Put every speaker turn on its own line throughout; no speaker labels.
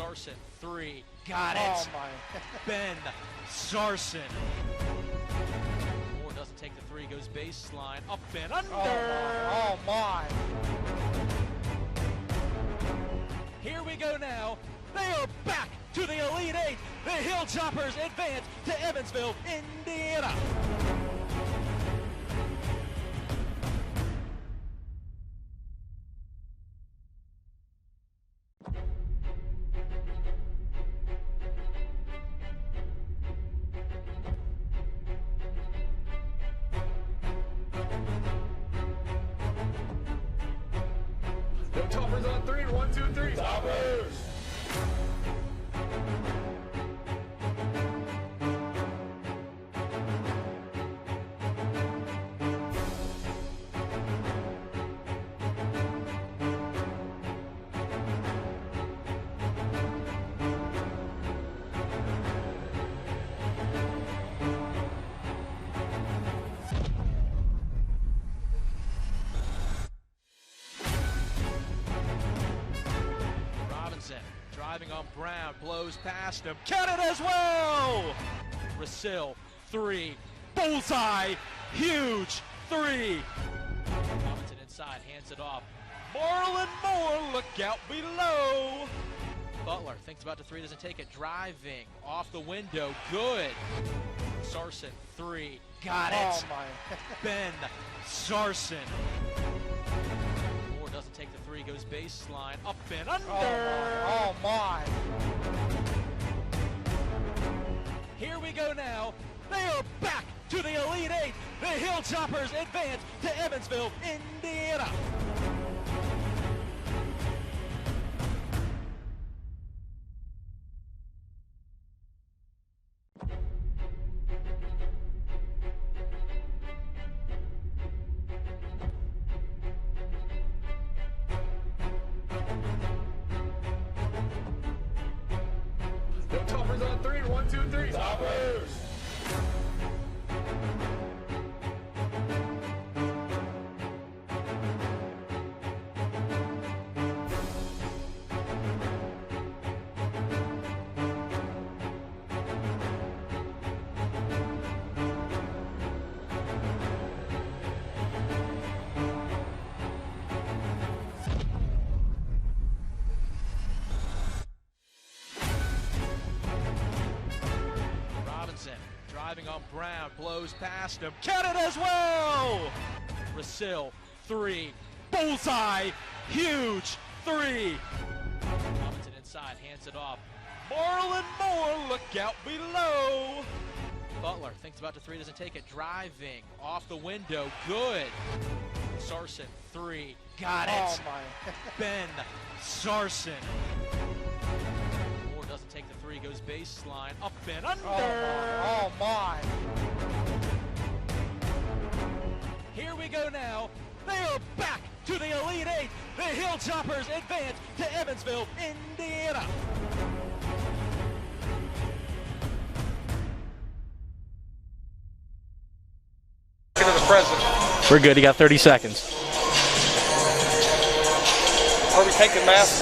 Sarson, 3, got it.
Oh my.
Ben Sarson. Moore doesn't take the 3, goes baseline, up and under.
Oh my.
Here we go now. They are back to the Elite Eight. The Hilltoppers advance to Evansville, Indiana.
Toppers on 3, 1, 2, 3. Toppers!
Driving on Brown, blows past him, counted as well! Rasil, 3, bullseye, huge 3. Robinson inside, hands it off. Marlon Moore, look out below! Butler thinks about the 3, doesn't take it, driving, off the window, good. Sarson, 3, got it.
Oh my.
Ben Sarson. Doesn't take the 3, goes baseline, up and under.
Oh my.
Here we go now. They are back to the Elite Eight. The Hilltoppers advance to Evansville, Indiana.
Toppers on 3, 1, 2, 3. Toppers!
Driving on Brown, blows past him, counted as well! Rasil, 3, bullseye, huge 3. Robinson inside, hands it off. Marlon Moore, look out below! Butler thinks about the 3, doesn't take it, driving, off the window, good. Sarson, 3, got it.
Oh my.
Ben Sarson. Doesn't take the 3, goes baseline, up and under.
Oh my.
Here we go now. They are back to the Elite Eight. The Hilltoppers advance to Evansville, Indiana.
To the president.
We're good. You got 30 seconds.
Are we taking masks?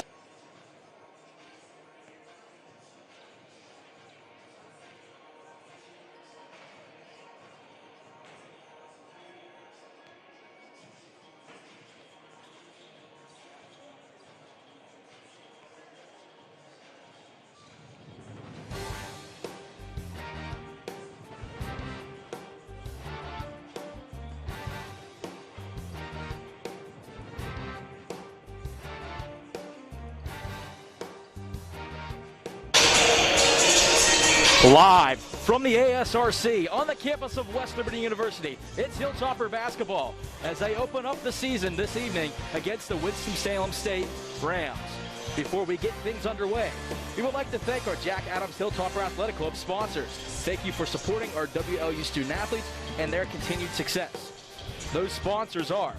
Live from the ASRC on the campus of West Liberty University, it's Hilltopper basketball as they open up the season this evening against the Winston-Salem State Rams. Before we get things underway, we would like to thank our Jack Adams Hilltopper Athletic Club sponsors. Thank you for supporting our WLU student athletes and their continued success. Those sponsors are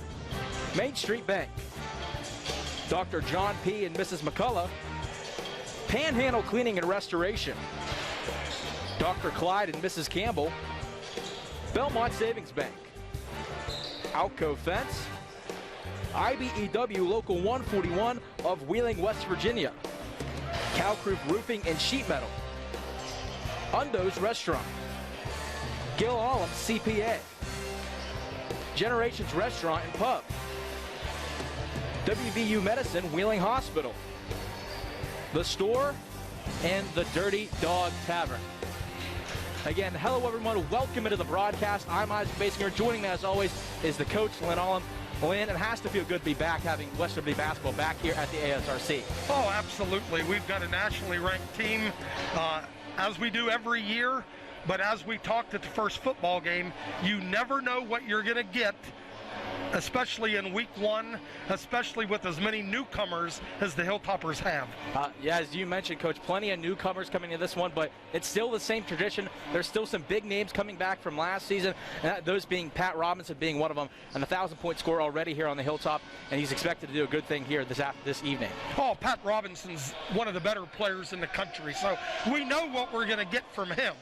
Main Street Bank, Dr. John P. and Mrs. McCullough, Panhandle Cleaning and Restoration, Dr. Clyde and Mrs. Campbell, Belmont Savings Bank, Outco Fence, IBEW Local 141 of Wheeling, West Virginia, Cal Soundproof Roofing and Sheet Metal. Undo's Restaurant. Gil Allen CPA. Generations Restaurant and Pub. WVU Medicine Wheeling Hospital. The Store and the Dirty Dog Tavern. Again, hello everyone, welcome into the broadcast. I'm Isaac Basinger. Joining me as always is the coach, Lynn Allen. Lynn, it has to feel good to be back, having West Liberty basketball back here at the ASRC.
Oh, absolutely. We've got a nationally ranked team, as we do every year. But as we talked at the first football game, you never know what you're going to get, especially in week one, especially with as many newcomers as the Hilltoppers have.
Yeah, as you mentioned, Coach, plenty of newcomers coming to this one, but it's still the same tradition. There's still some big names coming back from last season, and those being Pat Robinson being one of them, and a 1,000-point scorer already here on the Hilltop, and he's expected to do a good thing here this evening.
Oh, Pat Robinson's one of the better players in the country, so we know what we're going to get from him.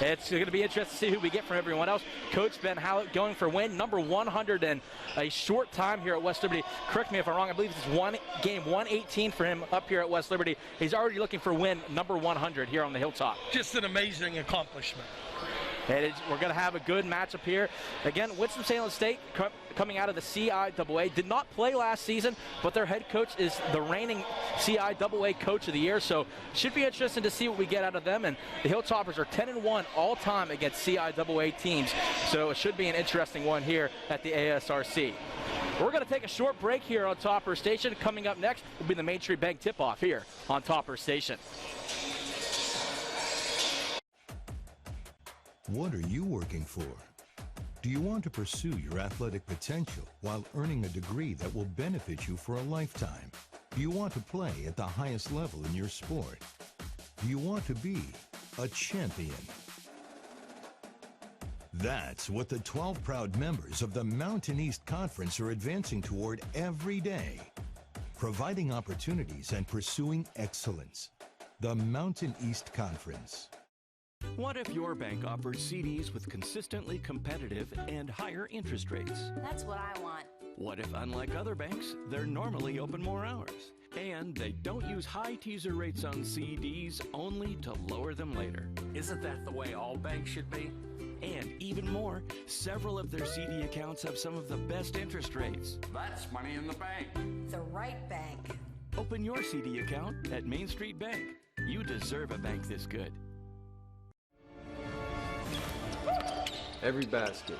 It's going to be interesting to see who we get from everyone else. Coach Ben Howlett going for win number 100 in a short time here at West Liberty. Correct me if I'm wrong, I believe it's game 118 for him up here at West Liberty. He's already looking for win number 100 here on the Hilltop.
Just an amazing accomplishment.
We're going to have a good matchup here. Again, Winston-Salem State coming out of the CIAA did not play last season, but their head coach is the reigning CIAA Coach of the Year, so should be interesting to see what we get out of them. And the Hilltoppers are 10-1 all time against CIAA teams, so it should be an interesting one here at the ASRC. We're going to take a short break here on Topper Station. Coming up next will be the Main Street Bank tip-off here on Topper Station.
What are you working for? Do you want to pursue your athletic potential while earning a degree that will benefit you for a lifetime? Do you want to play at the highest level in your sport? Do you want to be a champion? That's what the 12 proud members of the Mountain East Conference are advancing toward every day, providing opportunities and pursuing excellence. The Mountain East Conference.
What if your bank offers CDs with consistently competitive and higher interest rates?
That's what I want.
What if, unlike other banks, they're normally open more hours? And they don't use high teaser rates on CDs only to lower them later.
Isn't that the way all banks should be?
And even more, several of their CD accounts have some of the best interest rates.
That's money in the bank.
The right bank.
Open your CD account at Main Street Bank. You deserve a bank this good.
Every basket,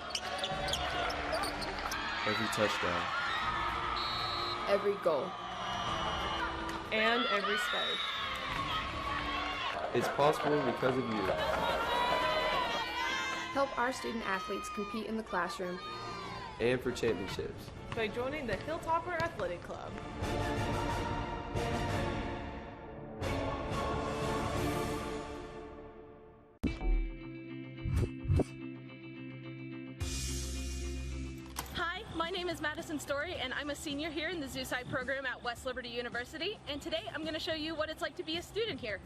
every touchdown,
every goal, and every start.
it's possible because of you.
Help our student athletes compete in the classroom
And for championships.
by joining the Hilltopper Athletic Club.
My name is Madison Story, and I'm a senior here in the Zoo Sci program at West Liberty University, and today I'm going to show you what it's like to be a student here.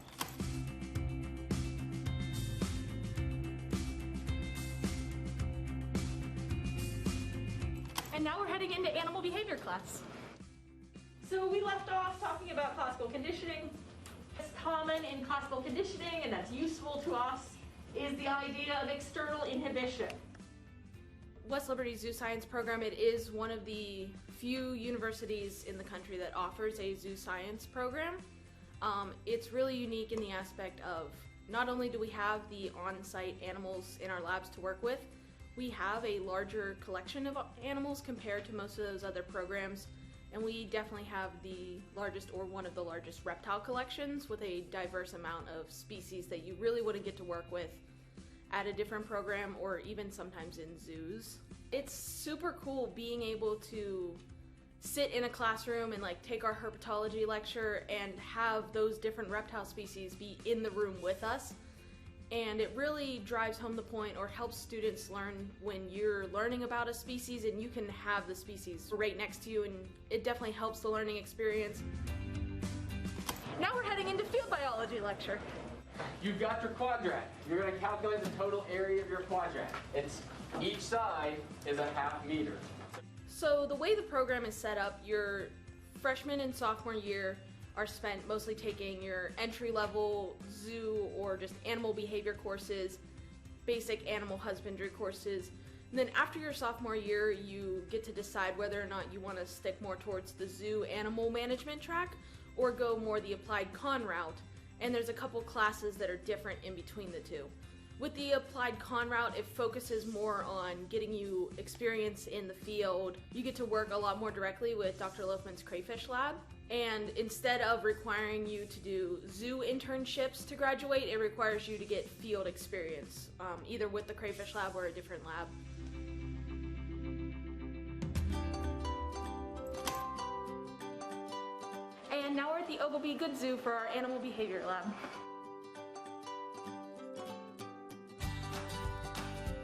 And now we're heading into animal behavior class. So we left off talking about classical conditioning. What's common in classical conditioning, and that's useful to us, is the idea of external inhibition. West Liberty Zoo Science program, it is one of the few universities in the country that offers a zoo science program. It's really unique in the aspect of not only do we have the on-site animals in our labs to work with, we have a larger collection of animals compared to most of those other programs, and we definitely have the largest or one of the largest reptile collections with a diverse amount of species that you really wouldn't get to work with at a different program or even sometimes in zoos. It's super cool being able to sit in a classroom and take our herpetology lecture and have those different reptile species be in the room with us. And it really drives home the point, or helps students learn, when you're learning about a species and you can have the species right next to you, and it definitely helps the learning experience. Now we're heading into field biology lecture.
You've got your quadrant. You're going to calculate the total area of your quadrant. Each side is a ½ meter.
So the way the program is set up, your freshman and sophomore year,
are spent mostly taking your entry-level zoo or just animal behavior courses, basic animal husbandry courses. And then after your sophomore year, you get to decide whether or not you want to stick more towards the zoo animal management track or go more the applied con route. And there's a couple classes that are different in between the two. With the applied con route, it focuses more on getting you experience in the field. You get to work a lot more directly with Dr. Loafman's crayfish lab. And instead of requiring you to do zoo internships to graduate, it requires you to get field experience, either with the crayfish lab or a different lab.
And now we're at the Ogilvy Good Zoo for our animal behavior lab.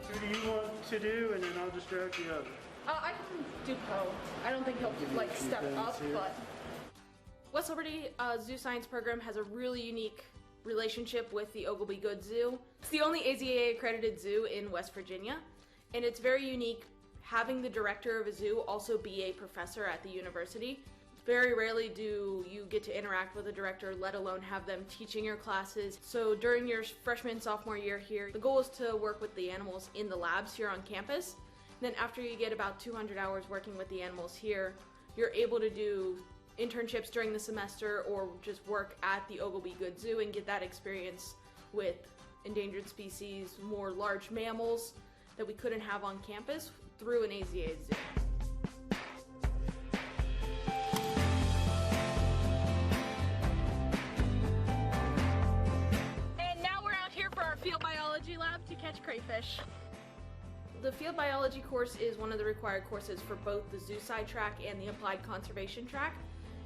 What do you want to do, and then I'll just direct you over.
I can do Poe. I don't think he'll like step up, but West Liberty Zoo Science Program has a really unique relationship with the Ogilvy Good Zoo. It's the only AZA accredited zoo in West Virginia, and it's very unique having the director of a zoo also be a professor at the university. Very rarely do you get to interact with a director, let alone have them teaching your classes. So during your freshman and sophomore year here, the goal is to work with the animals in the labs here on campus. Then after you get about 200 hours working with the animals here, you're able to do internships during the semester or just work at the Ogilvy Good Zoo and get that experience with endangered species, more large mammals that we couldn't have on campus through an AZA zoo.
And now we're out here for our field biology lab to catch crayfish.
The field biology course is one of the required courses for both the zoo side track and the applied conservation track.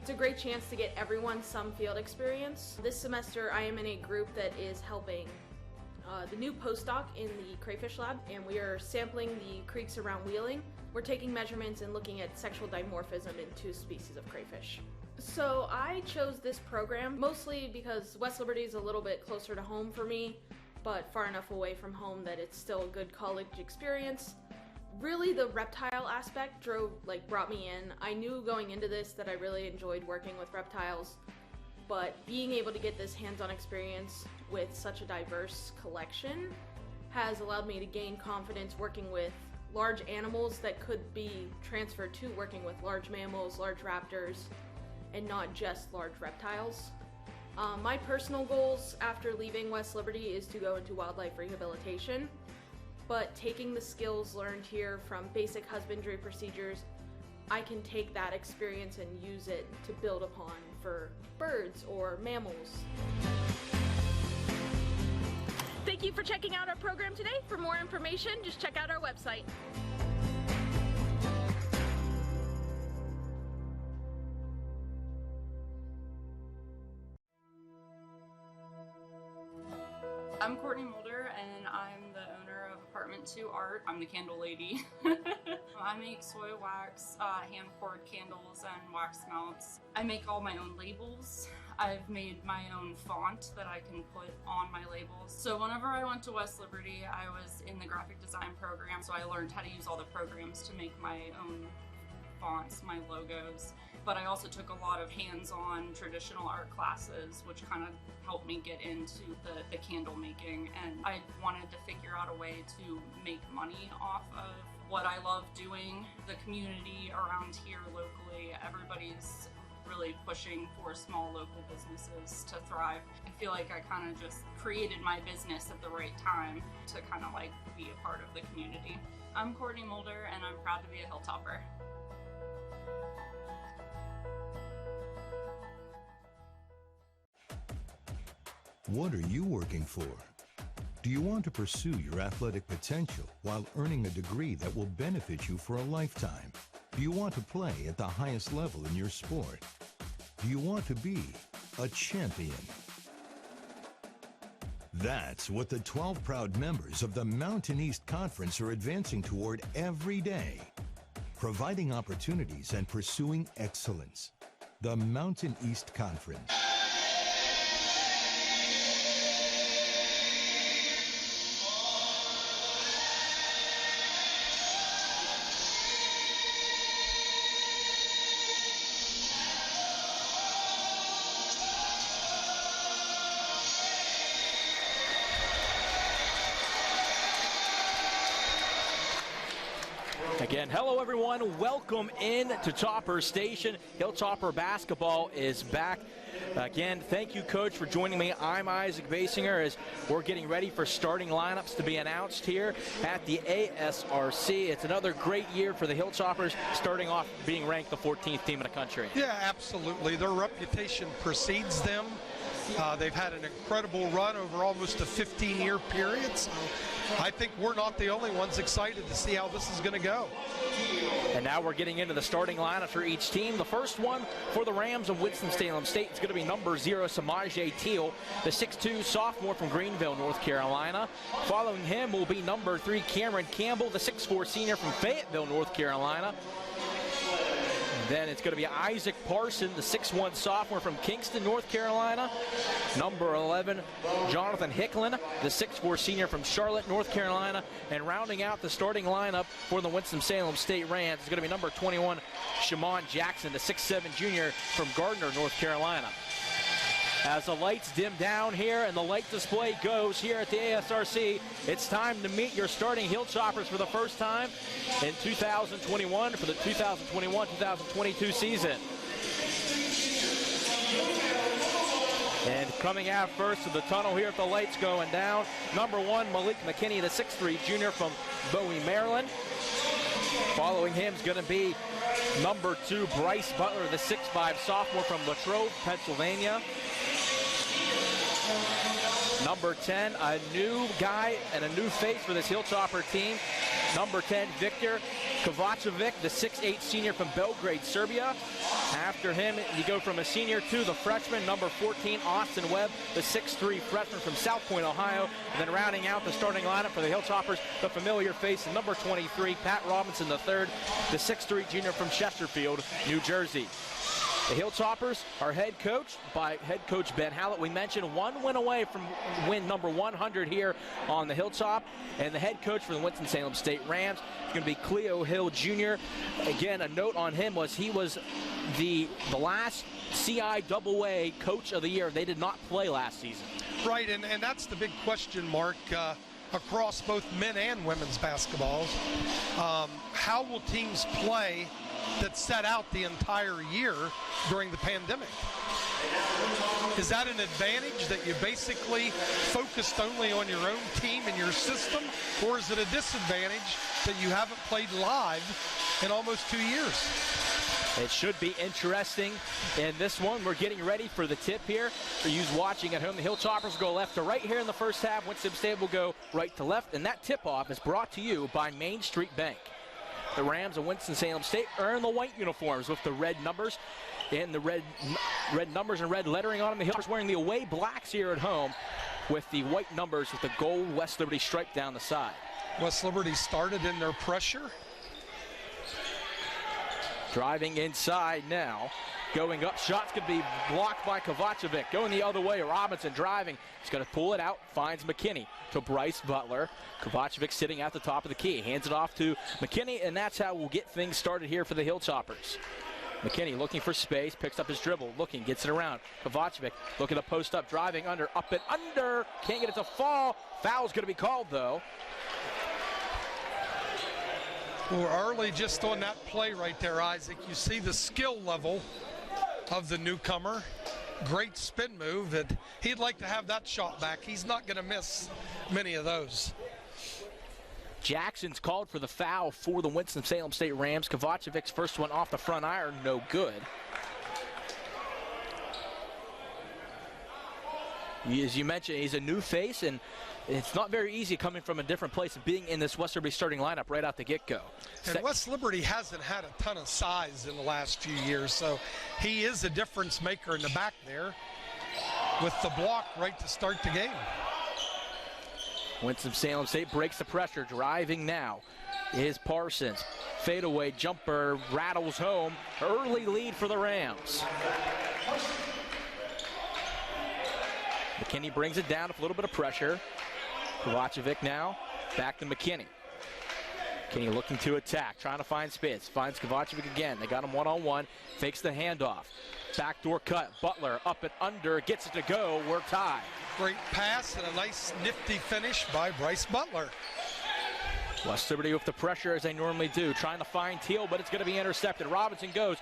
It's a great chance to get everyone some field experience. This semester I am in a group that is helping the new postdoc in the crayfish lab, and we are sampling the creeks around Wheeling. We're taking measurements and looking at sexual dimorphism in 2 species of crayfish. So I chose this program mostly because West Liberty is a little bit closer to home for me, but far enough away from home that it's still a good college experience. Really, the reptile aspect brought me in. I knew going into this that I really enjoyed working with reptiles, but being able to get this hands-on experience with such a diverse collection has allowed me to gain confidence working with large animals that could be transferred to working with large mammals, large raptors, and not just large reptiles. My personal goals after leaving West Liberty is to go into wildlife rehabilitation, but taking the skills learned here from basic husbandry procedures, I can take that experience and use it to build upon for birds or mammals.
Thank you for checking out our program today. For more information, just check out our website.
I'm Courtney Mulder, and I'm the owner of Apartment 2 Art. I'm the candle lady. I make soy wax, hand-poured candles, and wax melts. I make all my own labels. I've made my own font that I can put on my labels. So whenever I went to West Liberty, I was in the graphic design program, so I learned how to use all the programs to make my own fonts, my logos. But I also took a lot of hands-on traditional art classes, which kind of helped me get into the candle making. And I wanted to figure out a way to make money off of what I love doing. The community around here locally, everybody's really pushing for small local businesses to thrive. I feel like I kind of just created my business at the right time to kind of like be a part of the community. I'm Courtney Mulder, and I'm proud to be a Hilltopper.
What are you working for? Do you want to pursue your athletic potential while earning a degree that will benefit you for a lifetime? Do you want to play at the highest level in your sport? Do you want to be a champion? That's what the 12 proud members of the Mountain East Conference are advancing toward every day, providing opportunities and pursuing excellence. The Mountain East Conference.
Again, hello everyone. Welcome in to Topper Station. Hilltopper basketball is back. Again, thank you, Coach, for joining me. I'm Isaac Basinger as we're getting ready for starting lineups to be announced here at the ASRC. It's another great year for the Hilltoppers, starting off being ranked the 14th team in the country.
Yeah, absolutely. Their reputation precedes them. They've had an incredible run over almost a 15-year period, so I think we're not the only ones excited to see how this is going to go.
And now we're getting into the starting lineup for each team. The first one for the Rams of Winston-Salem State is going to be number 0, Samaje Teal, the 6'2 sophomore from Greenville, North Carolina. Following him will be number 3, Cameron Campbell, the 6'4 senior from Fayetteville, North Carolina. Then it's going to be Isaac Parson, the 6'1 sophomore from Kingston, North Carolina. Number 11, Jonathan Hicklin, the 6'4 senior from Charlotte, North Carolina. And rounding out the starting lineup for the Winston-Salem State Rams is going to be number 21, Shamon Jackson, the 6'7 junior from Gardner, North Carolina. As the lights dim down here and the light display goes here at the ASRC, it's time to meet your starting Hilltoppers for the first time in 2021 for the 2021-2022 season. And coming out first to the tunnel here at the lights going down, number 1, Malik McKinney, the 6'3 junior from Bowie, Maryland. Following him is going to be number 2, Bryce Butler, the 6'5 sophomore from Latrobe, Pennsylvania. Number 10, a new guy and a new face for this Hilltopper team. Number 10, Viktor Kovacevic, the 6'8 senior from Belgrade, Serbia. After him, you go from a senior to the freshman, number 14, Austin Webb, the 6'3 freshman from South Point, Ohio. And then rounding out the starting lineup for the Hilltoppers, the familiar face, number 23, Pat Robinson III, the 6'3 junior from Chesterfield, New Jersey. The Hilltoppers are head coached by head coach Ben Hallett. We mentioned one win away from win number 100 here on the Hilltop. And the head coach for the Winston-Salem State Rams is going to be Cleo Hill Jr. Again, a note on him was he was the last CIAA Coach of the Year. They did not play last season.
Right, and that's the big question mark across both men and women's basketballs. How will teams play that set out the entire year during the pandemic? Is that an advantage that you basically focused only on your own team and your system, or is it a disadvantage that you haven't played live in almost 2 years?
It should be interesting in this one. We're getting ready for the tip here. For you watching at home, the Hilltoppers go left to right here in the first half. Winston State will go right to left, and that tip-off is brought to you by Main Street Bank. The Rams of Winston-Salem State are in the white uniforms with the red numbers and the red numbers and red lettering on them. The Hilltoppers wearing the away blacks here at home with the white numbers with the gold West Liberty stripe down the side.
West Liberty started in their pressure.
Driving inside now. Going up, shot's going to be blocked by Kovacevic. Going the other way, Robinson driving. He's going to pull it out, finds McKinney to Bryce Butler. Kovacevic sitting at the top of the key. Hands it off to McKinney, and that's how we'll get things started here for the Hilltoppers. McKinney looking for space, picks up his dribble, looking, gets it around. Kovacevic looking to post up, driving under, up and under. Can't get it to fall. Foul's going to be called, though.
Well, early just on that play right there, Isaac, you see the skill level of the newcomer. Great spin move, and he'd like to have that shot back. He's not going to miss many of those.
Jackson's called for the foul for the Winston-Salem State Rams. Kovacevic's first one off the front iron, no good. As you mentioned, he's a new face, and it's not very easy coming from a different place and being in this West Liberty starting lineup right out the get-go.
And West Liberty hasn't had a ton of size in the last few years, so he is a difference maker in the back there with the block right to start the game.
Winston-Salem State breaks the pressure, driving now is Parsons. Fadeaway jumper rattles home. Early lead for the Rams. McKinney brings it down with a little bit of pressure. Kovacevic now, back to McKinney. McKinney looking to attack, trying to find space. Finds Kovacevic again. They got him one-on-one. Fakes the handoff. Backdoor cut. Butler up and under. Gets it to go. We're tied.
Great pass and a nice nifty finish by Bryce Butler.
West Liberty with the pressure as they normally do, trying to find Teal, but it's going to be intercepted. Robinson goes,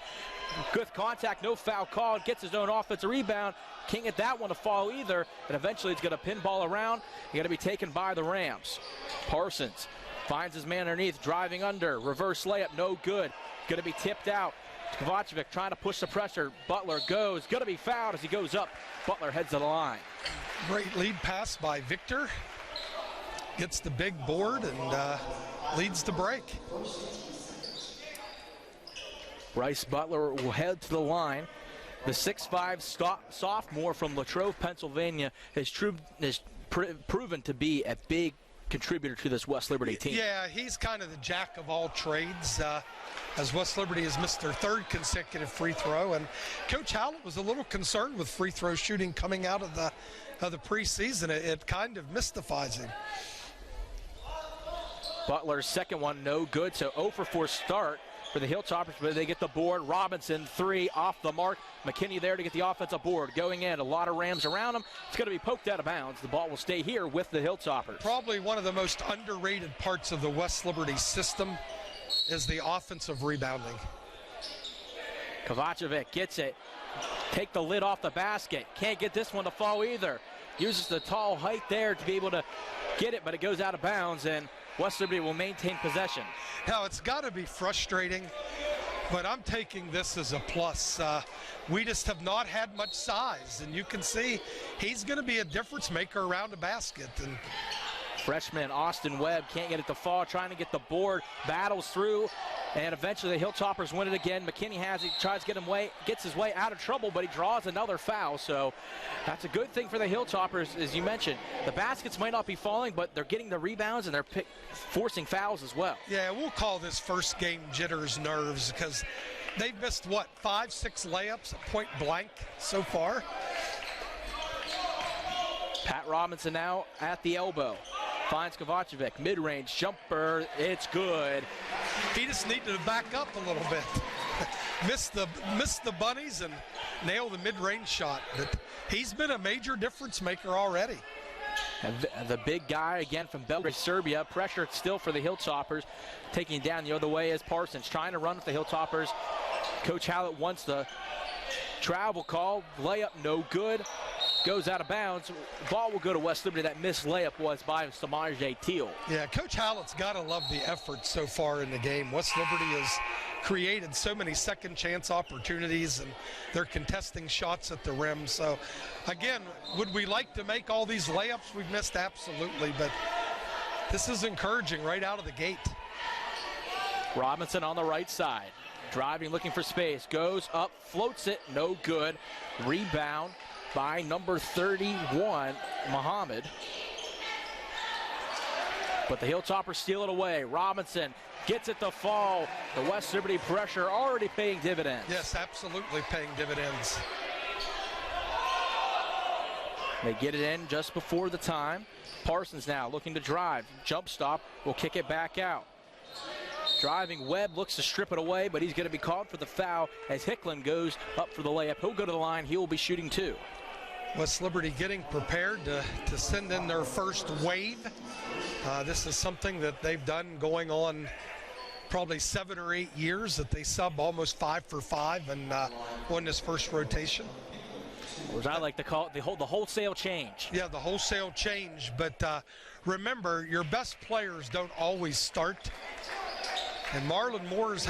good contact, no foul called, gets his own offensive rebound. Can't get that one to fall either, and eventually it's going to pinball around. He's going to be taken by the Rams. Parsons finds his man underneath, driving under, reverse layup, no good. Going to be tipped out. Kovacevic trying to push the pressure. Butler goes, going to be fouled as he goes up. Butler heads to the line.
Great lead pass by Victor. Gets the big board and leads the break.
Bryce Butler will head to the line. The 6'5" sophomore from Latrobe, Pennsylvania has proven to be a big contributor to this West Liberty team.
Yeah, he's kind of the jack of all trades, as West Liberty has missed their third consecutive free throw, and Coach Howlett was a little concerned with free throw shooting coming out of the preseason. It kind of mystifies him.
Butler's second one no good, so 0 for 4 start for the Hilltoppers, but they get the board. Robinson, 3 off the mark. McKinney there to get the offensive board. Going in, a lot of Rams around him. It's going to be poked out of bounds. The ball will stay here with the Hilltoppers.
Probably one of the most underrated parts of the West Liberty system is the offensive rebounding.
Kovacevic gets it. Take the lid off the basket. Can't get this one to fall either. Uses the tall height there to be able to get it, but it goes out of bounds, and West Liberty will maintain possession.
Now, it's got to be frustrating, but I'm taking this as a plus. We just have not had much size, and you can see he's going to be a difference maker around the basket. And
freshman Austin Webb can't get it to fall, trying to get the board, battles through, and eventually the Hilltoppers win it again. McKinney has it, tries to get him gets his way out of trouble, but he draws another foul, so that's a good thing for the Hilltoppers, as you mentioned. The baskets might not be falling, but they're getting the rebounds and they're forcing fouls as well.
Yeah, we'll call this first game jitters, nerves, because they've missed, 5-6 layups at point blank so far.
Pat Robinson now at the elbow. Finds Kovacevic, mid-range jumper, it's good.
He just needed to back up a little bit. missed the bunnies and nailed the mid-range shot. But he's been a major difference maker already.
And the big guy again from Belgrade, Serbia. Pressure still for the Hilltoppers. Taking it down the other way is Parsons, trying to run with the Hilltoppers. Coach Hallett wants the travel call. Layup no good. Goes out of bounds. Ball will go to West Liberty. That missed layup was by Samaje Teal.
Yeah, Coach Hallett's got to love the effort so far in the game. West Liberty has created so many second chance opportunities, and they're contesting shots at the rim. So, again, would we like to make all these layups we've missed? Absolutely, but this is encouraging right out of the gate.
Robinson on the right side. Driving, looking for space. Goes up, floats it, no good. Rebound by number 31, Muhammad. But the Hilltoppers steal it away. Robinson gets it to fall. The West Liberty pressure already paying dividends.
Yes, absolutely paying dividends.
They get it in just before the time. Parsons now looking to drive. Jump stop, will kick it back out. Driving, Webb looks to strip it away, but he's going to be called for the foul as Hicklin goes up for the layup. He'll go to the line. He will be shooting 2.
West Liberty getting prepared to send in their first wave. This is something that they've done going on probably 7 or 8 years, that they sub almost 5 for 5 and won this first rotation.
Or as I like to call it, the wholesale change.
Yeah, the wholesale change. But remember, your best players don't always start. And Marlon Moore's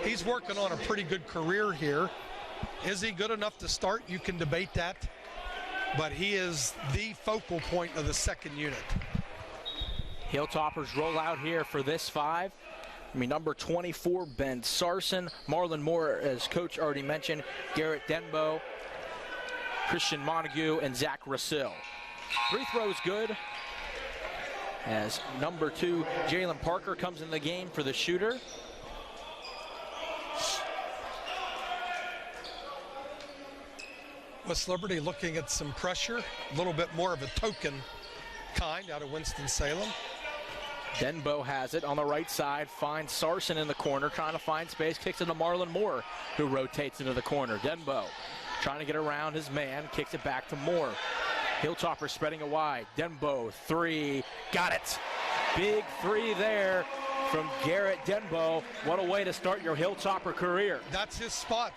he's working on a pretty good career here. Is he good enough to start? You can debate that. But he is the focal point of the second unit.
Hilltoppers roll out here for this 5. Number 24, Ben Sarson. Marlon Moore, as Coach already mentioned. Garrett Denbo, Christian Montague, and Zach Rassil. Free throws good, as number 2, Jalen Parker, comes in the game for the shooter.
West Liberty looking at some pressure, a little bit more of a token kind out of Winston-Salem.
Denbo has it on the right side, finds Sarson in the corner, trying to find space, kicks it to Marlon Moore, who rotates into the corner. Denbo trying to get around his man, kicks it back to Moore. Hilltopper spreading it wide. Denbo, 3, got it. Big three there from Garrett Denbo. What a way to start your Hilltopper career.
That's his spot.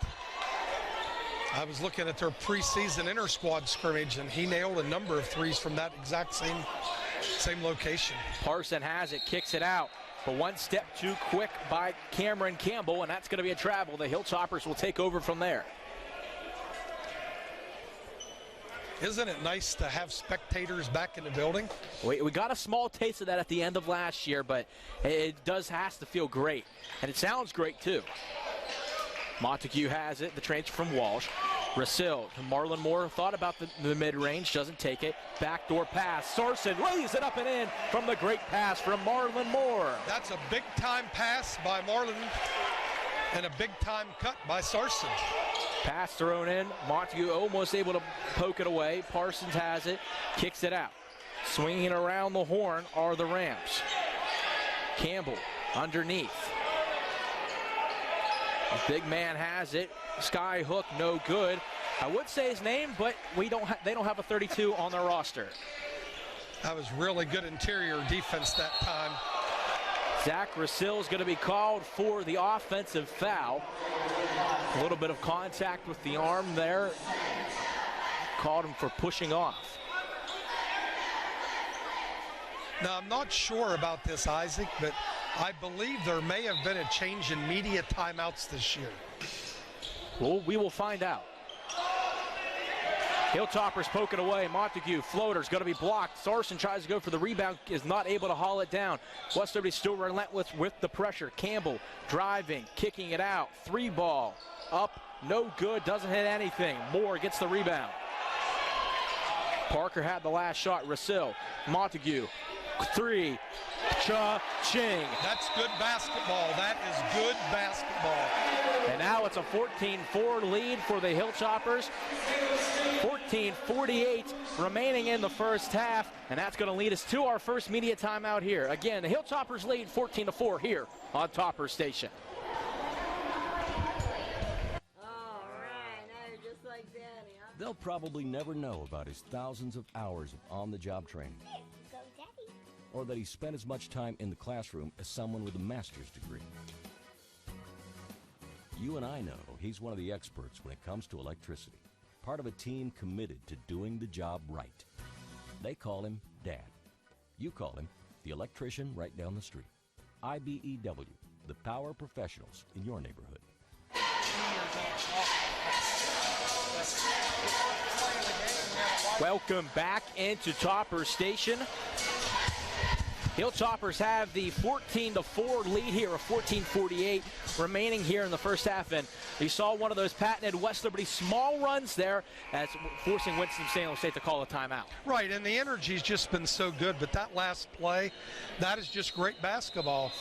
I was looking at their preseason inter-squad scrimmage, and he nailed a number of threes from that exact same location.
Parson has it, kicks it out, but one step too quick by Cameron Campbell, and that's going to be a travel. The Hilltoppers will take over from there.
Isn't it nice to have spectators back in the building?
We got a small taste of that at the end of last year, but it has to feel great, and it sounds great too. Montague has it, the transfer from Walsh. Rasil, Marlon Moore thought about the mid-range, doesn't take it. Backdoor pass, Sarson lays it up and in from the great pass from Marlon Moore.
That's a big-time pass by Marlon and a big-time cut by Sarson.
Pass thrown in, Montague almost able to poke it away. Parsons has it, kicks it out. Swinging around the horn are the Rams. Campbell underneath. The big man has it. Sky hook, no good. I would say his name, but they don't have a 32 on their roster.
That was really good interior defense that time.
Zach Rasil is going to be called for the offensive foul. A little bit of contact with the arm there. Called him for pushing off.
Now, I'm not sure about this, Isaac, but I believe there may have been a change in media timeouts this year.
Well, we will find out. Hilltoppers poke it away. Montague, floater's going to be blocked. Sarson tries to go for the rebound, is not able to haul it down. West Liberty still relentless with the pressure. Campbell driving, kicking it out. 3-ball, up, no good, doesn't hit anything. Moore gets the rebound. Parker had the last shot. Rasil, Montague, 3, cha-ching.
That's good basketball. That is good basketball.
And now it's a 14-4 lead for the Hilltoppers. 14:48 remaining in the first half, and that's going to lead us to our first media timeout here. Again, the Hilltoppers lead 14-4 here on Topper Station.
All right, now you're just like Daddy, huh?
They'll probably never know about his thousands of hours of on-the-job training.
Go, Daddy.
Or that he spent as much time in the classroom as someone with a master's degree. You and I know he's one of the experts when it comes to electricity. Part of a team committed to doing the job right. They call him Dad. You call him the electrician right down the street. IBEW, the power professionals in your neighborhood.
Welcome back into Topper Station. Hilltoppers have the 14-4 lead here, a 14:48 remaining here in the first half. And you saw one of those patented West Liberty small runs there as forcing Winston-Salem State to call a timeout.
Right, and the energy's just been so good, but that last play, that is just great basketball.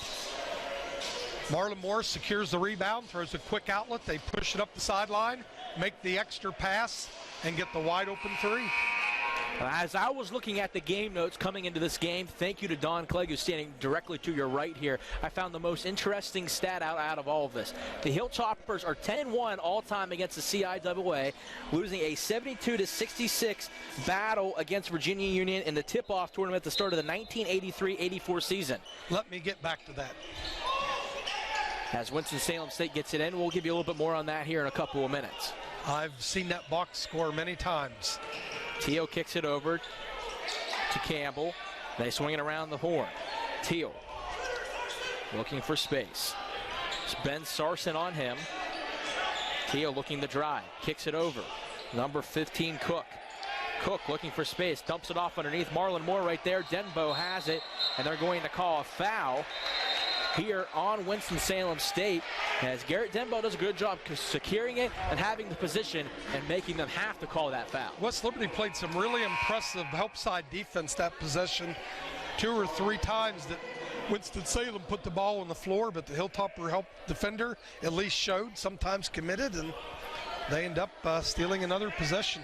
Marlon Moore secures the rebound, throws a quick outlet. They push it up the sideline, make the extra pass, and get the wide open three.
As I was looking at the game notes coming into this game, thank you to Don Clegg, who's standing directly to your right here. I found the most interesting stat out of all of this. The Hilltoppers are 10-1 all-time against the CIAA, losing a 72-66 battle against Virginia Union in the tip-off tournament at the start of the 1983-84 season.
Let me get back to that.
As Winston-Salem State gets it in, we'll give you a little bit more on that here in a couple of minutes.
I've seen that box score many times.
Teal kicks it over to Campbell. They swing it around the horn. Teal looking for space. It's Ben Sarson on him. Teal looking to drive. Kicks it over. Number 15, Cook. Cook looking for space. Dumps it off underneath. Marlon Moore right there. Denbo has it. And they're going to call a foul here on Winston-Salem State, as Garrett Denbo does a good job securing it and having the position and making them have to call that foul. West
Liberty played some really impressive help side defense that possession. 2 or 3 times that Winston-Salem put the ball on the floor, but the Hilltopper help defender at least showed, sometimes committed, and they end up stealing another possession.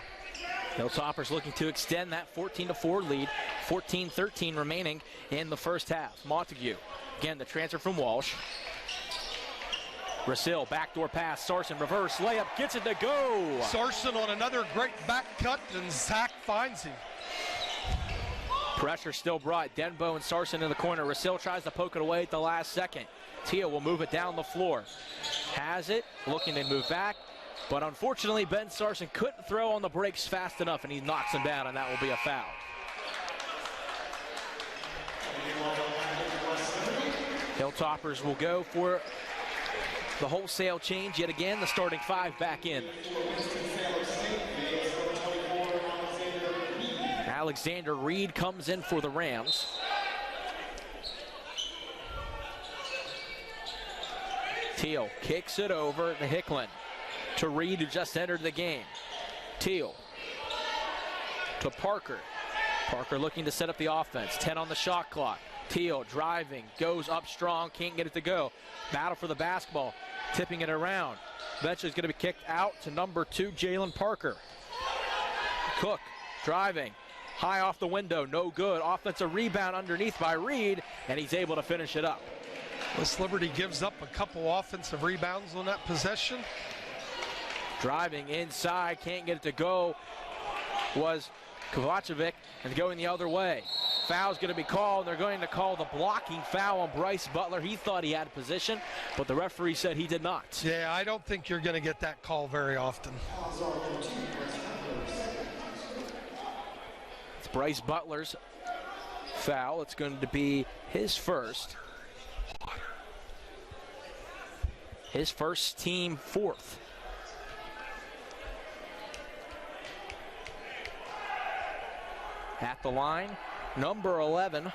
Hilltoppers looking to extend that 14-4 lead. 14-13 remaining in the first half. Montague, again, the transfer from Walsh. Rasil, backdoor pass. Sarson, reverse layup, gets it to go.
Sarson on another great back cut, and Zach finds him.
Pressure still brought. Denbo and Sarson in the corner. Rasil tries to poke it away at the last second. Teal will move it down the floor. Has it, looking to move back. But unfortunately, Ben Sarson couldn't throw on the brakes fast enough, and he knocks him down, and that will be a foul. Hilltoppers will go for the wholesale change yet again. The starting 5 back in. Alexander Reed comes in for the Rams. Teal kicks it over to Hicklin. To Reed, who just entered the game. Teal to Parker. Parker looking to set up the offense. 10 on the shot clock. Teal driving, goes up strong, can't get it to go. Battle for the basketball, tipping it around. Eventually is going to be kicked out to number 2, Jalen Parker. Cook driving, high off the window, no good. Offensive rebound underneath by Reed, and he's able to finish it up.
West Liberty gives up a couple offensive rebounds on that possession.
Driving inside, can't get it to go, was Kovacevic, and going the other way. Foul's going to be called. They're going to call the blocking foul on Bryce Butler. He thought he had position, but the referee said he did not.
Yeah, I don't think you're going to get that call very often.
It's Bryce Butler's foul. It's going to be his first. His first, team 4th. At the line, number 11,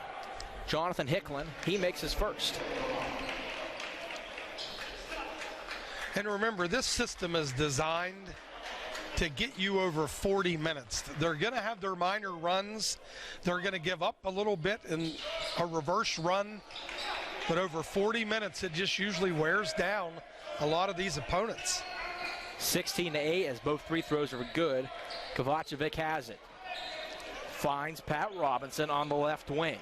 Jonathan Hicklin. He makes his first.
And remember, this system is designed to get you over 40 minutes. They're going to have their minor runs. They're going to give up a little bit in a reverse run. But over 40 minutes, it just usually wears down a lot of these opponents.
16-8 as both free throws are good. Kovacevic has it. Finds Pat Robinson on the left wing.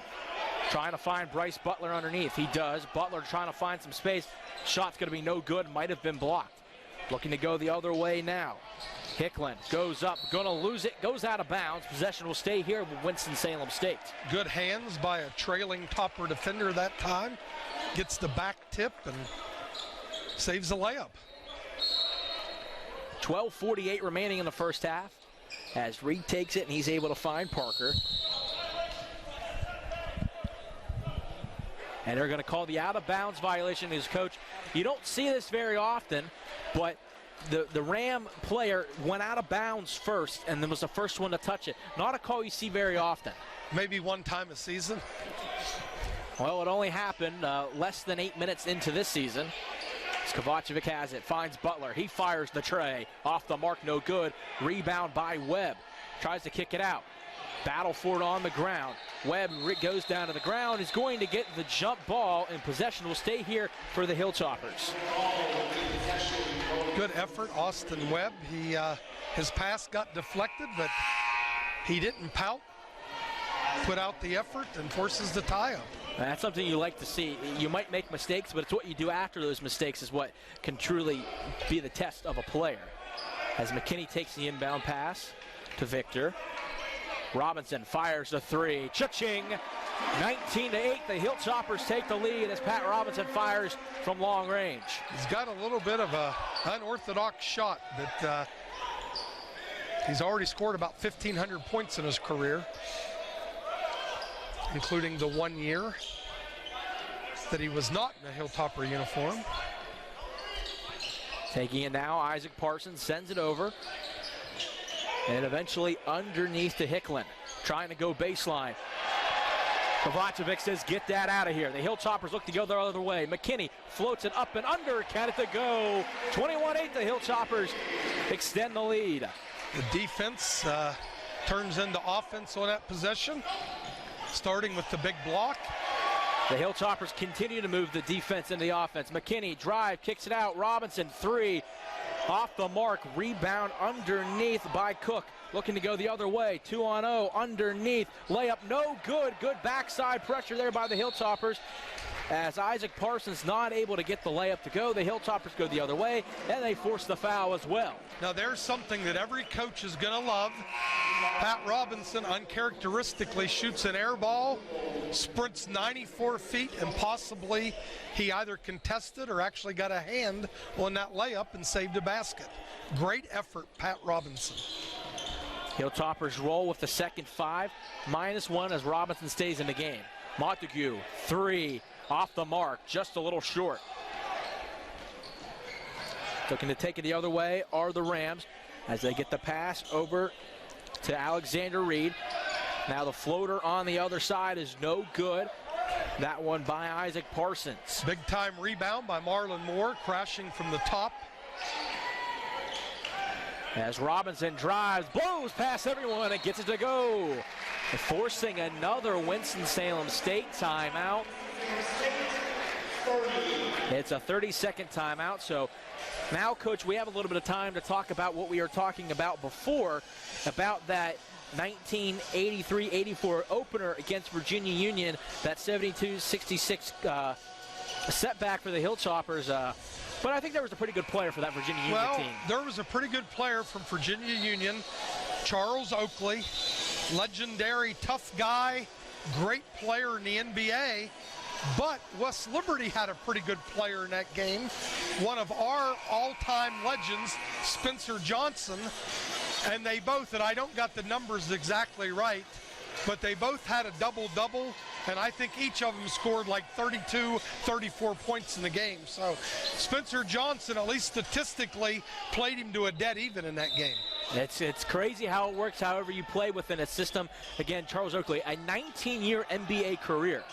Trying to find Bryce Butler underneath. He does. Butler trying to find some space. Shot's going to be no good. Might have been blocked. Looking to go the other way now. Hicklin goes up, going to lose it, goes out of bounds. Possession will stay here with Winston-Salem State.
Good hands by a trailing topper defender that time. Gets the back tip and saves the layup.
12:48 remaining in the first half. As Reed takes it and he's able to find Parker. And they're going to call the out-of-bounds violation. His coach, you don't see this very often, but the Ram player went out of bounds first and then was the first one to touch it. Not a call you see very often.
Maybe one time a season.
Well, it only happened less than 8 minutes into this season. Kovacevic has it, finds Butler. He fires the tray. Off the mark, no good. Rebound by Webb. Tries to kick it out. Battle for it on the ground. Webb goes down to the ground. Is going to get the jump ball, and possession will stay here for the Hilltoppers.
Good effort, Austin Webb. His pass got deflected, but he didn't pout. Put out the effort and forces the tie-up.
That's something you like to see. You might make mistakes, but it's what you do after those mistakes is what can truly be the test of a player. As McKinney takes the inbound pass to Victor. Robinson fires the three. Cha-ching! 19-8, the Hilltoppers take the lead as Pat Robinson fires from long range.
He's got a little bit of an unorthodox shot, but he's already scored about 1,500 points in his career, including the 1 year that he was not in a Hilltopper uniform.
Taking it now, Isaac Parsons sends it over. And eventually underneath to Hicklin. Trying to go baseline. Kovacevic says, get that out of here. The Hilltoppers look to go the other way. McKinney floats it up and under. Can it to go. 21-8, the Hilltoppers extend the lead.
The defense turns into offense on that possession, starting with the big block.
The Hilltoppers continue to move the defense into the offense. McKinney drive, kicks it out. Robinson, three. Off the mark, rebound underneath by Cook. Looking to go the other way, 2-on-0, underneath. Layup, no good. Good backside pressure there by the Hilltoppers. As Isaac Parsons not able to get the layup to go, the Hilltoppers go the other way, and they force the foul as well.
Now there's something that every coach is going to love Pat Robinson uncharacteristically shoots an air ball, sprints 94 feet, and possibly he either contested or actually got a hand on that layup and saved a basket. Great effort, Pat Robinson.
Hilltoppers roll with the second 5, -1 as Robinson stays in the game. Montague, 3, off the mark, just a little short. Looking to take it the other way are the Rams as they get the pass over to Alexander Reed. Now the floater on the other side is no good. That one by Isaac Parsons.
Big time rebound by Marlon Moore, crashing from the top.
As Robinson drives, blows past everyone and gets it to go. Forcing another Winston-Salem State timeout. It's a 30-second timeout, so now, Coach, we have a little bit of time to talk about what we were talking about before, about that 1983-84 opener against Virginia Union, that 72-66 setback for the Hilltoppers. But I think there was a pretty good player for that Virginia Union team.
Well, there was a pretty good player from Virginia Union, Charles Oakley, legendary tough guy, great player in the NBA. But West Liberty had a pretty good player in that game. One of our all-time legends, Spencer Johnson, and they both, and I don't got the numbers exactly right, but they both had a double-double, and I think each of them scored like 32, 34 points in the game. So Spencer Johnson, at least statistically, played him to a dead even in that game.
It's crazy how it works, however you play within a system. Again, Charles Oakley, a 19-year NBA career.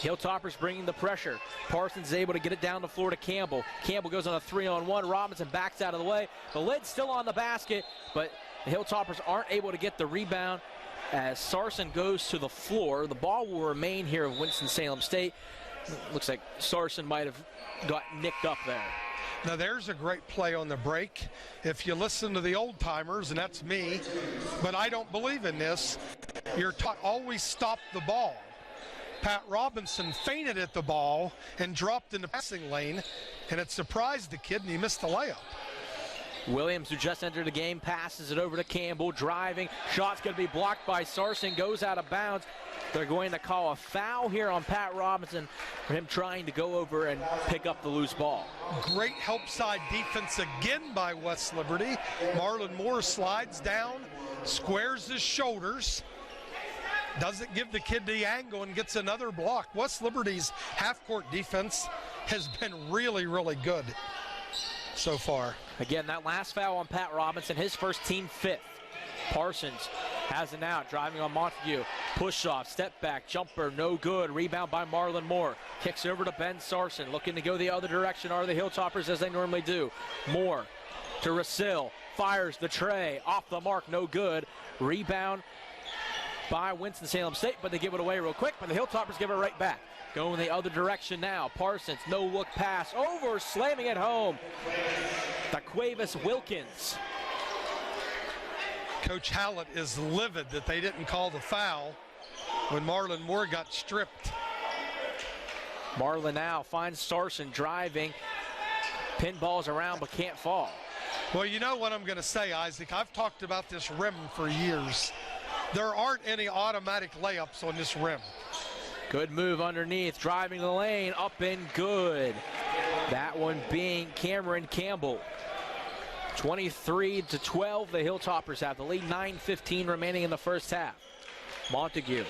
Hilltoppers bringing the pressure. Parsons is able to get it down the floor to Campbell. Campbell goes on a 3-on-1. Robinson backs out of the way. The lid's still on the basket, but the Hilltoppers aren't able to get the rebound as Sarson goes to the floor. The ball will remain here of Winston-Salem State. Looks like Sarson might have got nicked up there.
Now there's a great play on the break. If you listen to the old timers, and that's me, but I don't believe in this, you're taught always stop the ball. Pat Robinson feinted at the ball and dropped in the passing lane, and it surprised the kid, and he missed the layup.
Williams, who just entered the game, passes it over to Campbell, driving. Shot's going to be blocked by Sarson, goes out of bounds. They're going to call a foul here on Pat Robinson for him trying to go over and pick up the loose ball.
Great help side defense again by West Liberty. Marlon Moore slides down, squares his shoulders, doesn't give the kid the angle, and gets another block. West Liberty's half-court defense has been really, really good so far.
Again, that last foul on Pat Robinson, his first team 5th. Parsons has it out, driving on Montague. Push off, step back, jumper, no good. Rebound by Marlon Moore. Kicks over to Ben Sarson, looking to go the other direction are the Hilltoppers as they normally do. Moore to Rasil, fires the tray, off the mark, no good. Rebound by Winston-Salem State, but they give it away real quick, but the Hilltoppers give it right back. Going the other direction now. Parsons, no look pass, over, slamming it home. Daquavis Wilkins.
Coach Hallett is livid that they didn't call the foul when Marlon Moore got stripped.
Marlon now finds Sarson driving, pinballs around but can't fall.
Well, you know what I'm going to say, Isaac. I've talked about this rim for years. There aren't any automatic layups on this rim.
Good move underneath, driving the lane, up and good. That one being Cameron Campbell. 23-12, the Hilltoppers have the lead, 9:15 remaining in the first half. Montague,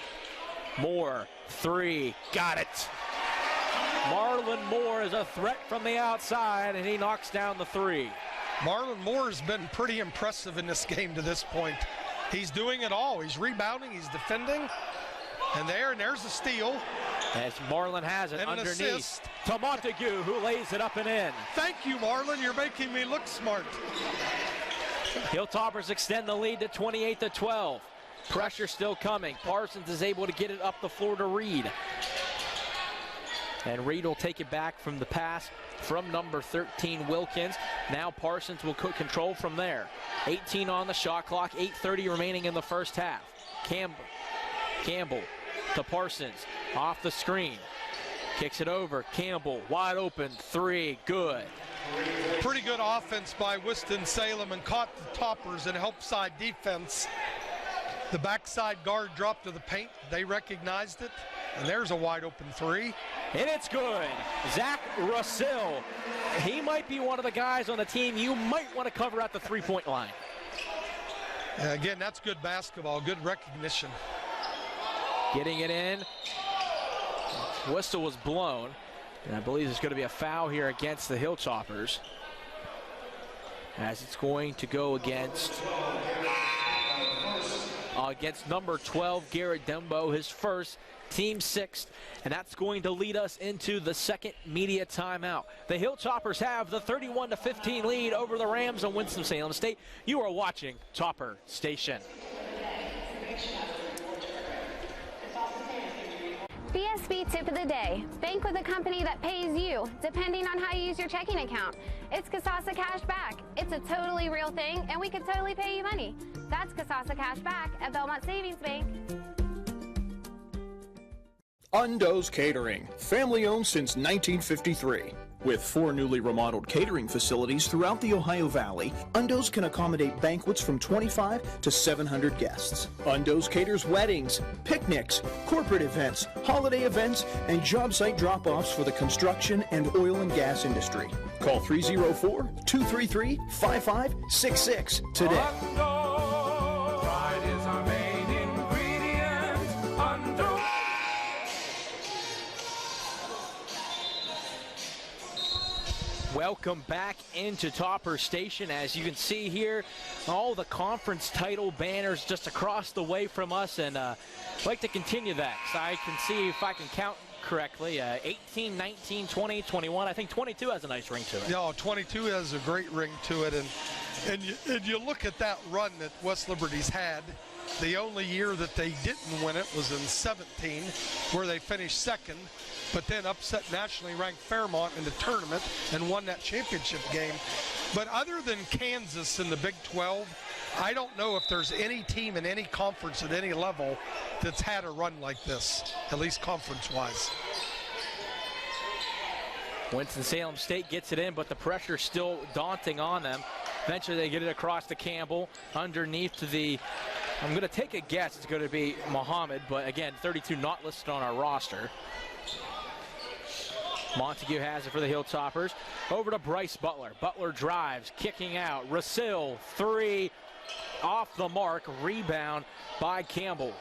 Moore, 3, got it. Marlon Moore is a threat from the outside, and he knocks down the 3.
Marlon Moore has been pretty impressive in this game to this point. He's doing it all. He's rebounding, he's defending, and there's a steal.
As Marlon has it
and
underneath
assist
to Montague, who lays it up and in.
Thank you, Marlon. You're making me look smart.
Hilltoppers extend the lead to 28-12. Pressure still coming. Parsons is able to get it up the floor to Reed. And Reed will take it back from the pass from number 13, Wilkins. Now Parsons will control from there. 18 on the shot clock, 8:30 remaining in the first half. Campbell to Parsons, off the screen. Kicks it over, Campbell, wide open, 3, good.
Pretty good offense by Winston-Salem and caught the Toppers in help side defense. The backside guard dropped to the paint. They recognized it, and there's a wide open three.
And it's good. Zach Russell. He might be one of the guys on the team you might want to cover at the three-point line.
Again, that's good basketball, good recognition.
Getting it in. Whistle was blown. And I believe there's going to be a foul here against the Hilltoppers, as it's going to go against number 12, Garrett Dembo, his first, team sixth, and that's going to lead us into the second media timeout. The Hilltoppers have the 31-15 lead over the Rams on Winston-Salem State. You are watching Topper Station.
BSB tip of the day. Bank with a company that pays you, depending on how you use your checking account. It's Kasasa Cash Back. It's a totally real thing, and we could totally pay you money. That's Kasasa Cash Back at Belmont Savings Bank.
Undo's Catering, family owned since 1953. With 4 newly remodeled catering facilities throughout the Ohio Valley, Undo's can accommodate banquets from 25 to 700 guests. Undo's caters weddings, picnics, corporate events, holiday events, and job site drop-offs for the construction and oil and gas industry. Call 304-233-5566 today.
Pride is our main ingredient. Undo.
Welcome back into Topper Station. As you can see here, all the conference title banners just across the way from us, and I'd like to continue that, so I can see if I can count correctly. 18, 19, 20, 21. I think 22 has a nice ring to it.
Yeah, 22 has a great ring to it, and you look at that run that West Liberty's had. The only year that they didn't win it was in 17, where they finished second, but then upset nationally ranked Fairmont in the tournament and won that championship game. But other than Kansas in the Big 12, I don't know if there's any team in any conference at any level that's had a run like this, at least conference-wise.
Winston-Salem State gets it in, but the pressure's still daunting on them. Eventually they get it across to Campbell, underneath to the, I'm going to take a guess it's going to be Muhammad, but again, 32 not listed on our roster. Montague has it for the Hilltoppers. Over to Bryce Butler. Butler drives, kicking out. Russell, three, off the mark. Rebound by Campbell.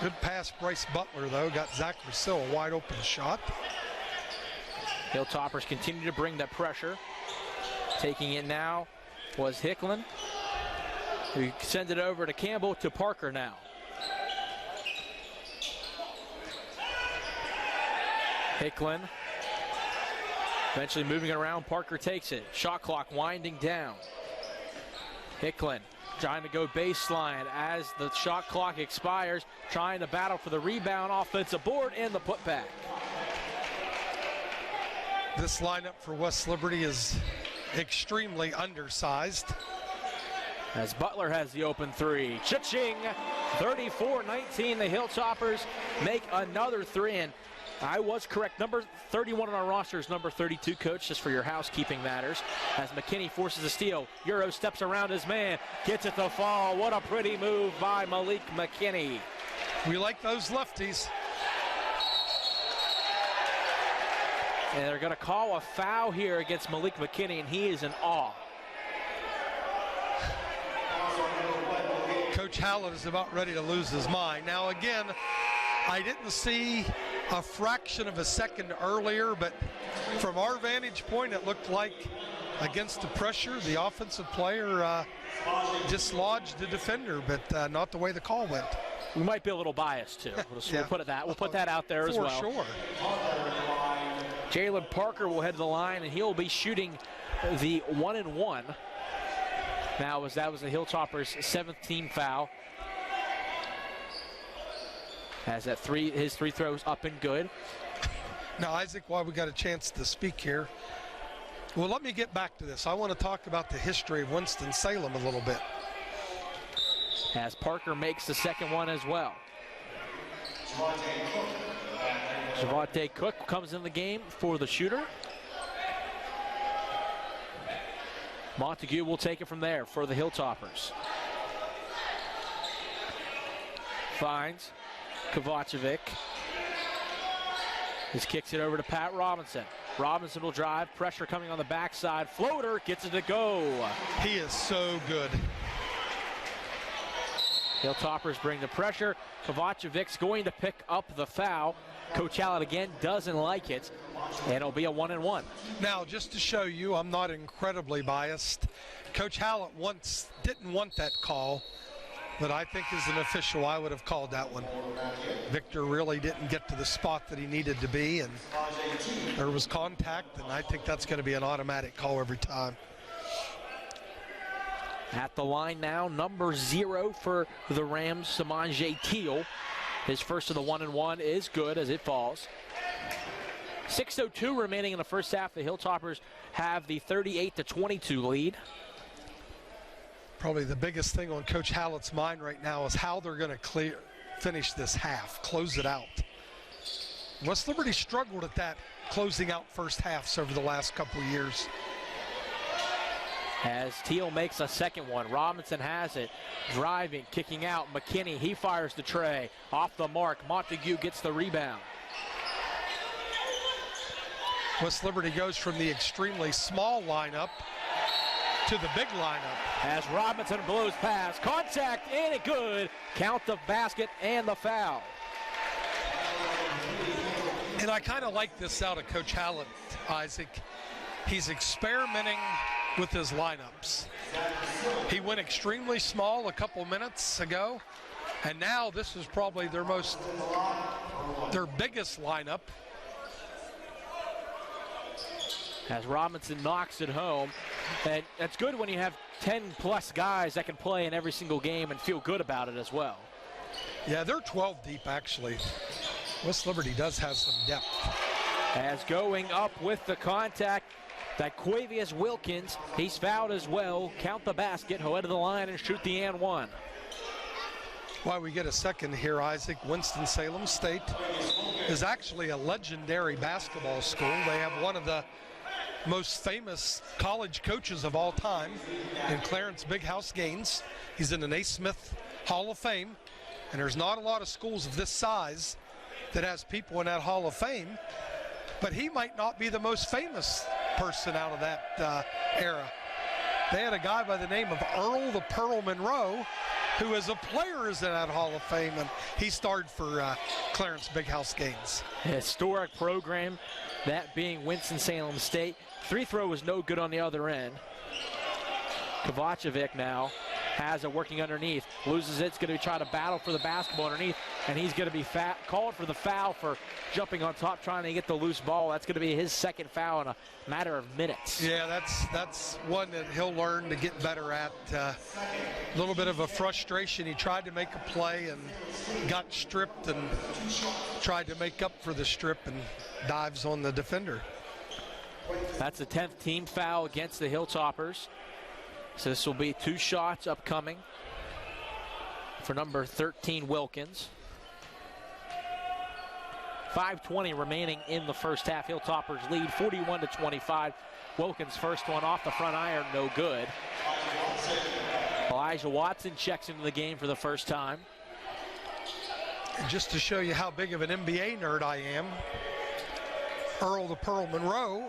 Good pass, Bryce Butler, though. Got Zach Russell a wide open shot.
Hilltoppers continue to bring that pressure. Taking it now was Hicklin, who sends it over to Campbell, to Parker now. Hicklin eventually moving it around. Parker takes it. Shot clock winding down. Hicklin trying to go baseline as the shot clock expires, trying to battle for the rebound, offensive board, and the putback.
This lineup for West Liberty is extremely undersized.
As Butler has the open three. Cha-ching! 34-19. The Hilltoppers make another three, and I was correct. Number 31 on our roster is number 32, Coach, just for your housekeeping matters. As McKinney forces a steal. Euro steps around his man, gets it to fall. What a pretty move by Malik McKinney.
We like those lefties.
And they're going to call a foul here against Malik McKinney, and he is in awe.
Coach Hallett is about ready to lose his mind. Now, again, I didn't see a fraction of a second earlier, but from our vantage point, it looked like against the pressure, the offensive player dislodged the defender, but not the way the call went.
We might be a little biased, too. We'll put that out there as well.
For sure.
Jalen Parker will head to the line, and he'll be shooting the 1-and-1. Now, that was the Hilltoppers' 17th foul. Has his three throws up and good.
Now, Isaac, while we got a chance to speak here, well, let me get back to this. I want to talk about the history of Winston-Salem a little bit.
As Parker makes the second one as well. Javante Cook comes in the game for the shooter. Montague will take it from there for the Hilltoppers. Finds Kovacevic. Just kicks it over to Pat Robinson. Robinson will drive. Pressure coming on the backside. Floater gets it to go.
He is so good.
Hilltoppers bring the pressure. Kovacevic's going to pick up the foul. Coach Hallett again doesn't like it, and it'll be a 1-and-1.
Now, just to show you, I'm not incredibly biased. Coach Hallett didn't want that call, but I think as an official, I would have called that one. Victor really didn't get to the spot that he needed to be, and there was contact, and I think that's going to be an automatic call every time.
At the line now, number 0 for the Rams, Samanje Teal. His first of the 1-and-1 is good as it falls. 6:02 remaining in the first half. The Hilltoppers have the 38-22 lead.
Probably the biggest thing on Coach Hallett's mind right now is how they're going to finish this half, close it out. West Liberty struggled at that, closing out first halves over the last couple of years.
As Teal makes a second one, Robinson has it, driving, kicking out. McKinney, he fires the tray, off the mark. Montague gets the rebound.
West Liberty goes from the extremely small lineup to the big lineup.
As Robinson blows past, contact, and it good. Count the basket and the foul.
And I kind of like this out of Coach Hallett, Isaac. He's experimenting with his lineups. He went extremely small a couple minutes ago, and now this is probably their biggest lineup.
As Robinson knocks it home, and that's good when you have 10-plus guys that can play in every single game and feel good about it as well.
Yeah, they're 12 deep, actually. West Liberty does have some depth.
As going up with the contact, that Quavius Wilkins, he's fouled as well. Count the basket, head to the line and shoot the and one.
While we get a second here, Isaac, Winston-Salem State is actually a legendary basketball school. They have one of the most famous college coaches of all time in Clarence Big House Gaines. He's in the Naismith Hall of Fame, and there's not a lot of schools of this size that has people in that Hall of Fame, but he might not be the most famous person out of that era. They had a guy by the name of Earl the Pearl Monroe, who as a player is in that Hall of Fame, and he starred for Clarence Big House Gaines.
Historic program, that being Winston-Salem State. Free throw was no good on the other end. Kovacevic now has it working underneath, loses it. It's going to try to battle for the basketball underneath, and he's going to be called for the foul for jumping on top, trying to get the loose ball. That's going to be his second foul in a matter of minutes.
Yeah, that's one that he'll learn to get better at. A little bit of a frustration. He tried to make a play and got stripped and tried to make up for the strip and dives on the defender.
That's the 10th team foul against the Hilltoppers. So this will be 2 shots upcoming for number 13, Wilkins. 5:20 remaining in the first half. Hilltoppers lead 41-25. Wilkins' first one off the front iron, no good. Elijah Watson checks into the game for the first time.
And just to show you how big of an NBA nerd I am, Earl the Pearl Monroe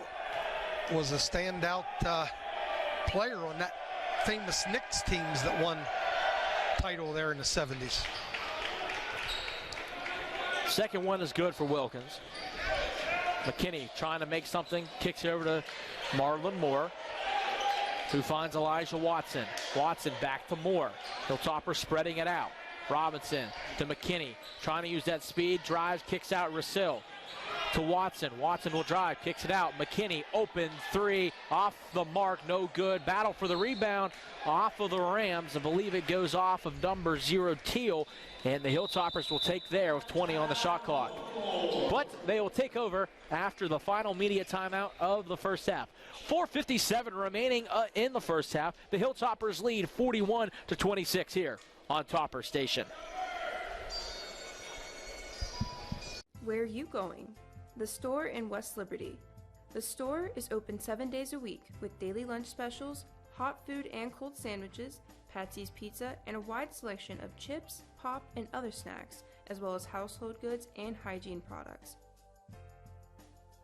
was a standout player on that famous Knicks teams that won title there in the 70s.
Second one is good for Wilkins. McKinney trying to make something, kicks it over to Marlon Moore, who finds Elijah Watson. Watson back to Moore. Hilltopper spreading it out. Robinson to McKinney, trying to use that speed, drives, kicks out Rasil. To Watson. Watson will drive, kicks it out. McKinney, open three, off the mark, no good. Battle for the rebound off of the Rams. I believe it goes off of number 0, Teal, and the Hilltoppers will take there with 20 on the shot clock. But they will take over after the final media timeout of the first half. 4:57 remaining in the first half. The Hilltoppers lead 41-26 here on Topper Station.
Where are you going? The store in West Liberty. The store is open 7 days a week with daily lunch specials, hot food and cold sandwiches, Patsy's Pizza, and a wide selection of chips, pop, and other snacks, as well as household goods and hygiene products.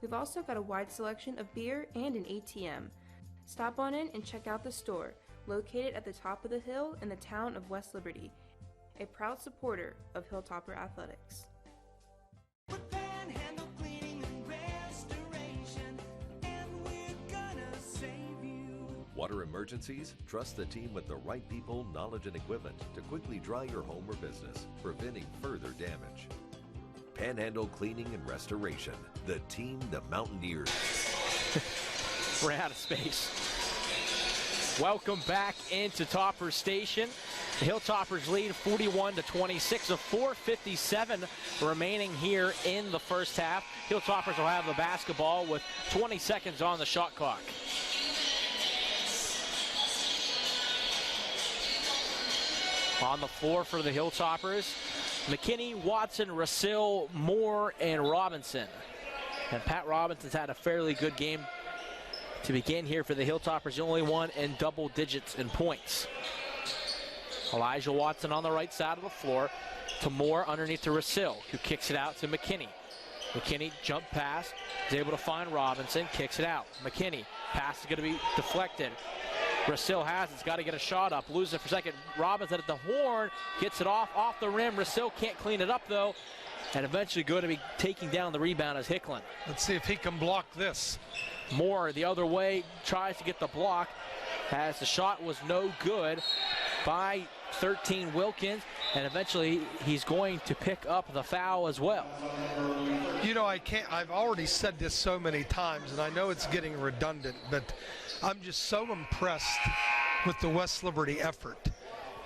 We've also got a wide selection of beer and an ATM. Stop on in and check out the store, located at the top of the hill in the town of West Liberty, a proud supporter of Hilltopper Athletics.
Water emergencies? Trust the team with the right people, knowledge, and equipment to quickly dry your home or business, preventing further damage. Panhandle Cleaning and Restoration. The team the Mountaineers.
We're out of space. Welcome back into Topper Station. The Hilltoppers lead 41-26, of 4:57 remaining here in the first half. Hilltoppers will have the basketball with 20 seconds on the shot clock. On the floor for the Hilltoppers, McKinney, Watson, Russell, Moore, and Robinson. And Pat Robinson's had a fairly good game to begin here for the Hilltoppers. The only one in double digits in points. Elijah Watson on the right side of the floor to Moore underneath to Russell, who kicks it out to McKinney. McKinney jump pass, is able to find Robinson, kicks it out. McKinney, pass is going to be deflected. Russell has it, it's got to get a shot up, loses it for a second. Robinson at the horn, gets it off the rim. Russell can't clean it up though, and eventually going to be taking down the rebound as Hicklin.
Let's see if he can block this.
Moore the other way, tries to get the block, as the shot was no good by 13 Wilkins, and eventually he's going to pick up the foul as well.
You know, I've already said this so many times, and I know it's getting redundant, but I'm just so impressed with the West Liberty effort.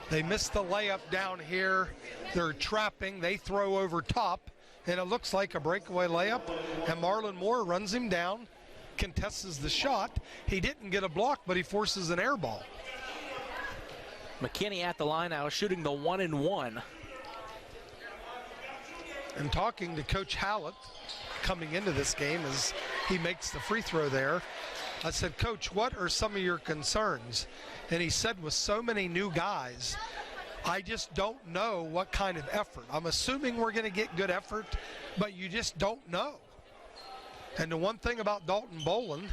They missed the layup down here. They're trapping. They throw over top, and it looks like a breakaway layup, and Marlon Moore runs him down, contests the shot. He didn't get a block, but he forces an air ball.
McKinney at the line now, shooting the 1-and-1.
And talking to Coach Hallett coming into this game as he makes the free throw there, I said, Coach, what are some of your concerns? And he said, with so many new guys, I just don't know what kind of effort. I'm assuming we're going to get good effort, but you just don't know. And the one thing about Dalton Boland,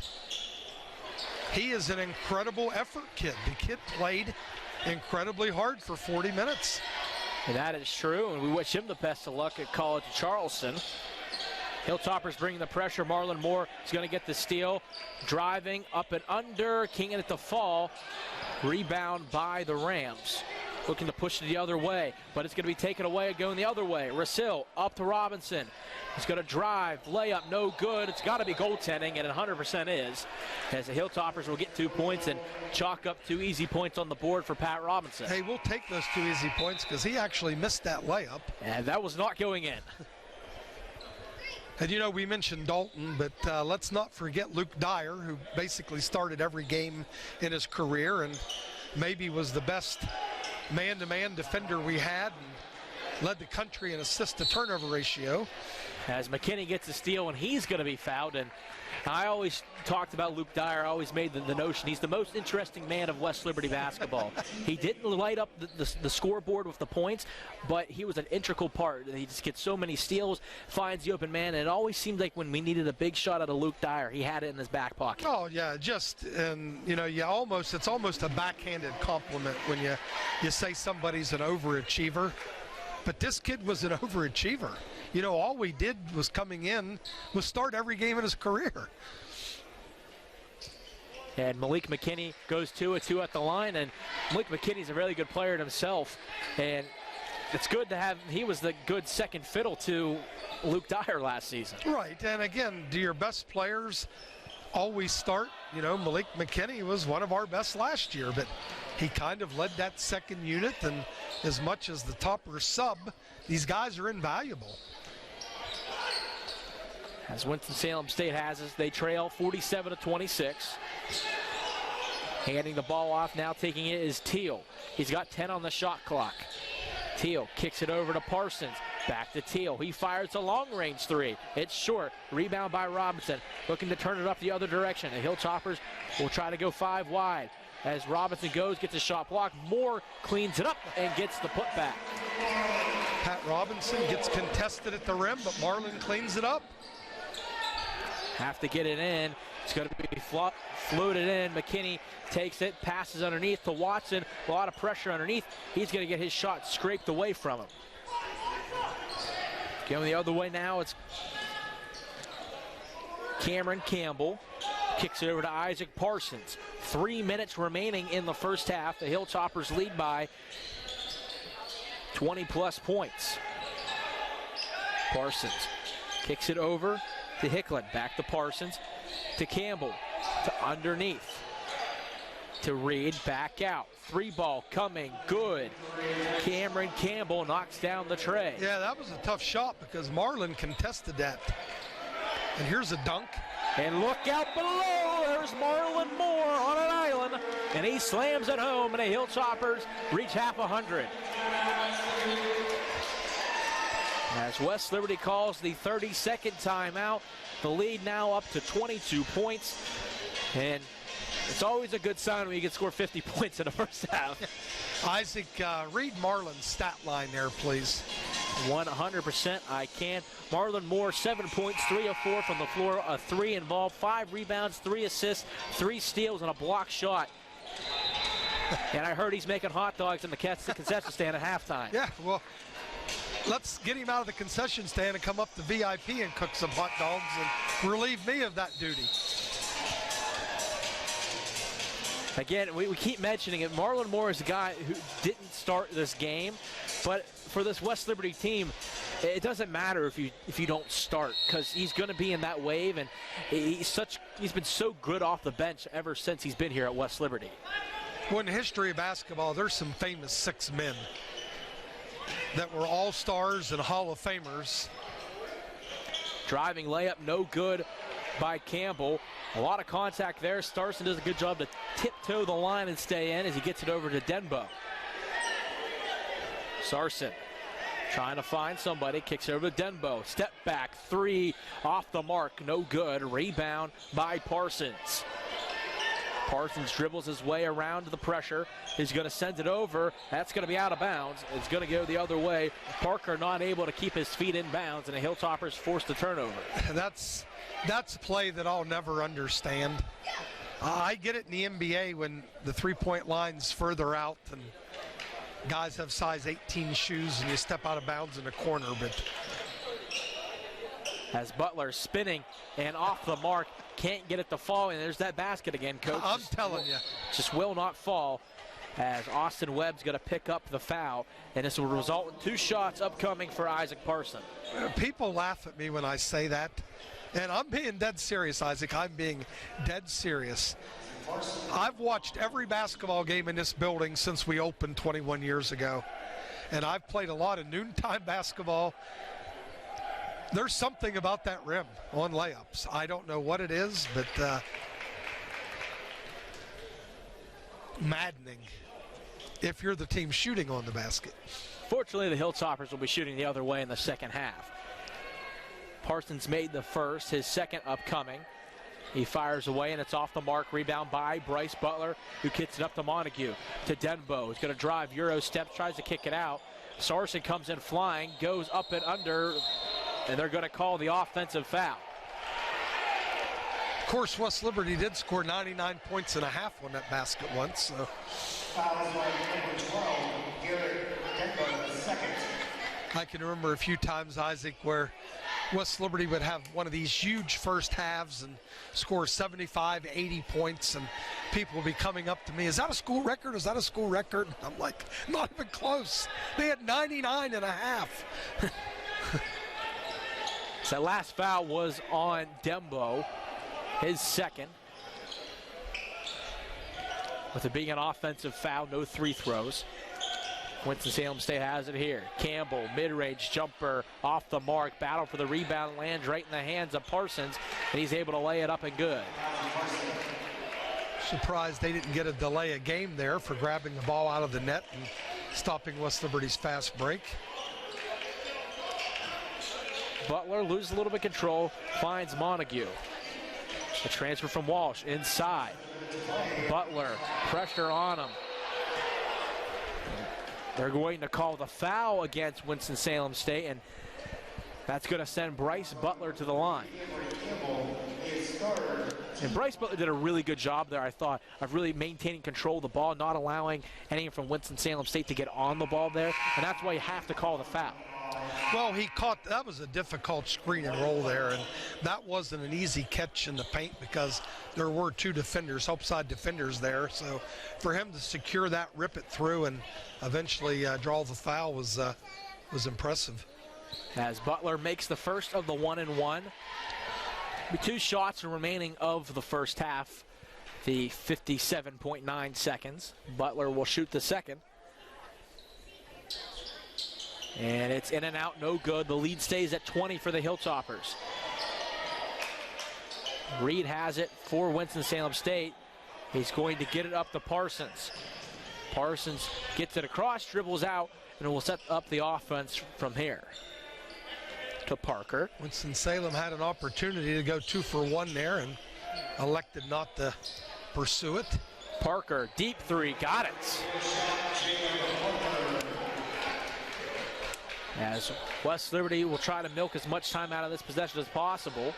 he is an incredible effort kid. The kid played incredibly hard for 40 minutes.
And that is true, and we wish him the best of luck at College of Charleston. Hilltoppers bringing the pressure. Marlon Moore is going to get the steal. Driving up and under, kicking it to fall. Rebound by the Rams. Looking to push it the other way, but it's going to be taken away, going the other way. Russell up to Robinson. He's going to drive, layup, no good. It's got to be goaltending, and it 100% is, as the Hilltoppers will get 2 points and chalk up 2 easy points on the board for Pat Robinson.
Hey, we'll take those 2 easy points because he actually missed that layup.
And that was not going in.
And you know, we mentioned Dalton, but let's not forget Luke Dyer, who basically started every game in his career and maybe was the best man-to-man defender we had and led the country in assist-to-turnover ratio.
As McKinney gets a steal, and he's going to be fouled. And I always talked about Luke Dyer. I always made the notion he's the most interesting man of West Liberty basketball. He didn't light up the scoreboard with the points, but he was an integral part. He just gets so many steals, finds the open man, and it always seemed like when we needed a big shot out of Luke Dyer, he had it in his back pocket.
Oh, yeah, and you know, it's almost a backhanded compliment when you say somebody's an overachiever. But this kid was an overachiever. You know, all we did was coming in was start every game in his career.
And Malik McKinney goes 2-2 at the line, and Malik McKinney's a really good player himself. And it's good to have, he was the good second fiddle to Luke Dyer last season.
Right, and again, do your best players always start? You know, Malik McKinney was one of our best last year, but he kind of led that second unit, and as much as the topper sub, these guys are invaluable.
As Winston-Salem State has us, they trail 47-26. Handing the ball off, now taking it is Teal. He's got 10 on the shot clock. Teal kicks it over to Parsons. Back to Teal. He fires a long-range 3. It's short. Rebound by Robinson. Looking to turn it up the other direction. The Hilltoppers will try to go 5 wide. as Robinson goes, gets a shot blocked. Moore cleans it up and gets the putback.
Pat Robinson gets contested at the rim, but Marlin cleans it up.
Have to get it in. It's going to be floated in. McKinney takes it, passes underneath to Watson. A lot of pressure underneath. He's going to get his shot scraped away from him. Going the other way now, it's Cameron Campbell. Kicks it over to Isaac Parsons. 3 minutes remaining in the first half. The Hilltoppers lead by 20-plus points. Parsons kicks it over to Hicklin. Back to Parsons. To Campbell. To underneath. To Reed. Back out. 3-ball coming. Good. Cameron Campbell knocks down the tray.
Yeah, that was a tough shot because Marlin contested that. And here's a dunk.
And look out below. There's Marlon Moore on an island. And he slams it home, and the Hilltoppers reach half 100. As West Liberty calls the 32nd timeout, the lead now up to 22 points. And it's always a good sign when you can score 50 points in the first half.
Isaac, read Marlon's stat line there, please.
100% I can. Marlon Moore, 7 points, 3 of 4 from the floor, a 3 involved, 5 rebounds, 3 assists, 3 steals, and a block shot. And I heard he's making hot dogs in the concession stand at halftime.
Yeah, well, let's get him out of the concession stand and come up to VIP and cook some hot dogs and relieve me of that duty.
Again, we keep mentioning it. Marlon Moore is a guy who didn't start this game, but for this West Liberty team, it doesn't matter if you don't start, because he's going to be in that wave, and he's been so good off the bench ever since he's been here at West Liberty.
Well, in the history of basketball, there's some famous 6 men that were all-stars and Hall of Famers.
Driving layup, no good by Campbell. A lot of contact there. Starson does a good job to tiptoe the line and stay in as he gets it over to Denbo. Sarson trying to find somebody, kicks it over to Denbo. Step back, 3 off the mark, no good. Rebound by Parsons. Parsons dribbles his way around to the pressure. He's going to send it over. That's going to be out of bounds. It's going to go the other way. Parker not able to keep his feet in bounds, and the Hilltoppers forced a turnover.
That's a play that I'll never understand. I get it in the NBA when the three-point line's further out and guys have size 18 shoes and you step out of bounds in the corner, but
as Butler spinning and off the mark, can't get it to fall, and there's that basket again, Coach.
I'm telling you.
Just will not fall, as Austin Webb's going to pick up the foul, and this will result in 2 shots upcoming for Isaac Parsons.
People laugh at me when I say that, and I'm being dead serious, Isaac. I'm being dead serious. I've watched every basketball game in this building since we opened 21 years ago, and I've played a lot of noontime basketball. There's something about that rim on layups. I don't know what it is, but maddening if you're the team shooting on the basket.
Fortunately, the Hilltoppers will be shooting the other way in the second half. Parsons made the first, his second upcoming. He fires away, and it's off the mark. Rebound by Bryce Butler, who kicks it up to Montague. To Denbo, who's going to drive, Euro steps, tries to kick it out. Sarson comes in flying, goes up and under, and they're going to call the offensive foul.
Of course, West Liberty did score 99 points and a half on that basket once. So. I can remember a few times, Isaac, where West Liberty would have one of these huge first halves and score 75, 80 points, and people would be coming up to me, is that a school record? Is that a school record? I'm like, not even close. They had 99 and a half.
So that last foul was on Dembo, his second. With it being an offensive foul, no 3 throws. Winston-Salem State has it here. Campbell, mid-range jumper, off the mark. Battle for the rebound, lands right in the hands of Parsons, and he's able to lay it up and good.
Surprised they didn't get a delay of game there for grabbing the ball out of the net and stopping West Liberty's fast break.
Butler loses a little bit of control, finds Montague. A transfer from Walsh inside. Butler, pressure on him. They're going to call the foul against Winston-Salem State, and that's going to send Bryce Butler to the line. And Bryce Butler did a really good job there, I thought, of really maintaining control of the ball, not allowing anyone from Winston-Salem State to get on the ball there, and that's why you have to call the foul.
Well, that was a difficult screen and roll there, and that wasn't an easy catch in the paint because there were two defenders, help side defenders there. So for him to secure that, rip it through, and eventually draw the foul was impressive.
As Butler makes the first of the 1-and-1. 2 shots remaining of the first half, the 57.9 seconds. Butler will shoot the second. And it's in and out, no good. The lead stays at 20 for the Hilltoppers. Reed has it for Winston-Salem State. He's going to get it up to Parsons. Parsons gets it across, dribbles out, and it will set up the offense from here. To Parker.
Winston-Salem had an opportunity to go 2 for 1 there and elected not to pursue it.
Parker, deep three, got it. As West Liberty will try to milk as much time out of this possession as possible.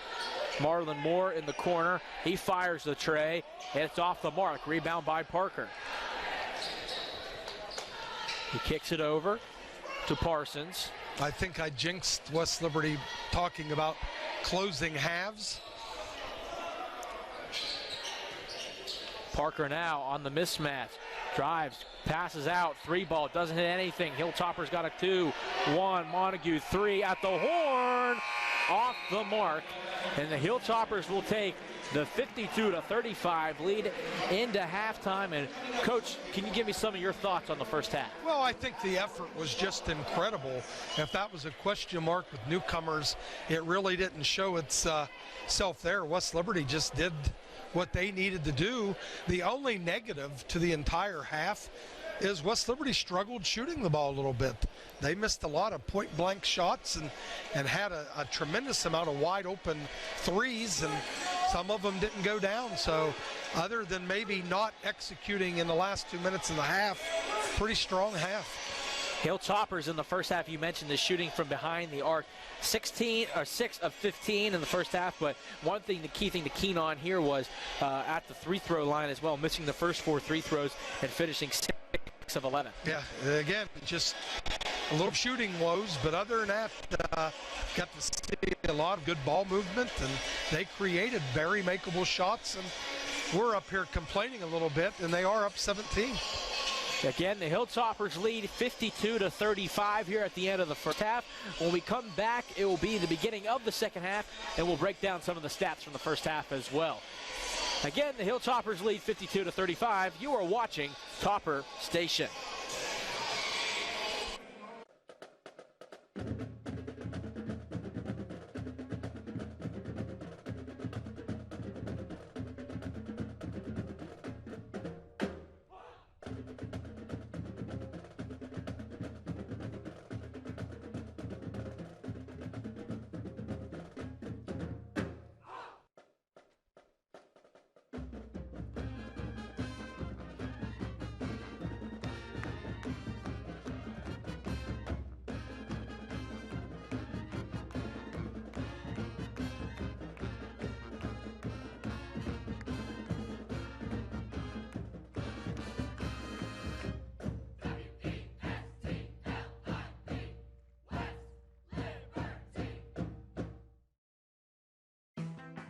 Marlon Moore in the corner. He fires the tray, and it's off the mark. Rebound by Parker. He kicks it over to Parsons.
I think I jinxed West Liberty talking about closing halves.
Parker now on the mismatch. Drives, passes out, 3-ball, doesn't hit anything. Hilltoppers got a 2-1. Montague 3 at the horn, off the mark. And the Hilltoppers will take the 52-35 lead into halftime. And Coach, can you give me some of your thoughts on the first half?
Well, I think the effort was just incredible. If that was a question mark with newcomers, it really didn't show itself there. West Liberty just did what they needed to do. The only negative to the entire half is West Liberty struggled shooting the ball a little bit. They missed a lot of point-blank shots and had a tremendous amount of wide-open threes, and some of them didn't go down. So other than maybe not executing in the last 2 minutes of the half, pretty strong half.
Hilltoppers in the first half, you mentioned the shooting from behind the arc. 6 of 15 in the first half, but the key thing to keen on here was at the free throw line as well, missing the first 4 free throws and finishing 6 of 11.
Yeah, again, just a little shooting woes, but other than that, got to see a lot of good ball movement, and they created very makeable shots, and we're up here complaining a little bit, and they are up 17.
Again, the Hilltoppers lead 52-35 here at the end of the first half. When we come back, it will be the beginning of the second half, and we'll break down some of the stats from the first half as well. Again, the Hilltoppers lead 52-35. You are watching Topper Station.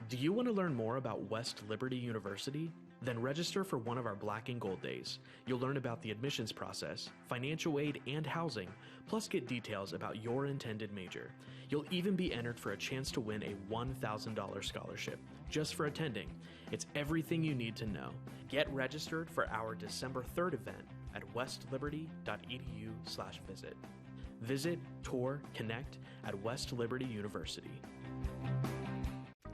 Do you want to learn more about West Liberty University? Then register for one of our Black and Gold Days. You'll learn about the admissions process, financial aid, and housing, plus get details about your intended major. You'll even be entered for a chance to win a $1,000 scholarship just for attending. It's everything you need to know. Get registered for our December 3rd event at westliberty.edu/visit. Visit, tour, connect at West Liberty University.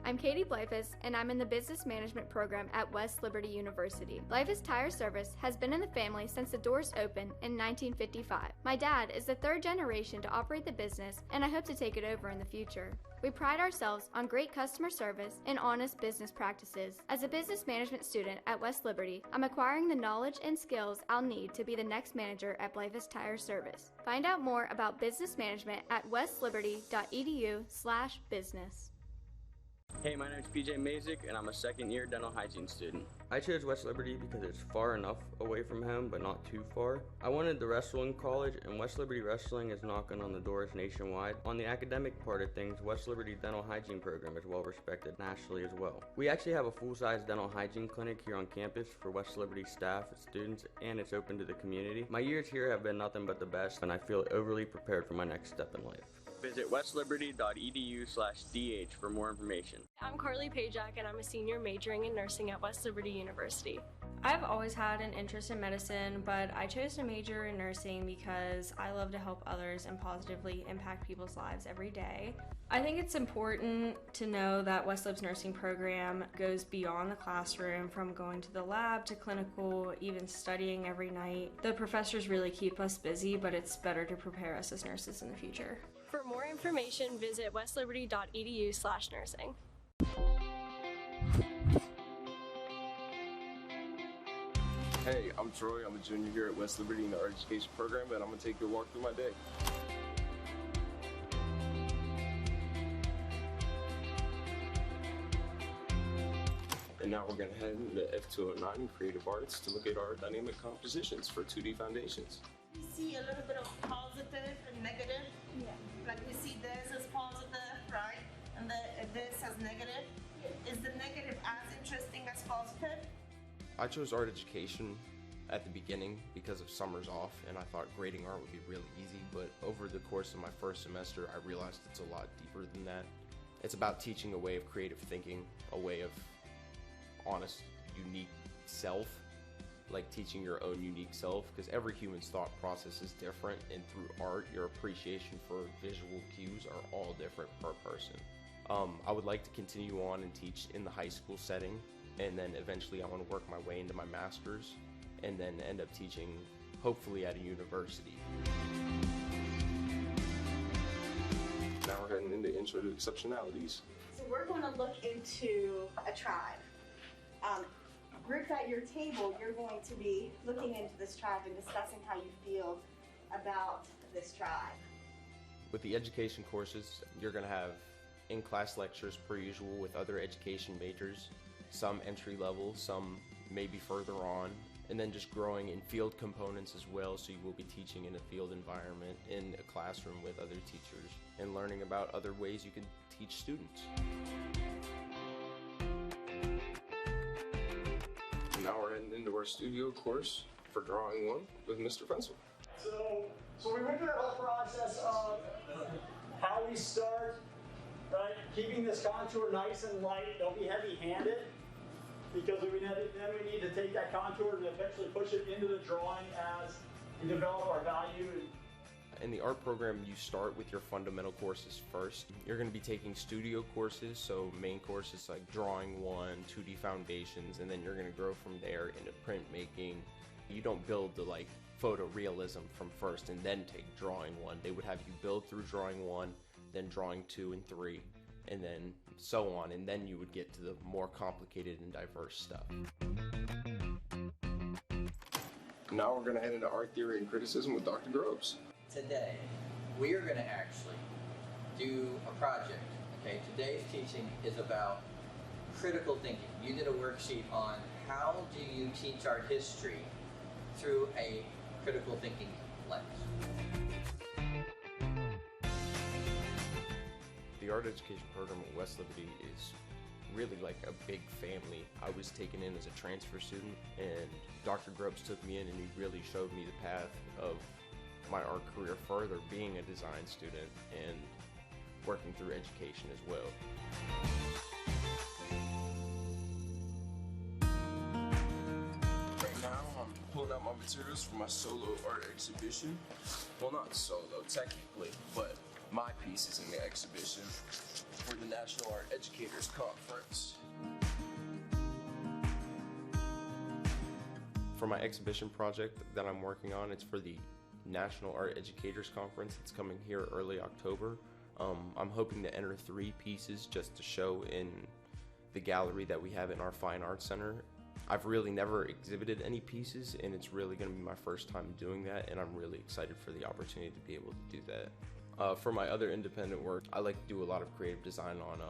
I'm Katie Blyfus, and I'm in the Business Management program at West Liberty University. Blyfus Tire Service has been in the family since the doors opened in 1955. My dad is the third generation to operate the business, and I hope to take it over in the future. We pride ourselves on great customer service and honest business practices. As a business management student at West Liberty, I'm acquiring the knowledge and skills I'll need to be the next manager at Blyfus Tire Service. Find out more about business management at westliberty.edu/business.
Hey, my name is PJ Mazik, and I'm a second-year dental hygiene student.
I chose West Liberty because it's far enough away from home, but not too far. I wanted to wrestle in college, and West Liberty Wrestling is knocking on the doors nationwide. On the academic part of things, West Liberty Dental Hygiene Program is well respected nationally as well. We actually have a full-size dental hygiene clinic here on campus for West Liberty staff and students, and it's open to the community. My years here have been nothing but the best, and I feel overly prepared for my next step in life.
Visit westliberty.edu/DH for more information.
I'm Carly Pajak, and I'm a senior majoring in nursing at West Liberty University.
I've always had an interest in medicine, but I chose to major in nursing because I love to help others and positively impact people's lives every day. I think it's important to know that West Lib's nursing program goes beyond the classroom, from going to the lab to clinical, even studying every night. The professors really keep us busy, but it's better to prepare us as nurses in the future.
For more information, visit westliberty.edu/nursing.
Hey, I'm Troy. I'm a junior here at West Liberty in the Art Education program, and I'm going to take you a walk through my day. And now we're going to head into F209 Creative Arts to look at our dynamic compositions for 2D foundations.
We see a little bit of positive and negative. Yeah. Like we see this as positive, right? And this as negative. Is the negative as interesting as positive?
I chose art education at the beginning because of summers off, and I thought grading art would be really easy, but over the course of my first semester, I realized it's a lot deeper than that. It's about teaching a way of creative thinking, a way of honest, unique self, like teaching your own unique self, because every human's thought process is different, and through art, your appreciation for visual cues are all different per person. I would like to continue on and teach in the high school setting, and then eventually I want to work my way into my master's, and then end up teaching, hopefully at a university.
Now we're heading into Intro to Exceptionalities.
So we're going to look into a tribe. Groups at your table, you're going to be looking into this tribe and discussing how you feel about this tribe.
With the education courses, you're going to have in-class lectures per usual with other education majors, some entry level, some maybe further on, and then just growing in field components as well, so you will be teaching in a field environment, in a classroom with other teachers, and learning about other ways you can teach students.
Now we're heading into our studio course for Drawing 1 with Mr. Pencil.
So we went through that whole process of how we start, right? Keeping this contour nice and light. Don't be heavy-handed, because then we need to take that contour and eventually push it into the drawing as we develop our value.
In the art program, you start with your fundamental courses first. You're going to be taking studio courses, so main courses like Drawing 1, 2D Foundations, and then you're going to grow from there into printmaking. You don't build the photorealism from first and then take Drawing 1. They would have you build through Drawing 1, then Drawing 2 and 3, and then so on, and then you would get to the more complicated and diverse stuff.
Now we're going to head into Art Theory and Criticism with Dr. Groves.
Today, we are going to actually do a project. Okay, today's teaching is about critical thinking. You did a worksheet on how do you teach art history through a critical thinking lens.
The art education program at West Liberty is really like a big family. I was taken in as a transfer student, and Dr. Grubbs took me in and he really showed me the path of my art career further, being a design student and working through education as well.
Right now, I'm pulling out my materials for my solo art exhibition. Well, not solo, technically, but my piece is in the exhibition.
for the National Art Educators Conference.
For my exhibition project that I'm working on, it's for the National Art Educators Conference. It's coming here early October. I'm hoping to enter 3 pieces just to show in the gallery that we have in our Fine Arts Center. I've really never exhibited any pieces, and it's really going to be my first time doing that, and I'm really excited for the opportunity to be able to do that. For my other independent work, I like to do a lot of creative design on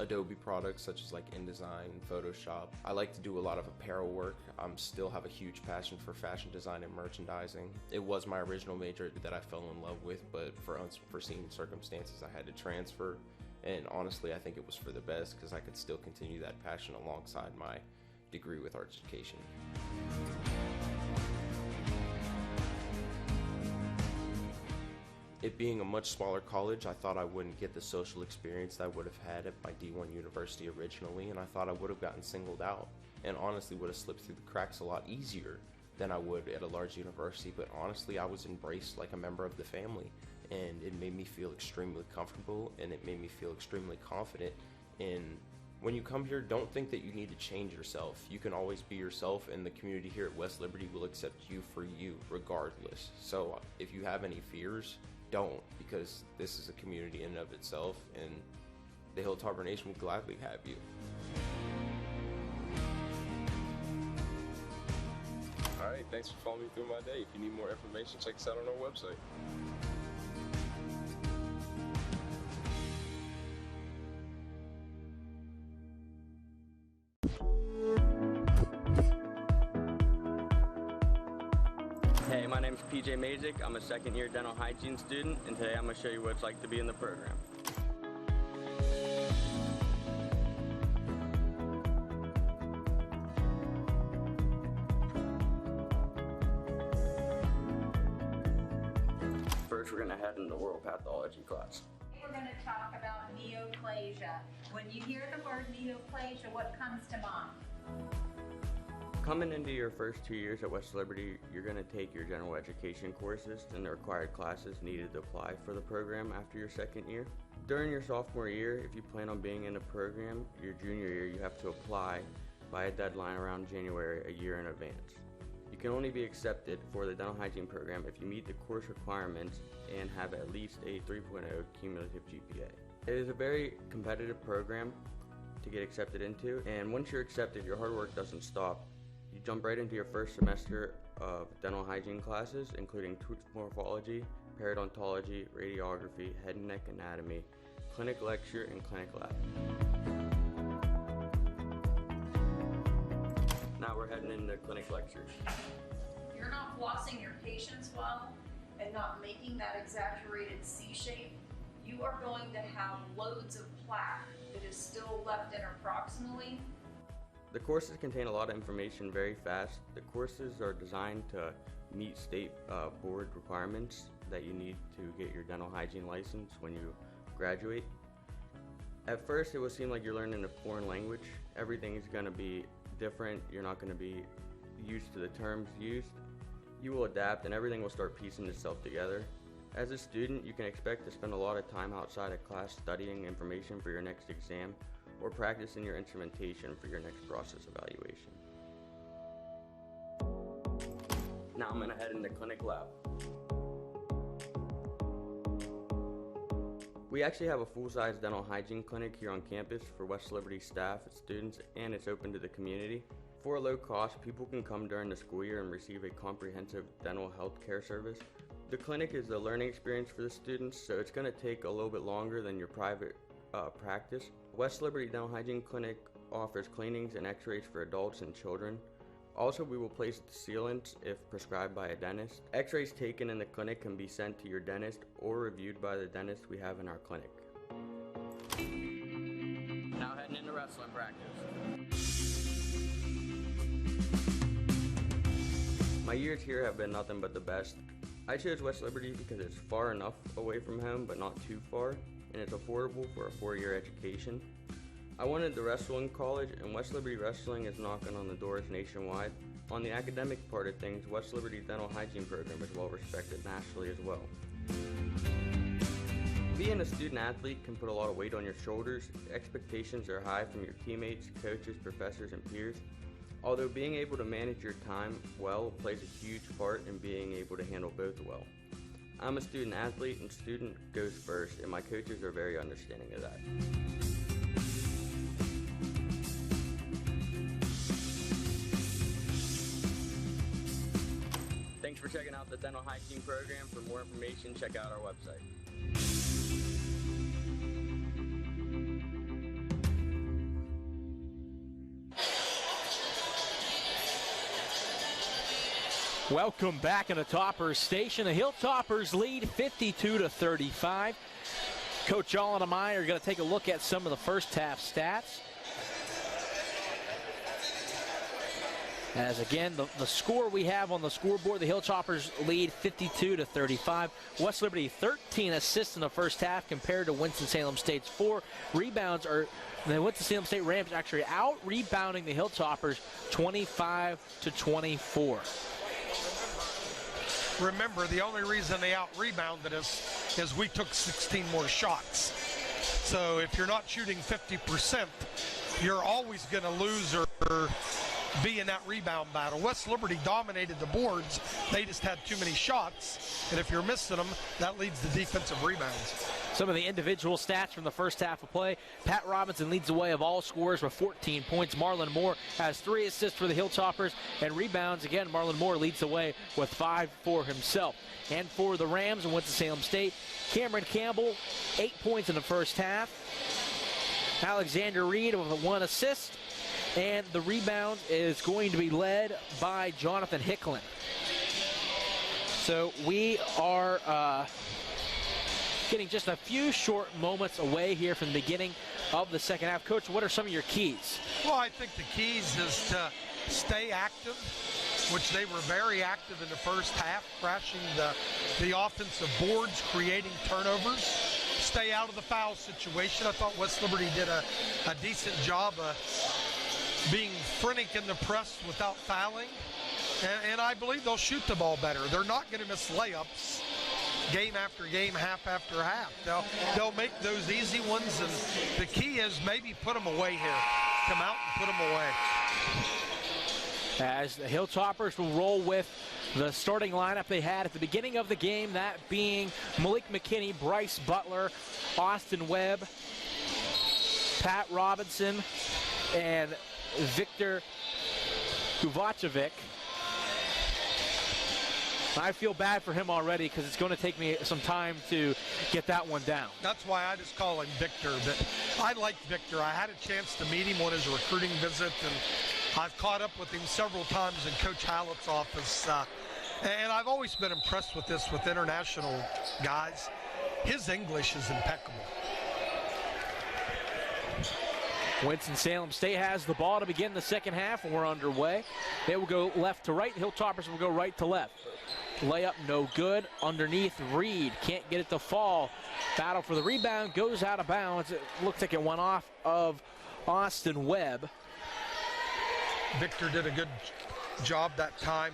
Adobe products such as like InDesign, Photoshop. I like to do a lot of apparel work. I still have a huge passion for fashion design and merchandising. It was my original major that I fell in love with, but for unforeseen circumstances I had to transfer, and honestly I think it was for the best because I could still continue that passion alongside my degree with art education. It being a much smaller college, I thought I wouldn't get the social experience that I would have had at my D1 university originally, and I thought I would have gotten singled out and honestly would have slipped through the cracks a lot easier than I would at a large university. But honestly, I was embraced like a member of the family, and it made me feel extremely comfortable, and it made me feel extremely confident. And when you come here, don't think that you need to change yourself. You can always be yourself, and the community here at West Liberty will accept you for you regardless. So if you have any fears, don't, because this is a community in and of itself, and the Hilltop Harbor Nation will gladly have you.
Alright, thanks for following me through my day. If you need more information, check us out on our website.
Hey, my name's PJ Mazik. I'm a second-year dental hygiene student, and today I'm going to show you what it's like to be in the program. First, we're going to head into oral pathology class.
We're going to talk about neoplasia. When you hear the word neoplasia, what comes to mind?
Coming into your first 2 years at West Liberty, you're going to take your general education courses and the required classes needed to apply for the program after your second year. During your sophomore year, if you plan on being in a program, your junior year you have to apply by a deadline around January a year in advance. You can only be accepted for the dental hygiene program if you meet the course requirements and have at least a 3.0 cumulative GPA. It is a very competitive program to get accepted into, and once you're accepted, your hard work doesn't stop. You jump right into your first semester of dental hygiene classes, including tooth morphology, periodontology, radiography, head and neck anatomy, clinic lecture, and clinic lab. Now we're heading into clinic lectures.
If you're not flossing your patients well and not making that exaggerated C shape, you are going to have loads of plaque that is still left interproximally.
The courses contain a lot of information very fast. The courses are designed to meet state board requirements that you need to get your dental hygiene license when you graduate. At first, it will seem like you're learning a foreign language. Everything is going to be different. You're not going to be used to the terms used. You will adapt and everything will start piecing itself together. As a student, you can expect to spend a lot of time outside of class studying information for your next exam, or practicing your instrumentation for your next process evaluation. Now I'm going to head into clinic lab. We actually have a full-size dental hygiene clinic here on campus for West Liberty staff and students, and it's open to the community. For a low cost, people can come during the school year and receive a comprehensive dental health care service. The clinic is a learning experience for the students, so it's going to take a little bit longer than your private practice. West Liberty Dental Hygiene Clinic offers cleanings and x-rays for adults and children. Also, we will place sealants if prescribed by a dentist. X-rays taken in the clinic can be sent to your dentist or reviewed by the dentist we have in our clinic. Now heading into wrestling practice. My years here have been nothing but the best. I chose West Liberty because it's far enough away from home but not too far, and it's affordable for a 4-year education. I wanted to wrestle in college, and West Liberty Wrestling is knocking on the doors nationwide. On the academic part of things, West Liberty Dental Hygiene Program is well respected nationally as well. Being a student athlete can put a lot of weight on your shoulders. Expectations are high from your teammates, coaches, professors, and peers. Although being able to manage your time well plays a huge part in being able to handle both well. I'm a student athlete, and student goes first, and my coaches are very understanding of that.
Thanks for checking out the dental hygiene program. For more information, check out our website.
Welcome back in the Toppers station. The Hilltoppers lead 52-35. Coach Allen and I are going to take a look at some of the first half stats. As again, the score we have on the scoreboard, the Hilltoppers lead 52-35. West Liberty 13 assists in the first half compared to Winston-Salem State's 4. Rebounds are, the Winston-Salem State Rams actually out-rebounding the Hilltoppers 25-24.
Remember, the only reason they out-rebounded us is we took 16 more shots. So if you're not shooting 50%, you're always going to lose or be in that rebound battle. West Liberty dominated the boards. They just had too many shots, and if you're missing them, that leads to defensive rebounds.
Some of the individual stats from the first half of play. Pat Robinson leads the way of all scorers with 14 points. Marlon Moore has 3 assists for the Hilltoppers, and rebounds. Again, Marlon Moore leads the way with 5 for himself. And for the Rams and Winston-Salem State, Cameron Campbell, 8 points in the first half. Alexander Reed with 1 assist. And the rebound is going to be led by Jonathan Hicklin. So we are getting just a few short moments away here from the beginning of the second half. Coach, what are some of your keys?
Well, I think the keys is to stay active, which they were very active in the first half, crashing the offensive boards, creating turnovers. Stay out of the foul situation. I thought West Liberty did a decent job of being frenetic in the press without fouling. And I believe they'll shoot the ball better. They're not going to miss layups game after game, half after half. They'll make those easy ones, and the key is maybe put them away here. Come out and put them away.
As the Hilltoppers will roll with the starting lineup they had at the beginning of the game, that being Malik McKinney, Bryce Butler, Austin Webb, Pat Robinson, and Victor Kovacevic. I feel bad for him already because it's going to take me some time to get that one down.
That's why I just call him Victor. But I like Victor. I had a chance to meet him on his recruiting visit, and I've caught up with him several times in Coach Hallett's office. And I've always been impressed with this with international guys. His English is impeccable.
Winston-Salem State has the ball to begin the second half, and we're underway. They will go left to right. Hilltoppers will go right to left. Layup no good. Underneath, Reed can't get it to fall. Battle for the rebound, goes out of bounds. It looks like it went off of Austin Webb.
Victor did a good job that time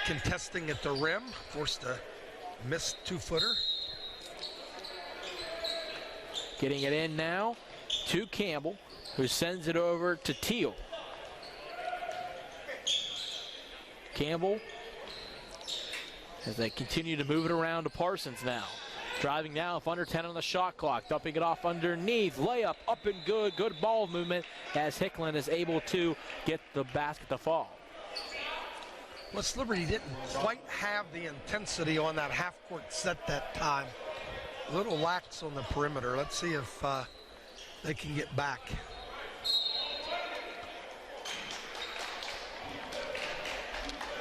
contesting at the rim. Forced a missed 2-footer.
Getting it in now to Campbell, who sends it over to Teal. Campbell, as they continue to move it around to Parsons now. Driving now, if under 10 on the shot clock, dumping it off underneath. Layup up and good. Good ball movement as Hicklin is able to get the basket to fall.
West Liberty didn't quite have the intensity on that half-court set that time. A little lax on the perimeter. Let's see if they can get back.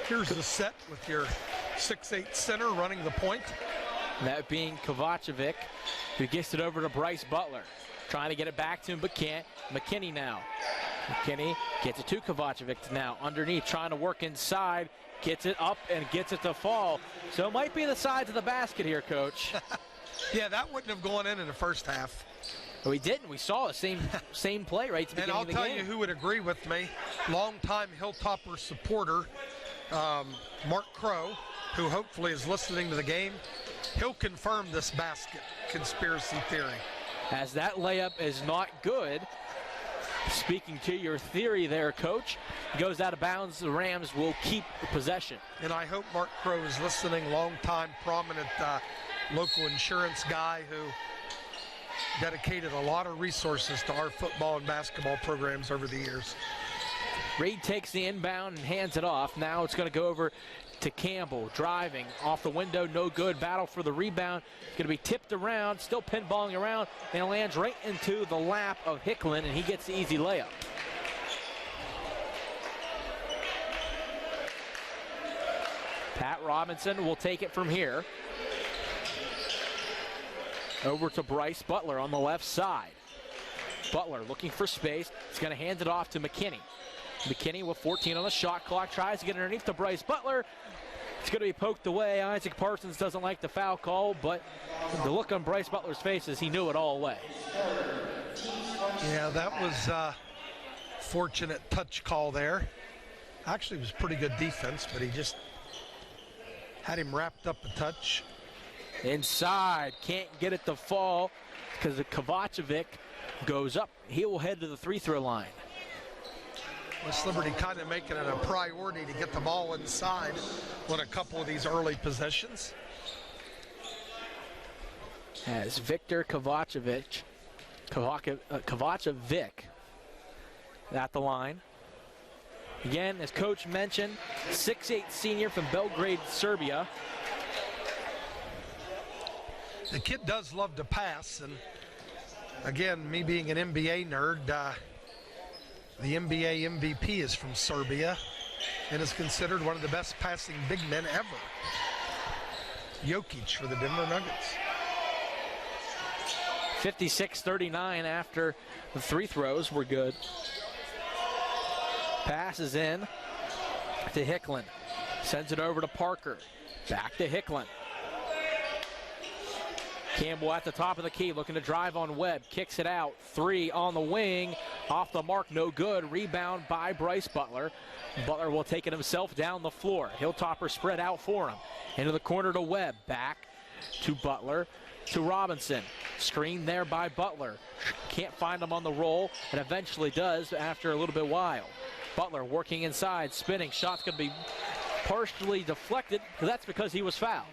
Here's the set with your 6'8" center running the point.
That being Kovacevic, who gets it over to Bryce Butler. Trying to get it back to him, but can't. McKinney now. McKinney gets it to Kovacevic now. Underneath, trying to work inside. Gets it up and gets it to fall. So it might be the sides of the basket here, Coach.
Yeah, that wouldn't have gone in the first half.
We didn't. We saw the same play right at the beginning of the game.
And I'll tell you who would agree with me. Longtime Hilltopper supporter, Mark Crow, who hopefully is listening to the game. he'll confirm this basket conspiracy theory.
As that layup is not good. Speaking to your theory there, Coach, goes out of bounds. The Rams will keep possession.
And I hope Mark Crow is listening, longtime prominent local insurance guy who dedicated a lot of resources to our football and basketball programs over the years.
Reed takes the inbound and hands it off. Now it's going to go over to Campbell, driving off the window, no good. Battle for the rebound. It's going to be tipped around, still pinballing around, and lands right into the lap of Hicklin, and he gets the easy layup. Pat Robinson will take it from here. Over to Bryce Butler on the left side. Butler looking for space. He's going to hand it off to McKinney. McKinney with 14 on the shot clock, tries to get underneath to Bryce Butler. It's going to be poked away. Isaac Parsons doesn't like the foul call, but the look on Bryce Butler's face is he knew it all away.
Yeah, that was a fortunate touch call there. Actually, it was pretty good defense, but he just had him wrapped up a touch.
Inside, can't get it to fall because Kovacevic goes up. He will head to the free-throw line.
West Liberty kind of making it a priority to get the ball inside on a couple of these early possessions.
As Victor Kovacevic at the line. Again, as Coach mentioned, 6'8" senior from Belgrade, Serbia.
The kid does love to pass, and again, me being an NBA nerd, the NBA MVP is from Serbia and is considered one of the best passing big men ever. Jokic for the Denver Nuggets.
56-39 after the three throws were good. Passes in to Hicklin. Sends it over to Parker. Back to Hicklin. Campbell at the top of the key, looking to drive on Webb. Kicks it out. Three on the wing. Off the mark, no good. Rebound by Bryce Butler. Butler will take it himself down the floor. Hilltopper spread out for him. Into the corner to Webb. Back to Butler. To Robinson. Screen there by Butler. Can't find him on the roll, and eventually does after a little bit while. Butler working inside, spinning. Shot's going to be partially deflected. That's because he was fouled.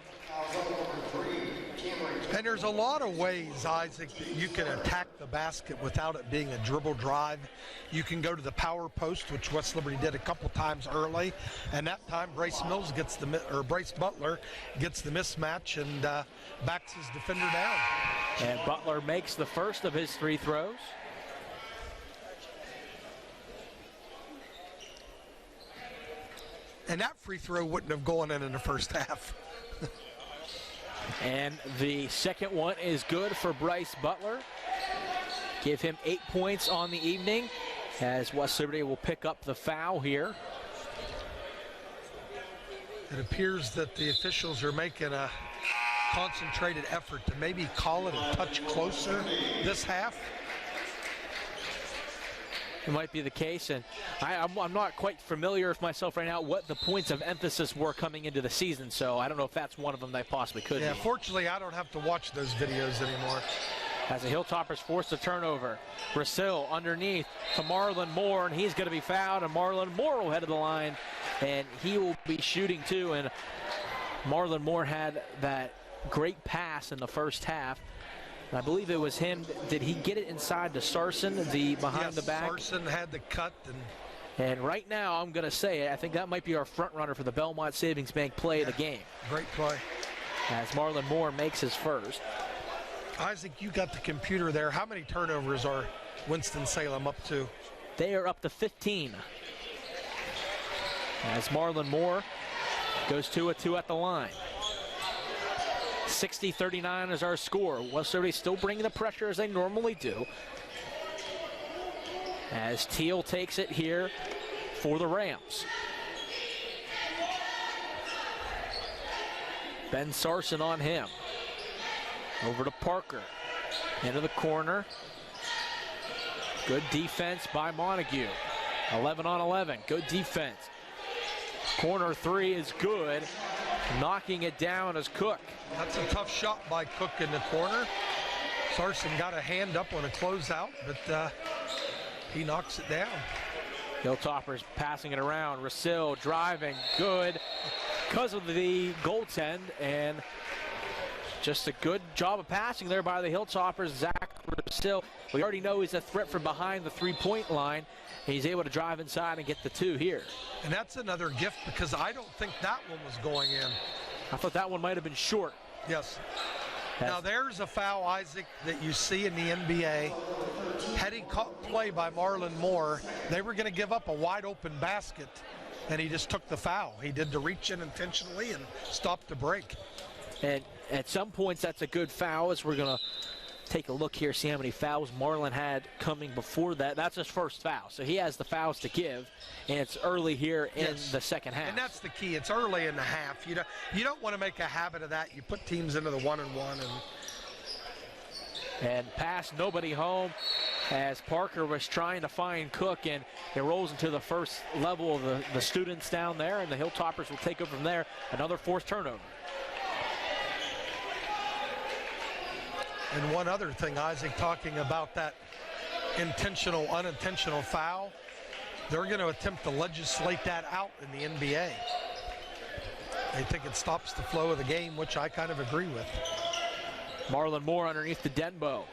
And there's a lot of ways, Isaac, that you can attack the basket without it being a dribble drive. You can go to the power post, which West Liberty did a couple times early, and that time Bryce Butler gets the mismatch and backs his defender down.
And Butler makes the first of his three throws.
And that free throw wouldn't have gone in the first half.
And the second one is good for Bryce Butler. Give him 8 points on the evening as West Liberty will pick up the foul here.
It appears that the officials are making a concentrated effort to maybe call it a touch closer this half.
It might be the case, and I'm not quite familiar with myself right now what the points of emphasis were coming into the season, so I don't know if that's one of them they possibly could
Yeah,
be.
fortunately, I don't have to watch those videos anymore.
As the Hilltoppers force a turnover. Brasil underneath to Marlon Moore, and he's going to be fouled, and Marlon Moore will head to the line, and he will be shooting too, and Marlon Moore had that great pass in the first half. I believe it was him. Did he get it inside to Sarson, the behind the back?
Sarson had the cut.
And right now, I'm going to say it, I think that might be our front runner for the Belmont Savings Bank play of the game.
Great play.
As Marlon Moore makes his first.
Isaac, you got the computer there. How many turnovers are Winston-Salem up to?
They are up to 15. As Marlon Moore goes 2-2 at the line. 60-39 is our score. West Liberty still bringing the pressure as they normally do. As Teal takes it here for the Rams. Ben Sarson on him. Over to Parker. Into the corner. Good defense by Montague. 11 on 11. Good defense. Corner three is good. knocking it down as Cook.
That's a tough shot by Cook in the corner. Sarson got a hand up on a closeout, but he knocks it down.
Hilltoppers passing it around. Rasil driving, good because of the goaltend, and just a good job of passing there by the Hilltoppers. Zach Rasil, we already know he's a threat from behind the three-point line. He's able to drive inside and get the two here.
And that's another gift because I don't think that one was going in.
I thought that one might have been short.
Yes. Now there's a foul, Isaac, that you see in the NBA. Had he caught play by Marlon Moore, they were going to give up a wide open basket, and he just took the foul. He did the reach in intentionally and stopped the break.
And at some points, that's a good foul, as we're going to take a look here, see how many fouls Marlon had coming before that. That's his first foul, so he has the fouls to give, and it's early here in the second half.
And that's the key. It's early in the half. You don't want to make a habit of that. You put teams into the 1-and-1.
And pass, nobody home, as Parker was trying to find Cook, and it rolls into the first level of the students down there, and the Hilltoppers will take over from there. Another fourth turnover.
And one other thing, Isaac, talking about that intentional, unintentional foul, they're going to attempt to legislate that out in the NBA. They think it stops the flow of the game, which I kind of agree with.
Marlon Moore underneath the Denbo,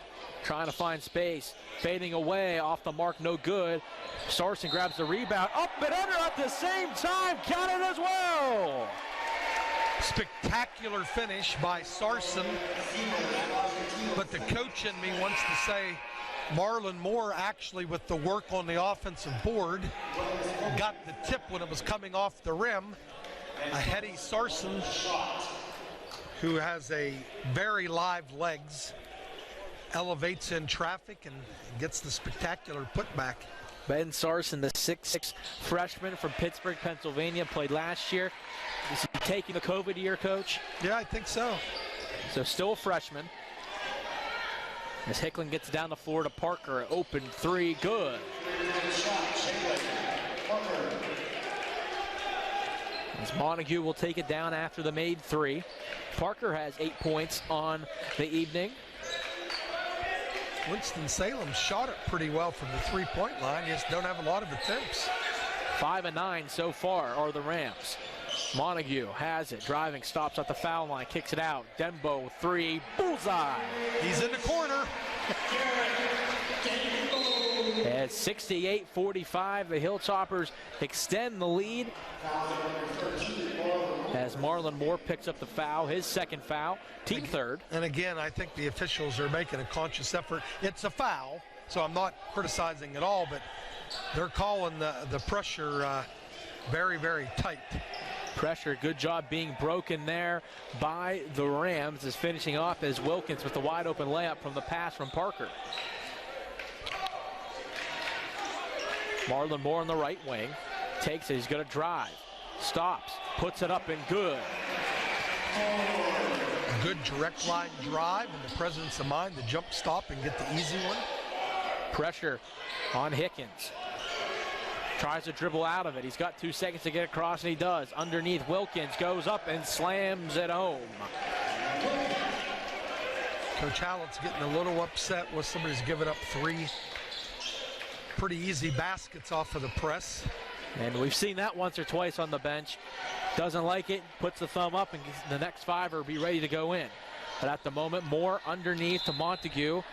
trying to find space, fading away, off the mark, no good. Sarson grabs the rebound, up and under at the same time, counted as well.
Spectacular finish by Sarson, but the coach in me wants to say Marlon Moore, actually with the work on the offensive board, got the tip when it was coming off the rim. A heady Sarson, who has a very live legs, elevates in traffic and gets the spectacular putback.
Ben Sarson, the 6'6" freshman from Pittsburgh, Pennsylvania, played last year. Is he taking the COVID year, Coach?
Yeah, I think so.
So still a freshman. As Hickling gets down the floor to Parker, open three, good. As Montague will take it down after the made three. Parker has 8 points on the evening.
Winston-Salem shot it pretty well from the three-point line. You just don't have a lot of attempts.
5 and 9 so far are the Rams. Montague has it, driving, stops at the foul line, kicks it out. Denbo, three, bullseye.
He's in the corner.
At 68-45, the Hilltoppers extend the lead as Marlon Moore picks up the foul, his second foul, team third.
And again, I think the officials are making a conscious effort. It's a foul, so I'm not criticizing at all, but they're calling the pressure very, very tight.
Pressure, good job being broken there by the Rams, is finishing off as Wilkins with the wide open layup from the pass from Parker. Marlon Moore on the right wing, takes it, he's going to drive, stops, puts it up and good.
A good direct line drive and the presence of mind to jump stop and get the easy one.
Pressure on Hickens. Tries to dribble out of it. He's got 2 seconds to get across, and he does. Underneath, Wilkins goes up and slams it home.
Coach Hallett's getting a little upset with somebody's giving up 3 pretty easy baskets off of the press.
And we've seen that once or twice on the bench. Doesn't like it, puts the thumb up, and the next 5 will be ready to go in. But at the moment, Moore underneath to Montague,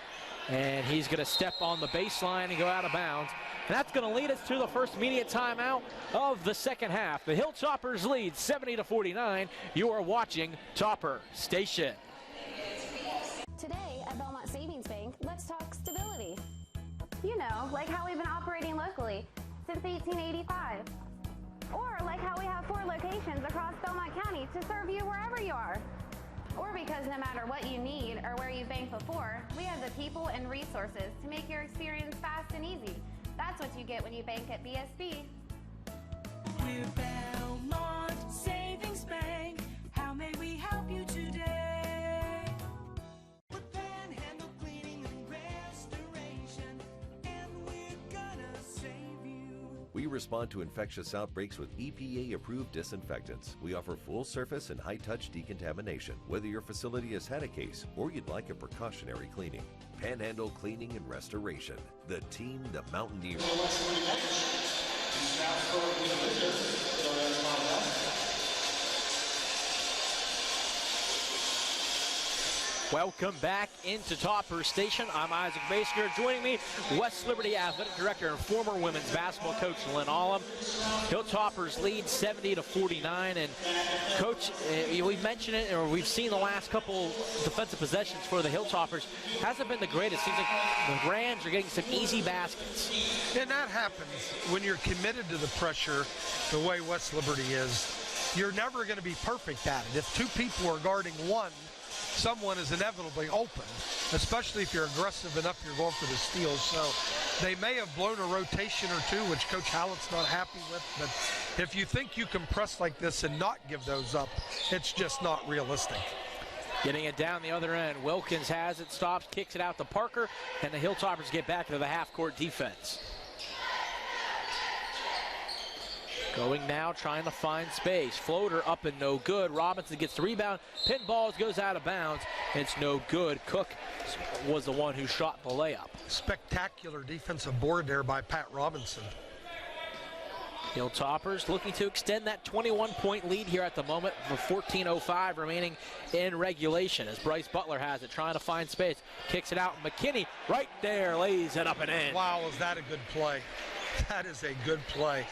and he's going to step on the baseline and go out of bounds. And that's going to lead us to the first immediate timeout of the second half. The Hilltoppers lead 70-49. You are watching Topper Station.
Today at Belmont Savings Bank, let's talk stability. You know, like how we've been operating locally since 1885. Or like how we have 4 locations across Belmont County to serve you wherever you are. Or because no matter what you need or where you've banked before, we have the people and resources to make your experience fast and easy. That's what you get when you bank at BSB.
We're Belmont Savings Bank. How may we help you today? We're Panhandle Cleaning and Restoration, and we're gonna save you.
We We respond to infectious outbreaks with EPA-approved disinfectants. We offer full surface and high-touch decontamination, whether your facility has had a case or you'd like a precautionary cleaning. Panhandle Cleaning and Restoration, the team the Mountaineers.
Welcome back into Topper Station. I'm Isaac Basinger. Joining me, West Liberty Athletic Director and former women's basketball coach Lynn Allum. Hilltoppers lead 70-49, and Coach, we've mentioned it, or we've seen the last couple defensive possessions for the Hilltoppers. Hasn't been the greatest. Seems like the Rams are getting some easy baskets.
And that happens when you're committed to the pressure the way West Liberty is. You're never going to be perfect at it. If two people are guarding one, someone is inevitably open, especially if you're aggressive enough, you're going for the steals. So they may have blown a rotation or two, which Coach Hallett's not happy with, but if you think you can press like this and not give those up, it's just not realistic.
Getting it down the other end, Wilkins has it, stops, kicks it out to Parker, and the Hilltoppers get back to the half-court defense. Going now, trying to find space. Floater up and no good. Robinson gets the rebound. Pinballs, goes out of bounds. It's no good. Cook was the one who shot the layup.
Spectacular defensive board there by Pat Robinson.
Hilltoppers looking to extend that 21-point lead here at the moment for 14:05 remaining in regulation as Bryce Butler has it, trying to find space. Kicks it out. McKinney right there, lays it up and in.
Wow, is that a good play? That is a good play.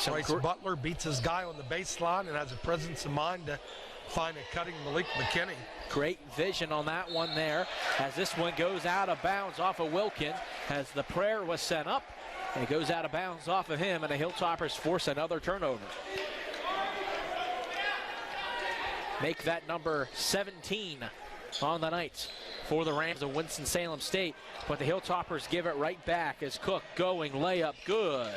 Bryce Butler beats his guy on the baseline and has a presence of mind to find a cutting Malik McKinney.
Great vision on that one there as this one goes out of bounds off of Wilkins as the prayer was sent up. And it goes out of bounds off of him, and the Hilltoppers force another turnover. Make that number 17 on the night for the Rams of Winston-Salem State. But the Hilltoppers give it right back as Cook going layup good.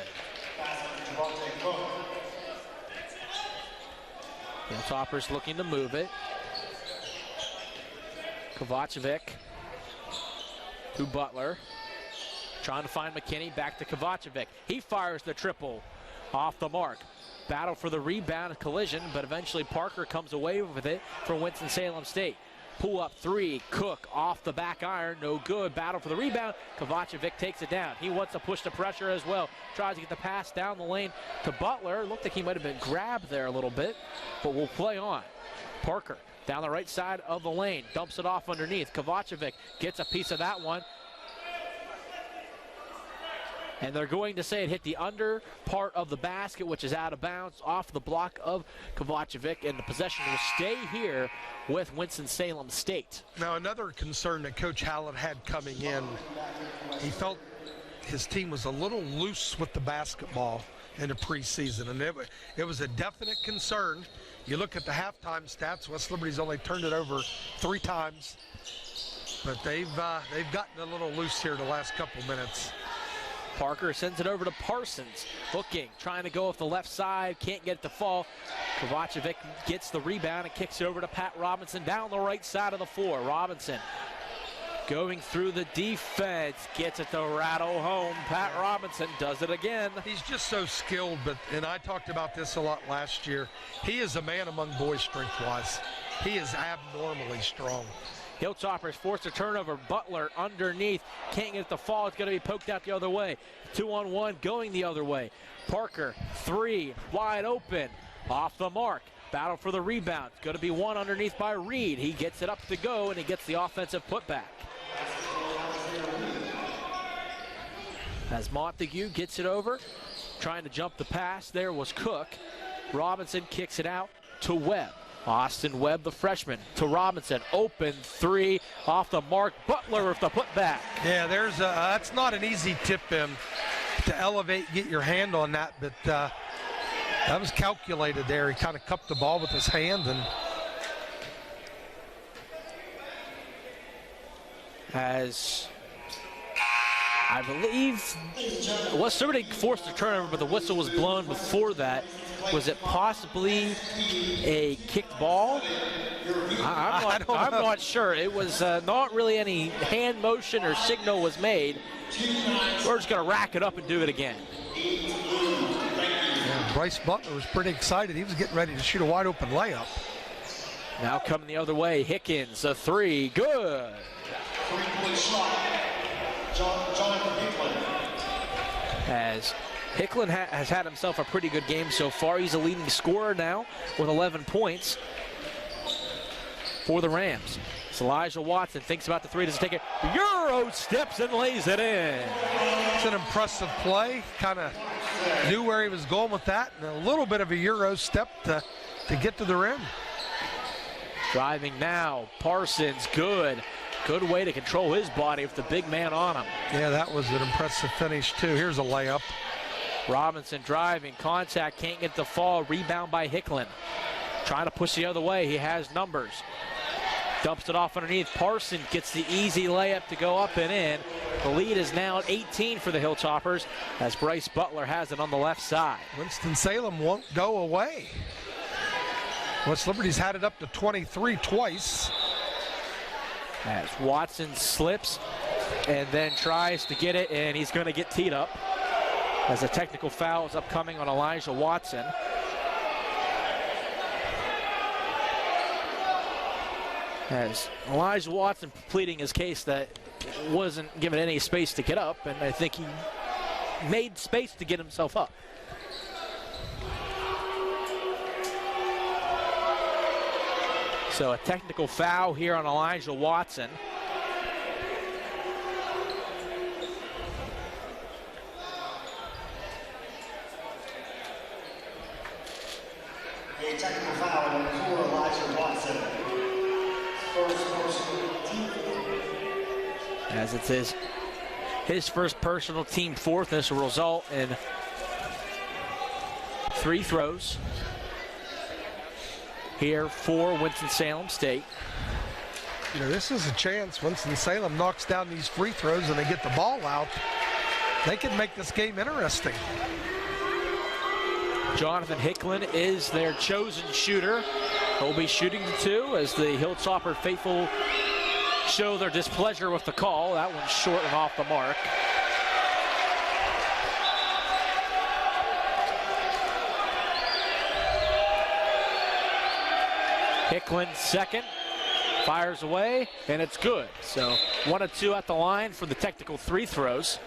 Hilltoppers looking to move it. Kovacevic to Butler. Trying to find McKinney, back to Kovacevic. He fires the triple off the mark. Battle for the rebound, collision, but eventually Parker comes away with it for Winston-Salem State. Pull up three, Cook off the back iron, no good. Battle for the rebound, Kovacevic takes it down. He wants to push the pressure as well. Tries to get the pass down the lane to Butler. Looked like he might have been grabbed there a little bit, but we'll play on. Parker down the right side of the lane, dumps it off underneath. Kovacevic gets a piece of that one. And they're going to say it hit the under part of the basket, which is out of bounds off the block of Kovacevic, and the possession will stay here with Winston-Salem State.
Now, another concern that Coach Hallett had coming in, he felt his team was a little loose with the basketball in the preseason, and it was a definite concern. You look at the halftime stats, West Liberty's only turned it over 3 times, but they've gotten a little loose here the last couple minutes.
Parker sends it over to Parsons, looking, trying to go off the left side, can't get it to fall. Kovacevic gets the rebound and kicks it over to Pat Robinson down the right side of the floor. Robinson going through the defense, gets it to rattle home. Pat Robinson does it again.
He's just so skilled, and I talked about this a lot last year. He is a man among boys strength-wise. He is abnormally strong.
Hilltoppers force a turnover. Butler underneath. Can't get it to fall. It's going to be poked out the other way. 2-on-1 going the other way. Parker, 3, wide open. Off the mark. Battle for the rebound. It's going to be one underneath by Reed. He gets it up to go, and he gets the offensive putback. As Montague gets it over. Trying to jump the pass. There was Cook. Robinson kicks it out to Webb. Austin Webb, the freshman, to Robinson. Open 3 off the mark. Butler with the putback.
Yeah, that's not an easy tip in to elevate, get your hand on that, but that was calculated there. He kind of cupped the ball with his hand. And
as I believe, somebody forced a turnover, but the whistle was blown before that. Was it possibly a kicked ball? I'm not sure. It was not really any hand motion or signal was made. We're just going to rack it up and do it again.
Bryce Butler was pretty excited. He was getting ready to shoot a wide open layup.
Now coming the other way, Hickens, a three, good.
3-point shot, Jonathan Hicklin.
As Hicklin has had himself a pretty good game so far. He's a leading scorer now with 11 points for the Rams. It's Elijah Watson thinks about the three, doesn't take it. Euro steps and lays it in.
It's an impressive play. Kind of knew where he was going with that, and a little bit of a Euro step to get to the rim.
Driving now, Parsons, good. Good way to control his body with the big man on him.
Yeah, that was an impressive finish, too. Here's a layup.
Robinson driving, contact, can't get the fall, rebound by Hicklin. Trying to push the other way, he has numbers. Dumps it off underneath, Parsons gets the easy layup to go up and in. The lead is now at 18 for the Hilltoppers as Bryce Butler has it on the left side.
Winston-Salem won't go away. West Liberty's had it up to 23 twice.
As Watson slips and then tries to get it, and he's going to get teed up as a technical foul is upcoming on Elijah Watson. As Elijah Watson pleading his case that wasn't given any space to get up, and I think he made space to get himself up. So a technical foul here on Elijah Watson.
A technical foul for Elijah Watson. First personal team.
As it says, his first personal team fourth. This will result in 3 throws here for Winston-Salem State.
You know, this is a chance. Winston-Salem knocks down these free throws and they get the ball out. They could make this game interesting.
Jonathan Hicklin is their chosen shooter. He'll be shooting the 2 as the Hilltopper faithful show their displeasure with the call. That one's short and off the mark. Hicklin second, fires away, and it's good. So 1 of 2 at the line for the technical 3 throws.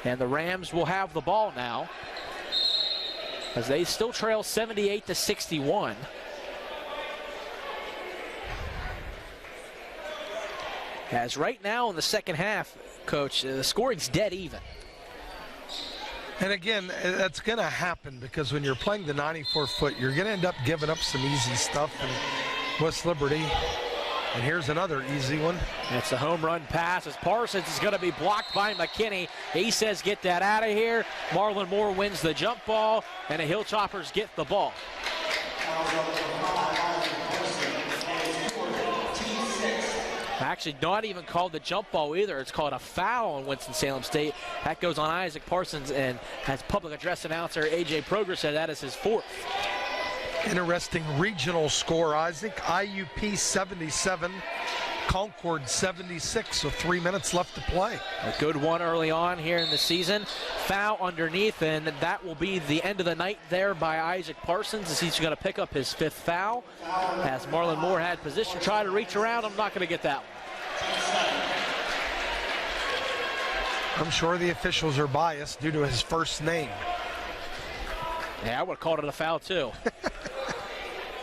And the Rams will have the ball now as they still trail 78-61. As right now in the second half, Coach, the scoring's dead even.
And again, that's going to happen because when you're playing the 94-foot, you're going to end up giving up some easy stuff in West Liberty. And here's another easy one.
It's a home run pass as Parsons is going to be blocked by McKinney. He says, get that out of here. Marlon Moore wins the jump ball, and the Hilltoppers get the ball. Actually, not even called the jump ball either. It's called a foul on Winston-Salem State. That goes on Isaac Parsons, and as public address announcer A.J. Proger said, that is his 4th.
Interesting regional score, Isaac. IUP 77, Concord 76, so 3 minutes left to play.
A good one early on here in the season. Foul underneath, and that will be the end of the night there by Isaac Parsons as he's going to pick up his 5th foul. As Marlon Moore had position, try to reach around. I'm not going to get that one.
I'm sure the officials are biased due to his first name.
Yeah, I would have called it a foul too.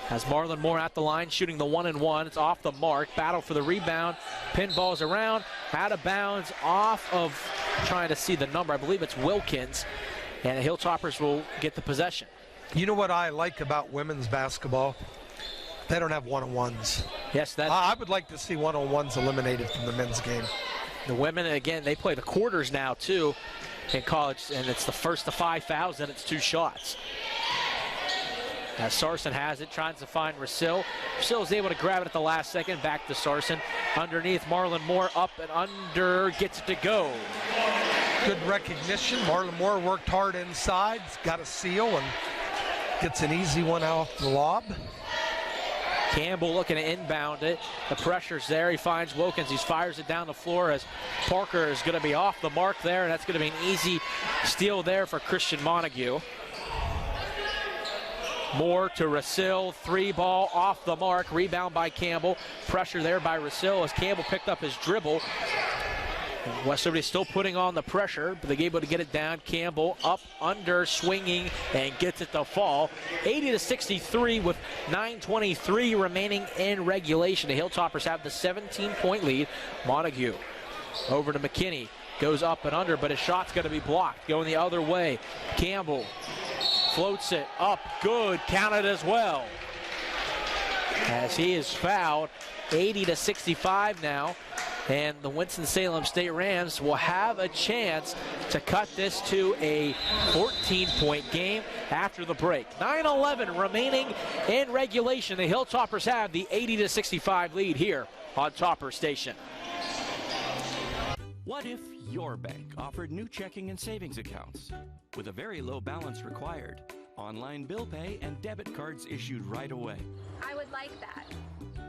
As Marlon Moore at the line, shooting the 1-and-1. It's off the mark. Battle for the rebound. Pinballs around. Out of bounds. Off of, trying to see the number. I believe it's Wilkins. And the Hilltoppers will get the possession.
You know what I like about women's basketball? They don't have one-on-ones.
Yes, that's...
I would like to see one-on-ones eliminated from the men's game.
The women, again, they play the quarters now, too, in college. And it's the first to 5 fouls, and it's 2 shots. As Sarson has it, trying to find Rasil. Rasil is able to grab it at the last second. Back to Sarson. Underneath, Marlon Moore up and under. Gets it to go.
Good recognition. Marlon Moore worked hard inside. Got a seal and gets an easy one off the lob.
Campbell looking to inbound it. The pressure's there. He finds Wilkins. He fires it down the floor as Parker is going to be off the mark there, and that's going to be an easy steal there for Christian Montague. Moore to Rasil, 3-ball off the mark. Rebound by Campbell. Pressure there by Rasil as Campbell picked up his dribble. West Liberty still putting on the pressure, but they're able to get it down. Campbell up, under, swinging, and gets it to fall. 80-63 with 9:23 remaining in regulation. The Hilltoppers have the 17-point lead. Montague over to McKinney. Goes up and under, but his shot's going to be blocked. Going the other way. Campbell floats it up, good, counted as well. As he is fouled, 80-65 now. And the Winston-Salem State Rams will have a chance to cut this to a 14-point game after the break. 9:11 remaining in regulation. The Hilltoppers have the 80-65 lead here on Topper Station.
What if your bank offered new checking and savings accounts with a very low balance required, online bill pay, and debit cards issued right away?
I would like that.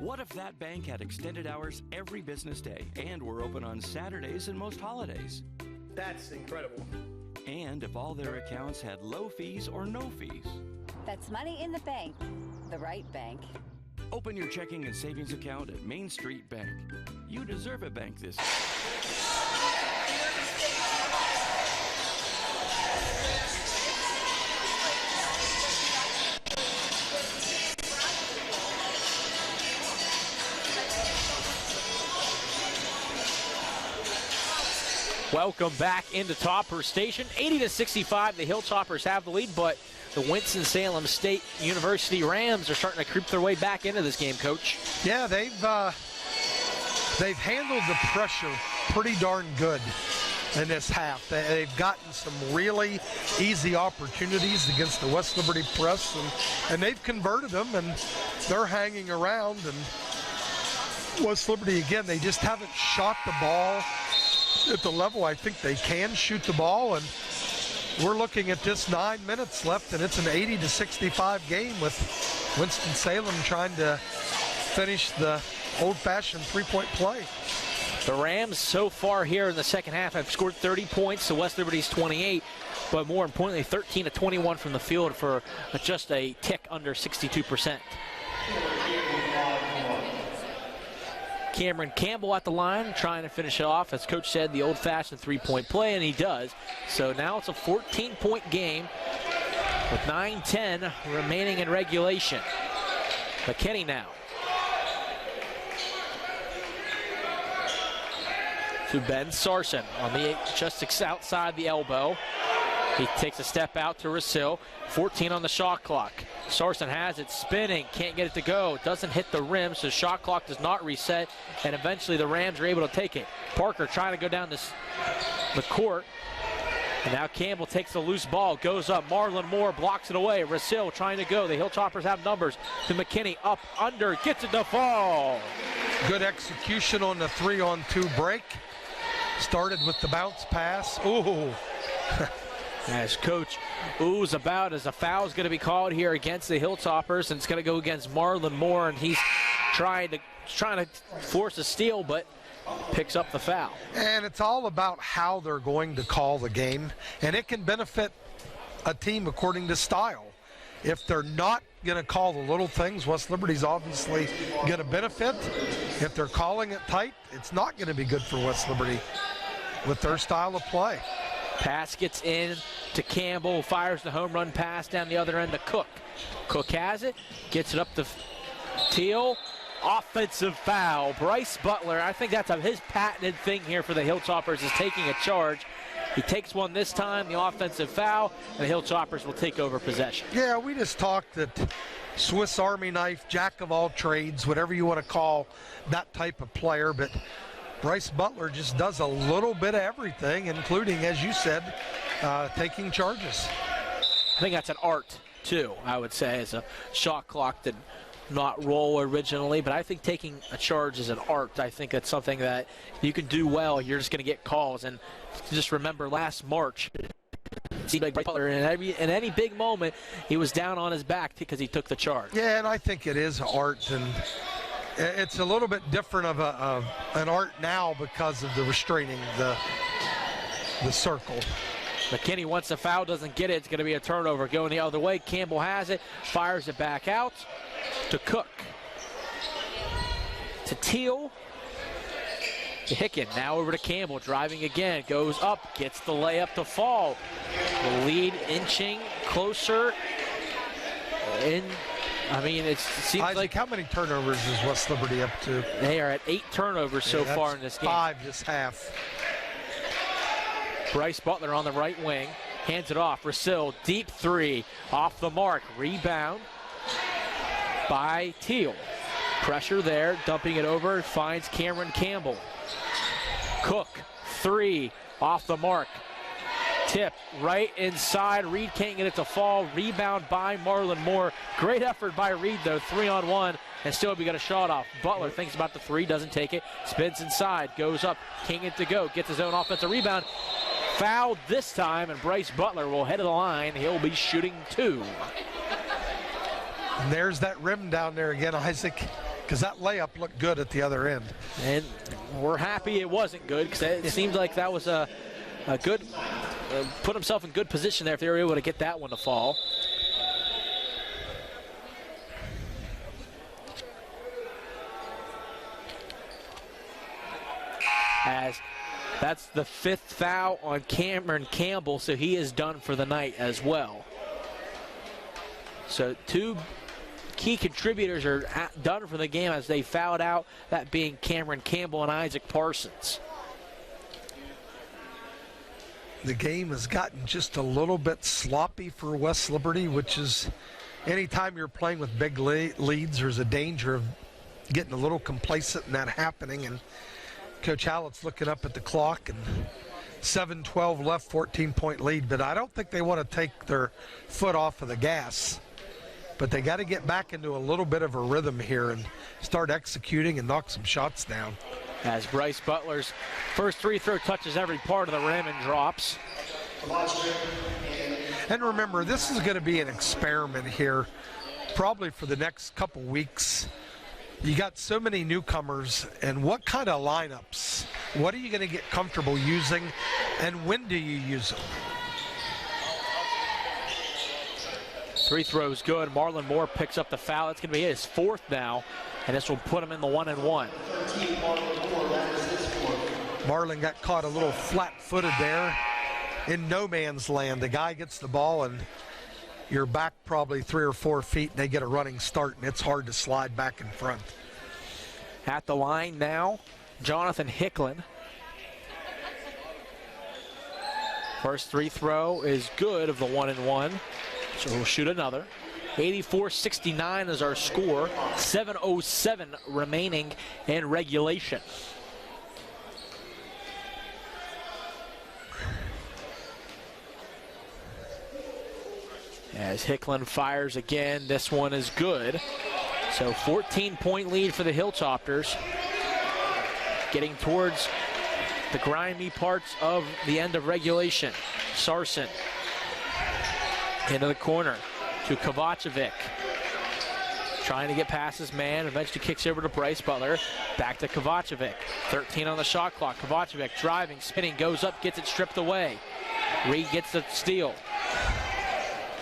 What if that bank had extended hours every business day and were open on Saturdays and most holidays?
That's incredible.
And if all their accounts had low fees or no fees?
That's money in the bank, the right bank.
Open your checking and savings account at Main Street Bank. You deserve a bank this year.
Welcome back into Topper Station. 80-65, the Hilltoppers have the lead, but the Winston-Salem State University Rams are starting to creep their way back into this game, Coach.
Yeah, they've handled the pressure pretty darn good in this half. They've gotten some really easy opportunities against the West Liberty press, and they've converted them, and they're hanging around. And West Liberty, again, they just haven't shot the ball at the level I think they can shoot the ball, and we're looking at just 9 minutes left, and it's an 80-65 game with Winston-Salem trying to finish the old-fashioned three-point play.
The Rams so far here in the second half have scored 30 points to West Liberty's 28, but more importantly 13-21 from the field for just a tick under 62%. Cameron Campbell at the line trying to finish it off. As Coach said, the old-fashioned three-point play, and he does. So now it's a 14-point game with 9:10 remaining in regulation. McKinney now. To Ben Sarson on the just outside the elbow. He takes a step out to Rasil. 14 on the shot clock. Sarson has it spinning, can't get it to go. Doesn't hit the rim, so shot clock does not reset, and eventually the Rams are able to take it. Parker trying to go down the court. And now Campbell takes the loose ball, goes up. Marlon Moore blocks it away. Rasil trying to go. The Hilltoppers have numbers to McKinney. Up, under, gets it to fall.
Good execution on the 3-on-2 break. Started with the bounce pass. Ooh.
As Coach oohs about as a foul is going to be called here against the Hilltoppers, and it's going to go against Marlon Moore, and he's trying to force a steal, but picks up the foul.
And it's all about how they're going to call the game, and it can benefit a team according to style. If they're not going to call the little things, West Liberty's obviously going to benefit. If they're calling it tight, it's not going to be good for West Liberty with their style of play.
Pass gets in to Campbell, fires the home run pass down the other end to Cook. Cook has it, gets it up to Teal. Offensive foul. Bryce Butler, I think that's his patented thing here for the Hilltoppers, is taking a charge. He takes one this time, the offensive foul, and the Hilltoppers will take over possession.
Yeah, we just talked that Swiss Army knife, jack of all trades, whatever you want to call that type of player, but Bryce Butler just does a little bit of everything, including, as you said, taking charges.
I think that's an art, too, I would say, as a shot clock did not roll originally, but I think taking a charge is an art. I think that's something that you can do well. You're just going to get calls. And just remember last March, seemed like Butler in any big moment, he was down on his back because he took the charge.
Yeah, and I think it is art, and it's a little bit different of an art now because of the restraining the circle.
McKinney, once the foul doesn't get it, it's going to be a turnover. Going the other way, Campbell has it, fires it back out to Cook. To Teal. To Hicken, now over to Campbell, driving again, goes up, gets the layup to fall. The lead inching closer. It seems
Isaac,
like
how many turnovers is West Liberty up to?
They are at 8 turnovers so far in this game.
5 this half.
Bryce Butler on the right wing, hands it off. Rasil, deep three, off the mark. Rebound by Teal. Pressure there, dumping it over, finds Cameron Campbell. Cook, three, off the mark. Tip right inside. Reed can't get it to fall. Rebound by Marlon Moore. Great effort by Reed, though. 3-on-1, and still we got a shot off. Butler thinks about the three, doesn't take it. Spins inside, goes up. King it to go. Gets his own offensive rebound. Fouled this time, and Bryce Butler will head to the line. He'll be shooting 2.
And there's that rim down there again, Isaac, because that layup looked good at the other end.
And we're happy it wasn't good, because it seemed like that was a good, put himself in good position there if they were able to get that one to fall. As that's the 5th foul on Cameron Campbell, so he is done for the night as well. So 2 key contributors are done for the game as they fouled out, that being Cameron Campbell and Isaac Parsons.
The game has gotten just a little bit sloppy for West Liberty, which is anytime you're playing with big leads, there's a danger of getting a little complacent in that happening. And Coach Hallett's looking up at the clock, and 7-12 left, 14-point lead. But I don't think they want to take their foot off of the gas. But they got to get back into a little bit of a rhythm here and start executing and knock some shots down.
As Bryce Butler's first free throw touches every part of the rim and drops.
And remember, this is going to be an experiment here, probably for the next couple weeks. You got so many newcomers, and what kind of lineups? What are you going to get comfortable using, and when do you use them?
Free throw's good. Marlon Moore picks up the foul. It's going to be his 4th now, and this will put him in the 1-and-1.
Marlon got caught a little flat-footed there in no man's land. The guy gets the ball, and you're back probably 3 or 4 feet, and they get a running start, and it's hard to slide back in front.
At the line now, Jonathan Hicklin. First free throw is good of the 1-and-1, so we'll shoot another. 84-69 is our score. 7:07 remaining in regulation. As Hicklin fires again, this one is good. So 14-point lead for the Hilltoppers. Getting towards the grimy parts of the end of regulation. Sarson into the corner to Kovacevic. Trying to get past his man, eventually kicks over to Bryce Butler. Back to Kovacevic. 13 on the shot clock. Kovacevic driving, spinning, goes up, gets it stripped away. Reed gets the steal.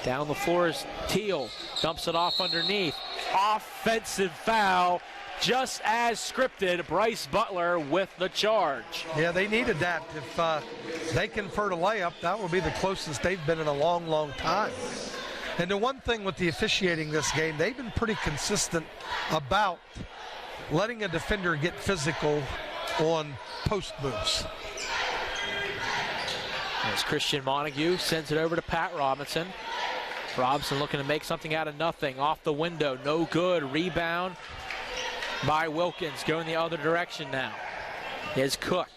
Down the floor is Teal, dumps it off underneath. Offensive foul, just as scripted. Bryce Butler with the charge.
Yeah, they needed that. If they convert a layup, that will be the closest they've been in a long, long time. And the one thing with the officiating this game, they've been pretty consistent about letting a defender get physical on post moves.
As Christian Montague sends it over to Pat Robinson. Robinson looking to make something out of nothing. Off the window, no good. Rebound by Wilkins, going the other direction now. Here's Cook.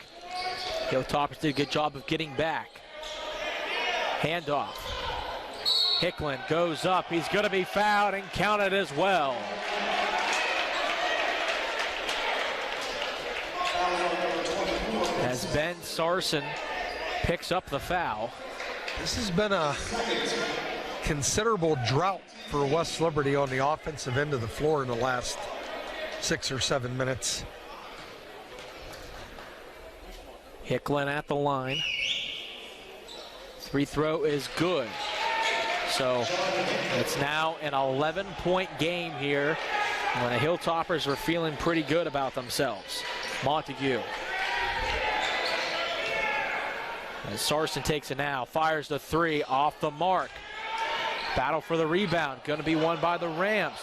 Hilltoppers did a good job of getting back. Handoff. Hicklin goes up. He's going to be fouled and counted as well. As Ben Sarson picks up the foul.
This has been a considerable drought for West Liberty on the offensive end of the floor in the last 6 or 7 minutes.
Hicklin at the line. Free throw is good. So it's now an 11-point game here when the Hilltoppers were feeling pretty good about themselves. Montague. As Sarson takes it now, fires the three off the mark. Battle for the rebound, going to be won by the Rams.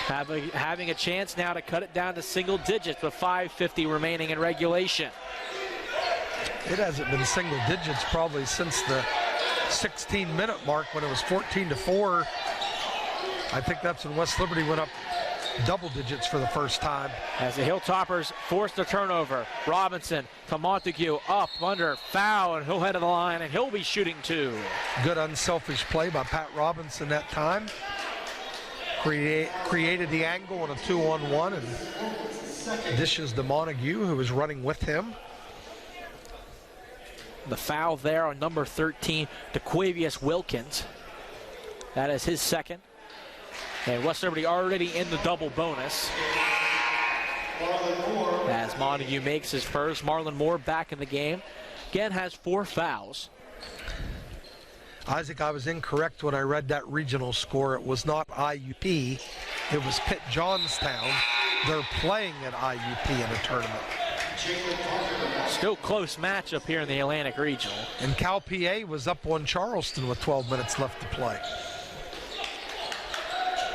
Having a chance now to cut it down to single digits with 5:50 remaining in regulation.
It hasn't been single digits probably since the 16-minute mark when it was 14-4. I think that's when West Liberty went up double digits for the first time.
As the Hilltoppers force the turnover, Robinson to Montague, up, under, foul, and he'll head to the line, and he'll be shooting two.
Good unselfish play by Pat Robinson that time. Created the angle on a 2-on-1 and dishes to Montague, who was running with him.
The foul there on number 13, DeQuavius Wilkins. That is his second. And West Liberty already in the double bonus. As Montague makes his first, Marlon Moore back in the game. Again, has 4 fouls.
Isaac, I was incorrect when I read that regional score. It was not IUP. It was Pitt Johnstown. They're playing at IUP in a tournament.
Still close matchup here in the Atlantic Regional.
And Cal PA was up on Charleston with 12 minutes left to play.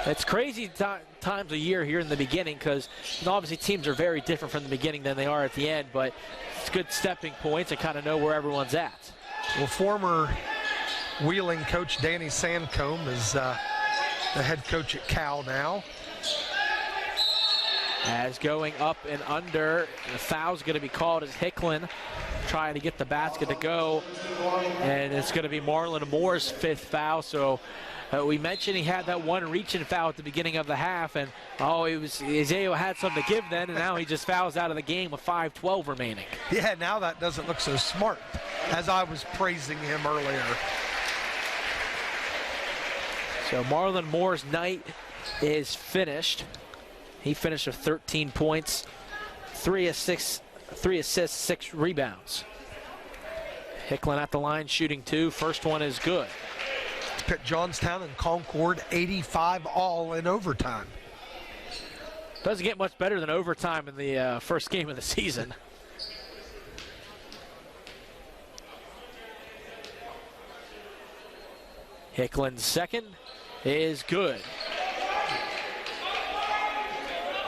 It's crazy times of year here in the beginning because obviously teams are very different from the beginning than they are at the end, but it's good stepping points and kind of know where everyone's at.
Well, former Wheeling coach Danny Sandcombe is the head coach at Cal now.
As going up and under, the foul's going to be called as Hicklin trying to get the basket to go, and it's going to be Marlon Moore's 5th foul. So we mentioned he had that one reaching foul at the beginning of the half, and Isaiah had something to give then, and now he just fouls out of the game with 5:12 remaining.
Yeah, now that doesn't look so smart, as I was praising him earlier.
So Marlon Moore's night is finished. He finished with 13 points, 3 assists, 6 rebounds. Hicklin at the line shooting 2. First one is good.
Pitt Johnstown and Concord 85 all in overtime.
Doesn't get much better than overtime in the first game of the season. Hicklin's second is good.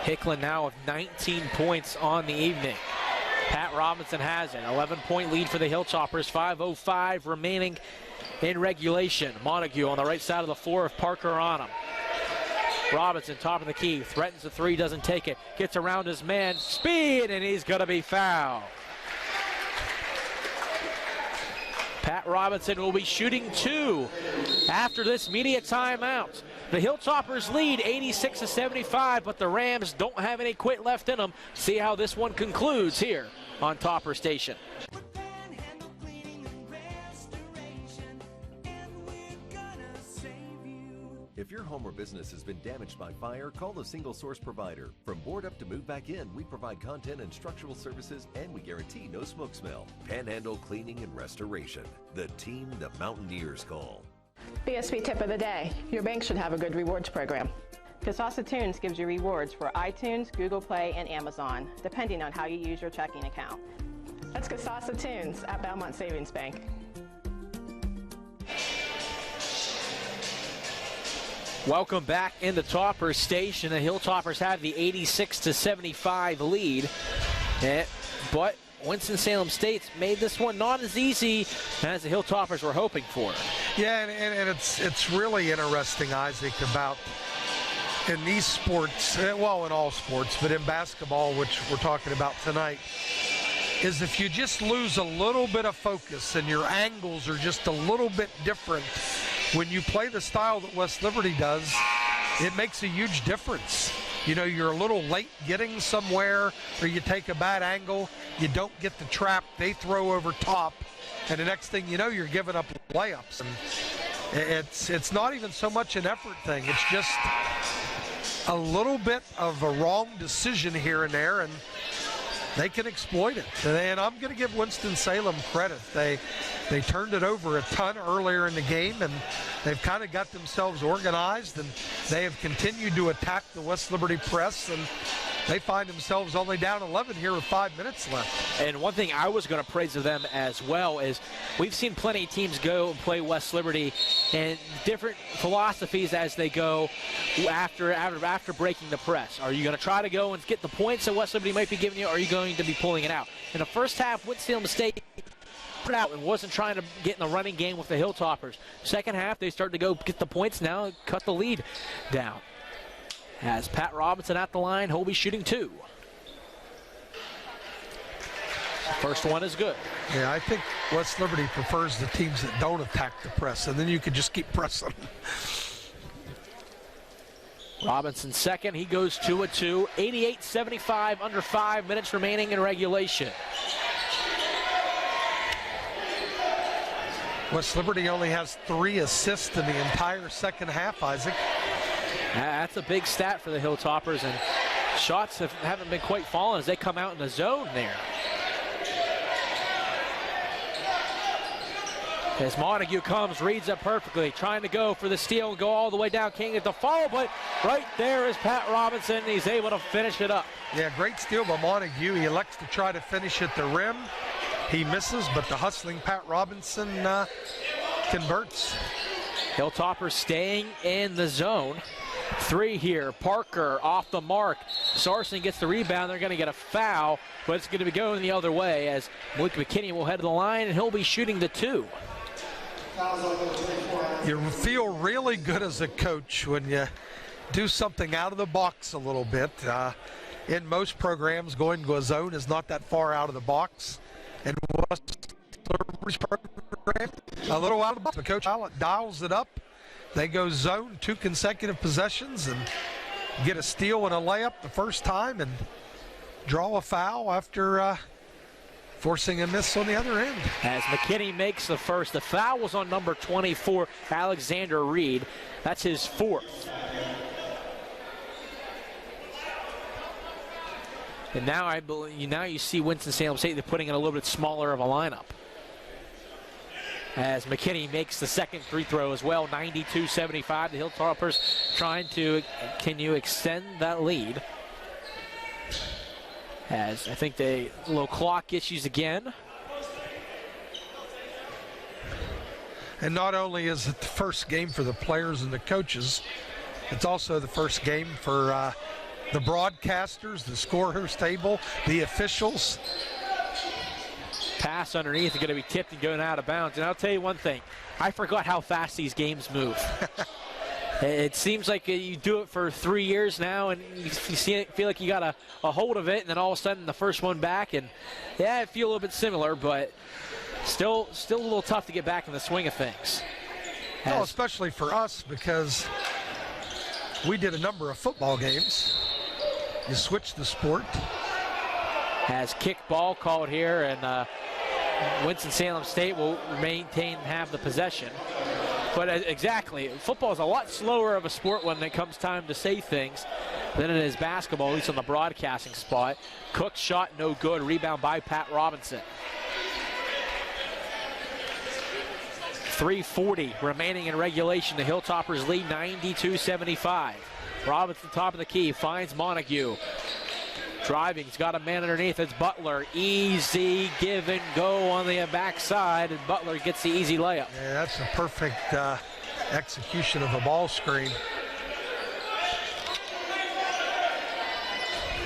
Hicklin now with 19 points on the evening. Pat Robinson has it. 11-point lead for the Hilltoppers. 5:05 remaining in regulation. Montague on the right side of the floor with Parker on him. Robinson, top of the key, threatens the three, doesn't take it. Gets around his man, speed, and he's going to be fouled. Pat Robinson will be shooting 2 after this media timeout. The Hilltoppers lead 86-75, but the Rams don't have any quit left in them. See how this one concludes here on Topper Station.
If your home or business has been damaged by fire, call the Single Source Provider. From board up to move back in, we provide content and structural services, and we guarantee no smoke smell. Panhandle Cleaning and Restoration, the team the Mountaineers call.
BSB tip of the day. Your bank should have a good rewards program. Casasa Tunes gives you rewards for iTunes, Google Play, and Amazon, depending on how you use your checking account. That's Casasa Tunes at Belmont Savings Bank.
Welcome back in the Topper Station. The Hilltoppers have the 86-75 lead, but Winston-Salem State made this one not as easy as the Hilltoppers were hoping for.
Yeah, and it's really interesting, Isaac, about in these sports, well, in all sports, but in basketball, which we're talking about tonight, is if you just lose a little bit of focus and your angles are just a little bit different when you play the style that West Liberty does, it makes a huge difference. You know, you're a little late getting somewhere, or you take a bad angle, you don't get the trap, they throw over top, and the next thing you know, you're giving up layups. And it's not even so much an effort thing. It's just a little bit of a wrong decision here and there, and they can exploit it. And I'm going to give Winston-Salem credit. They turned it over a ton earlier in the game, and they've kind of got themselves organized, and they have continued to attack the West Liberty press, and they find themselves only down 11 here with 5 minutes left.
And one thing I was going to praise of them as well is we've seen plenty of teams go and play West Liberty and different philosophies as they go after breaking the press. Are you going to try to go and get the points that West Liberty might be giving you, or are you going to be pulling it out? In the first half, Winston-Salem State put out and wasn't trying to get in the running game with the Hilltoppers. Second half, they started to go get the points now and cut the lead down. As Pat Robinson at the line, he'll be shooting 2. First one is good.
Yeah, I think West Liberty prefers the teams that don't attack the press, and then you can just keep pressing.
Robinson second, he goes 2 of 2, 88-75, under 5 minutes remaining in regulation.
West Liberty only has 3 assists in the entire second half, Isaac.
That's a big stat for the Hilltoppers, and shots haven't been quite falling as they come out in the zone there. As Montague comes, reads it perfectly, trying to go for the steal and go all the way down. Can't get the follow, but right there is Pat Robinson. He's able to finish it up.
Yeah, great steal by Montague. He elects to try to finish at the rim. He misses, but the hustling Pat Robinson converts.
Hilltoppers staying in the zone. 3 here. Parker off the mark. Sarson gets the rebound. They're going to get a foul, but it's going to be going the other way as Malik McKinney will head to the line, and he'll be shooting the 2.
You feel really good as a coach when you do something out of the box a little bit. In most programs, going to a zone is not that far out of the box. And West Liberty's program, a little out of the box. The coach dials it up. They go zone 2 consecutive possessions and get a steal and a layup the first time and draw a foul after forcing a miss on the other end.
As McKinney makes the first, the foul was on number 24, Alexander Reed. That's his 4th. And now you see Winston-Salem State, they're putting in a little bit smaller of a lineup. As McKinney makes the second free throw as well, 92-75. The Hilltoppers trying to continue extend that lead. As I think the little clock issues again.
And not only is it the first game for the players and the coaches, it's also the first game for the broadcasters, the scorers table, the officials.
Pass underneath is going to be tipped and going out of bounds. And I'll tell you one thing, I forgot how fast these games move. It seems like you do it for 3 years now, and you feel like you got a hold of it, and then all of a sudden the first one back, and yeah, it feel a little bit similar, but still a little tough to get back in the swing of things.
Well, especially for us, because we did a number of football games. You switch the sport.
Has kick ball called here, and Winston-Salem State will maintain and have the possession. But exactly, football is a lot slower of a sport when it comes time to say things than it is basketball, at least on the broadcasting spot. Cook's shot no good, rebound by Pat Robinson. 3:40 remaining in regulation. The Hilltoppers lead 92-75. Robinson top of the key, finds Montague. Driving, he's got a man underneath, it's Butler. Easy give and go on the backside, and Butler gets the easy layup.
Yeah, that's a perfect execution of a ball screen.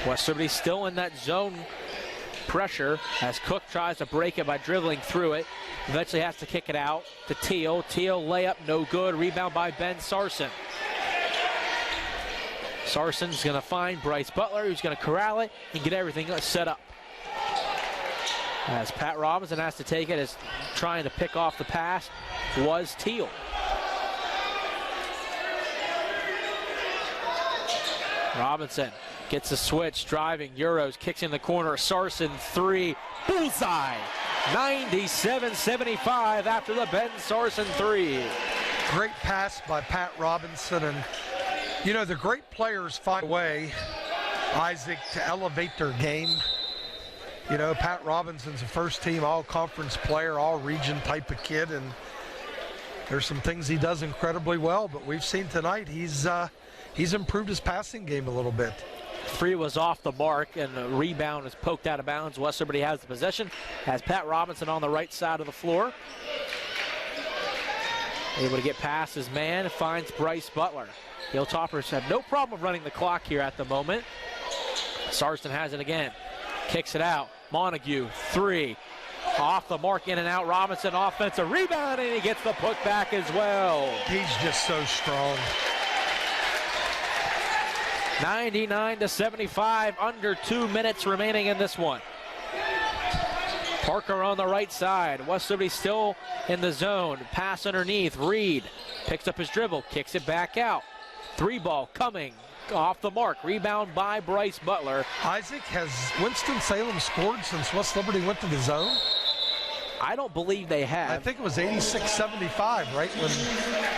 West Liberty still in that zone pressure as Cook tries to break it by dribbling through it. Eventually has to kick it out to Teal. Teal layup, no good. Rebound by Ben Sarson. Sarson's going to find Bryce Butler, who's going to corral it and get everything set up. As Pat Robinson has to take it, as trying to pick off the pass was Teal. Robinson gets a switch, driving, Euros, kicks in the corner, Sarson 3, bullseye. 97-75 after the Ben Sarson 3.
Great pass by Pat Robinson, and you know, the great players find a way, Isaac, to elevate their game. You know, Pat Robinson's a first-team all-conference player, all-region type of kid, and there's some things he does incredibly well, but we've seen tonight he's improved his passing game a little bit.
Free was off the mark, and the rebound is poked out of bounds. West Liberty has the possession, has Pat Robinson on the right side of the floor. Able to get past his man, finds Bryce Butler. Hilltoppers have no problem running the clock here at the moment. Sarson has it again, kicks it out. Montague, 3. Off the mark, in and out. Robinson, offensive rebound, and he gets the putback as well.
He's just so strong.
99-75, under 2 minutes remaining in this one. Parker on the right side. West Liberty still in the zone. Pass underneath. Reed picks up his dribble, kicks it back out. 3 ball coming off the mark. Rebound by Bryce Butler.
Isaac, has Winston-Salem scored since West Liberty went to the zone?
I don't believe they have.
I think it was 86-75, right, when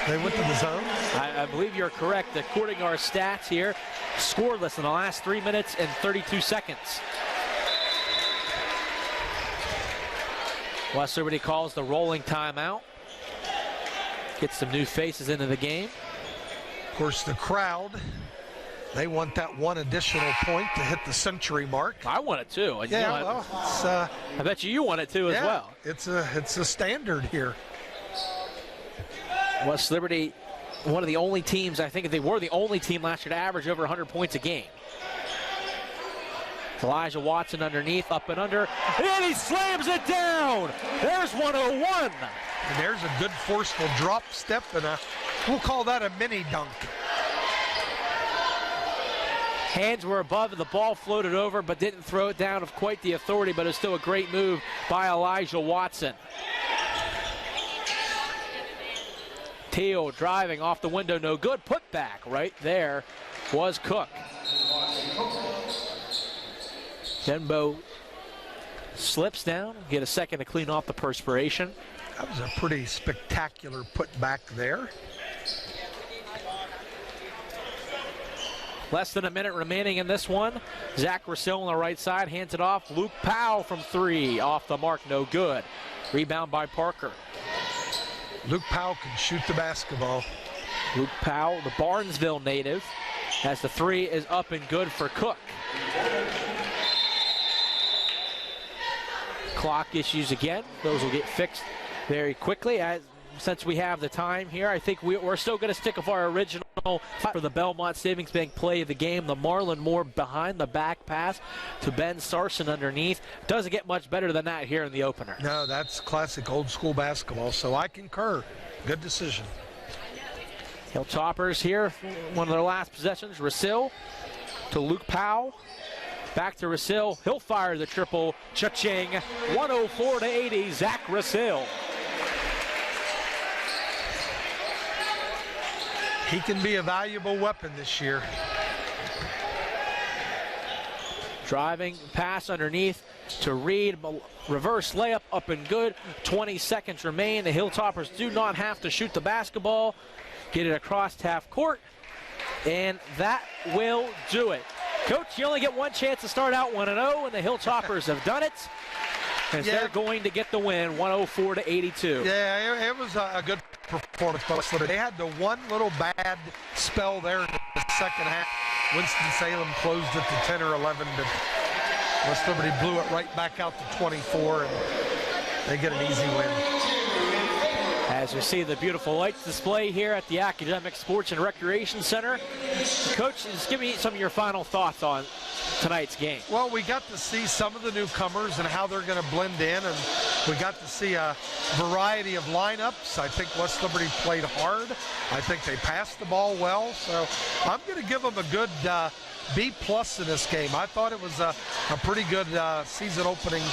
they went to the zone?
I believe you're correct. According to our stats here, scoreless in the last 3 minutes and 32 seconds. West Liberty calls the rolling timeout. Gets some new faces into the game.
Of course, the crowd, they want that one additional point to hit the century mark.
I want it too. And
yeah,
you know,
well, it's,
I bet you want it too as well.
It's a standard here.
West Liberty, one of the only teams, I think they were the only team last year to average over 100 points a game. Elijah Watson underneath, up and under, and he slams it down. There's 101.
And there's a good forceful drop step, and we'll call that a mini dunk.
Hands were above, the ball floated over, but didn't throw it down of quite the authority, but it's still a great move by Elijah Watson. Teal driving off the window, no good. Put back right there was Cook. Denbo slips down, get a second to clean off the perspiration.
That was a pretty spectacular putback there.
Less than a minute remaining in this one. Zach Rousseau on the right side, hands it off. Luke Powell from 3, off the mark, no good. Rebound by Parker.
Luke Powell can shoot the basketball.
Luke Powell, the Barnesville native, as the 3 is up and good for Cook. Clock issues again. Those will get fixed very quickly. Since we have the time here, I think we're still going to stick with our original for the Belmont Savings Bank play of the game. The Marlon Moore behind the back pass to Ben Sarson underneath. Doesn't get much better than that here in the opener.
No, that's classic old school basketball, so I concur. Good decision.
Hilltoppers here, one of their last possessions. Rousseau to Luke Powell. Back to Rousseau. He'll fire the triple. Cha-ching. 104-80. Zach Rousseau.
He can be a valuable weapon this year.
Driving pass underneath to Reed. Reverse layup up and good. 20 seconds remain. The Hilltoppers do not have to shoot the basketball. Get it across half court. And that will do it. Coach, you only get one chance to start out 1-0, and the Hilltoppers have done it. As they're going to get the win, 104-82.
Yeah, it was a good performance. But they had the one little bad spell there in the second half. Winston-Salem closed it to 10 or 11, but West Liberty blew it right back out to 24, and they get an easy win.
As we see the beautiful lights display here at the Academic Sports and Recreation Center. Coach, just give me some of your final thoughts on tonight's game.
Well, we got to see some of the newcomers and how they're going to blend in, and we got to see a variety of lineups. I think West Liberty played hard. I think they passed the ball well, so I'm going to give them a good B+ in this game. I thought it was a pretty good season opening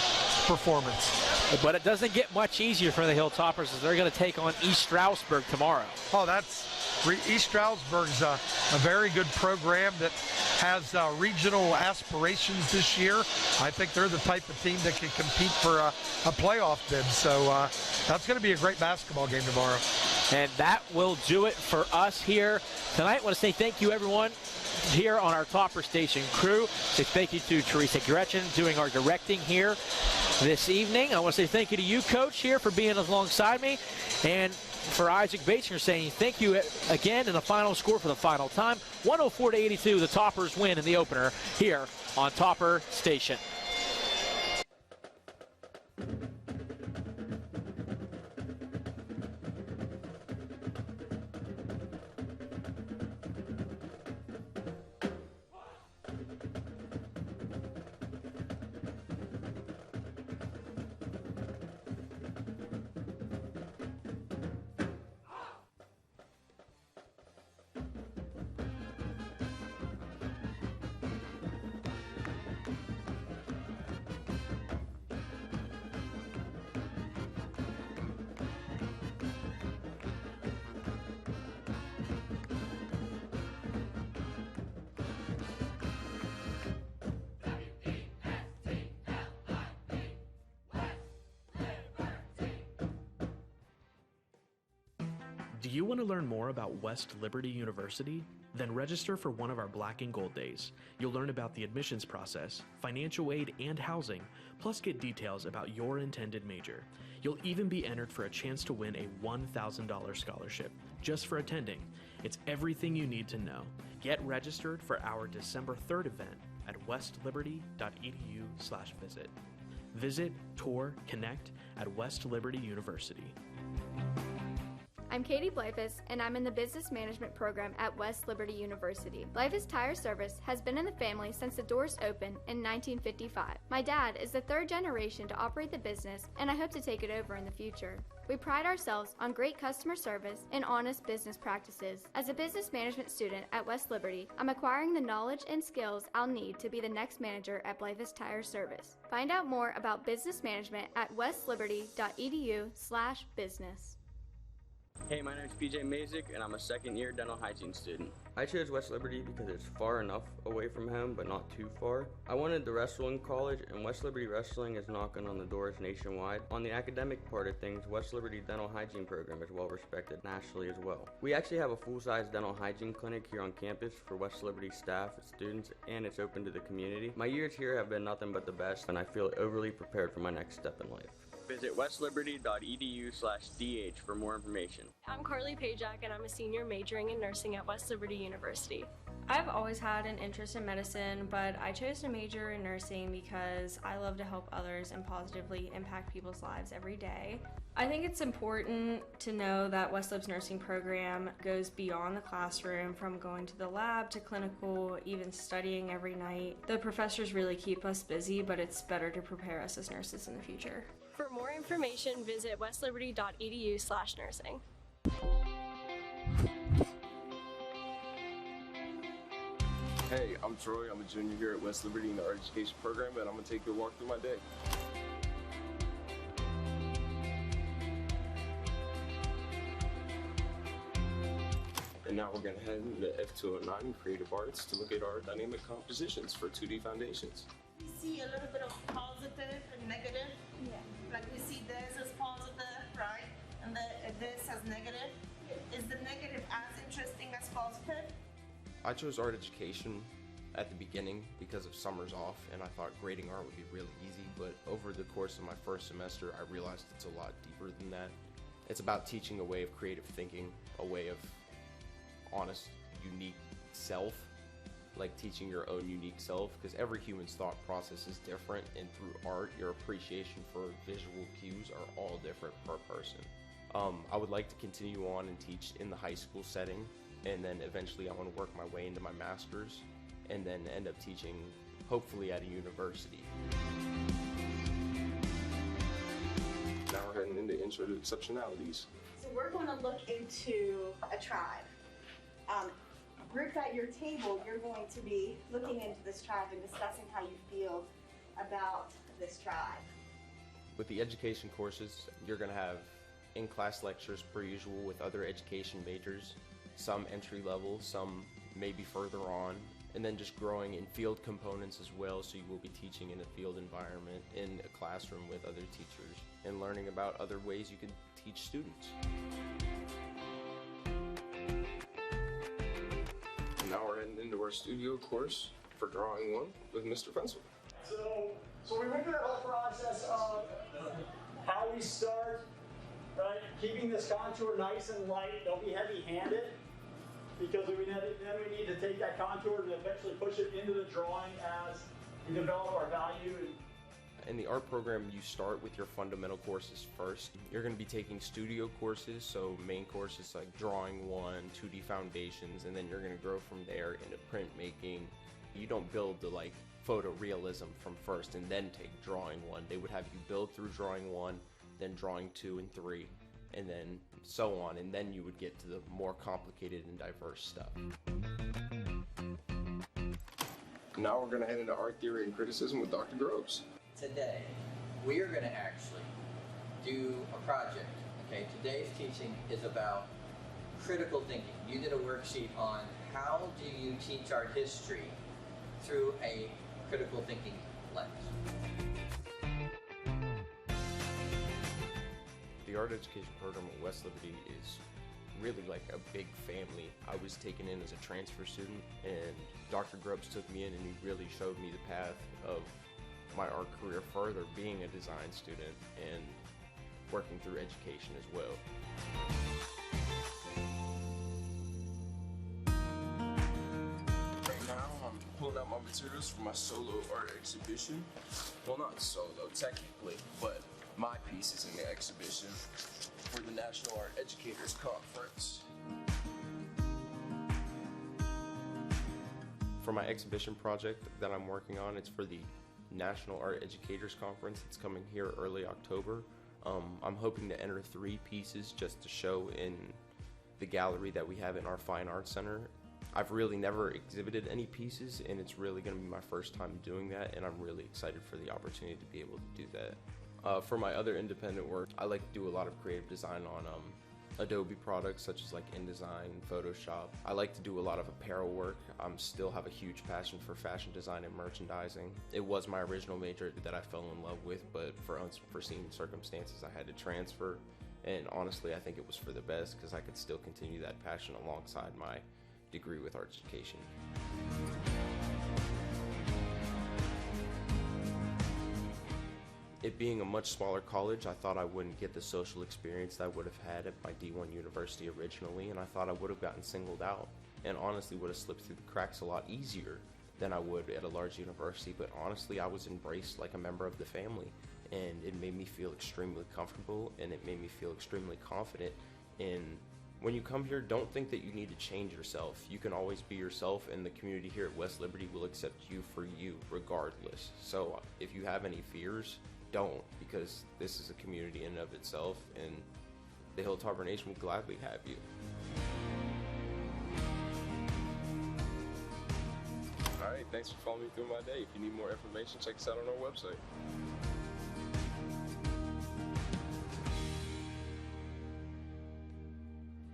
performance.
But it doesn't get much easier for the Hilltoppers as they're going to take on East Stroudsburg tomorrow.
Oh, that's East Stroudsburg's a very good program that has regional aspirations this year. I think they're the type of team that can compete for a playoff bid. So that's going to be a great basketball game tomorrow.
And that will do it for us here tonight. I want to say thank you, everyone, here on our Topper Station crew. Say thank you to Teresa Gretchen doing our directing here this evening. I want to say thank you to you, Coach, here for being alongside me. And for Isaac Bates, you're saying thank you again in the final score for the final time. 104-82, the Toppers win in the opener here on Topper Station.
Do you want to learn more about West Liberty University? Then register for one of our Black and Gold Days. You'll learn about the admissions process, financial aid, and housing, plus get details about your intended major. You'll even be entered for a chance to win a $1,000 scholarship just for attending. It's everything you need to know. Get registered for our December 3rd event at westliberty.edu/visit. Visit, tour, connect at West Liberty University.
I'm Katie Blyfus, and I'm in the Business Management program at West Liberty University. Blyfus Tire Service has been in the family since the doors opened in 1955. My dad is the third generation to operate the business, and I hope to take it over in the future. We pride ourselves on great customer service and honest business practices. As a business management student at West Liberty, I'm acquiring the knowledge and skills I'll need to be the next manager at Blyfus Tire Service. Find out more about business management at westliberty.edu/business.
Hey, my name is PJ Mazik, and I'm a second-year dental hygiene student. I chose West Liberty because it's far enough away from home, but not too far. I wanted to wrestle in college, and West Liberty Wrestling is knocking on the doors nationwide. On the academic part of things, West Liberty Dental Hygiene Program is well respected nationally as well. We actually have a full-size dental hygiene clinic here on campus for West Liberty staff and students, and it's open to the community. My years here have been nothing but the best, and I feel overly prepared for my next step in life. Visit westliberty.edu/DH for more information.
I'm Carly Pajak, and I'm a senior majoring in nursing at West Liberty University.
I've always had an interest in medicine, but I chose to major in nursing because I love to help others and positively impact people's lives every day. I think it's important to know that West Lib's nursing program goes beyond the classroom, from going to the lab to clinical, even studying every night. The professors really keep us busy, but it's better to prepare us as nurses in the future.
For more information, visit westliberty.edu/nursing.
Hey, I'm Troy. I'm a junior here at West Liberty in the Art Education program, and I'm going to take you a walk through my day. And now we're going to head into F209 in Creative Arts to look at our dynamic compositions for 2D foundations.
We see a little bit of positive and negative. Yeah. Like we see this as positive, right? And this as negative. Is the negative as interesting as positive?
I chose art education at the beginning because of summers off, and I thought grading art would be really easy, but over the course of my first semester, I realized it's a lot deeper than that. It's about teaching a way of creative thinking, a way of honest, unique self, like teaching your own unique self, because every human's thought process is different, and through art, your appreciation for visual cues are all different per person. I would like to continue on and teach in the high school setting, and then eventually I want to work my way into my master's, and then end up teaching, hopefully at a university.
Now we're heading into intro to exceptionalities.
So we're going to look into a tribe. Groups at your table, you're going to be looking into this tribe and discussing how you feel about this tribe.
With the education courses, you're going to have in-class lectures per usual with other education majors, some entry level, some maybe further on, and then just growing in field components as well, so you will be teaching in a field environment, in a classroom with other teachers, and learning about other ways you can teach students.
And now we're heading into our studio course for drawing one with Mr. Pencil.
So we went through that whole process of how we start, right? Keeping this contour nice and light. Don't be heavy-handed, because then we need to take that contour and eventually push it into the drawing as we develop our value.
In the art program, you start with your fundamental courses first. You're going to be taking studio courses, so main courses like Drawing 1, 2D Foundations, and then you're going to grow from there into printmaking. You don't build the photorealism from first and then take Drawing 1. They would have you build through Drawing 1, then Drawing 2 and 3, and then so on, and then you would get to the more complicated and diverse stuff.
Now we're going to head into art theory and criticism with Dr. Groves.
Today, we are going to actually do a project. Okay, today's teaching is about critical thinking. You did a worksheet on how do you teach art history through a critical thinking lens.
The art education program at West Liberty is really like a big family. I was taken in as a transfer student, and Dr. Grubbs took me in and he really showed me the path of my art career further, being a design student and working through education as well.
Right now, I'm pulling out my materials for my solo art exhibition. Well, not solo, technically, but my piece is in the exhibition for the National Art Educators Conference.
For my exhibition project that I'm working on, it's for the National Art Educators Conference. It's coming here early October. I'm hoping to enter 3 pieces just to show in the gallery that we have in our Fine Arts Center. I've really never exhibited any pieces, and it's really going to be my first time doing that, and I'm really excited for the opportunity to be able to do that. For my other independent work, I like to do a lot of creative design on Adobe products such as like InDesign, Photoshop. I like to do a lot of apparel work. I still have a huge passion for fashion design and merchandising. It was my original major that I fell in love with, but for unforeseen circumstances I had to transfer, and honestly I think it was for the best because I could still continue that passion alongside my degree with art education. It being a much smaller college, I thought I wouldn't get the social experience that I would have had at my D1 university originally, and I thought I would have gotten singled out and honestly would have slipped through the cracks a lot easier than I would at a large university. But honestly, I was embraced like a member of the family, and it made me feel extremely comfortable, and it made me feel extremely confident. And when you come here, don't think that you need to change yourself. You can always be yourself, and the community here at West Liberty will accept you for you regardless. So if you have any fears, don't, because this is a community in and of itself, and the Hilltop Nation will gladly have you.
All right, thanks for following me through my day. If you need more information, check us out on our website.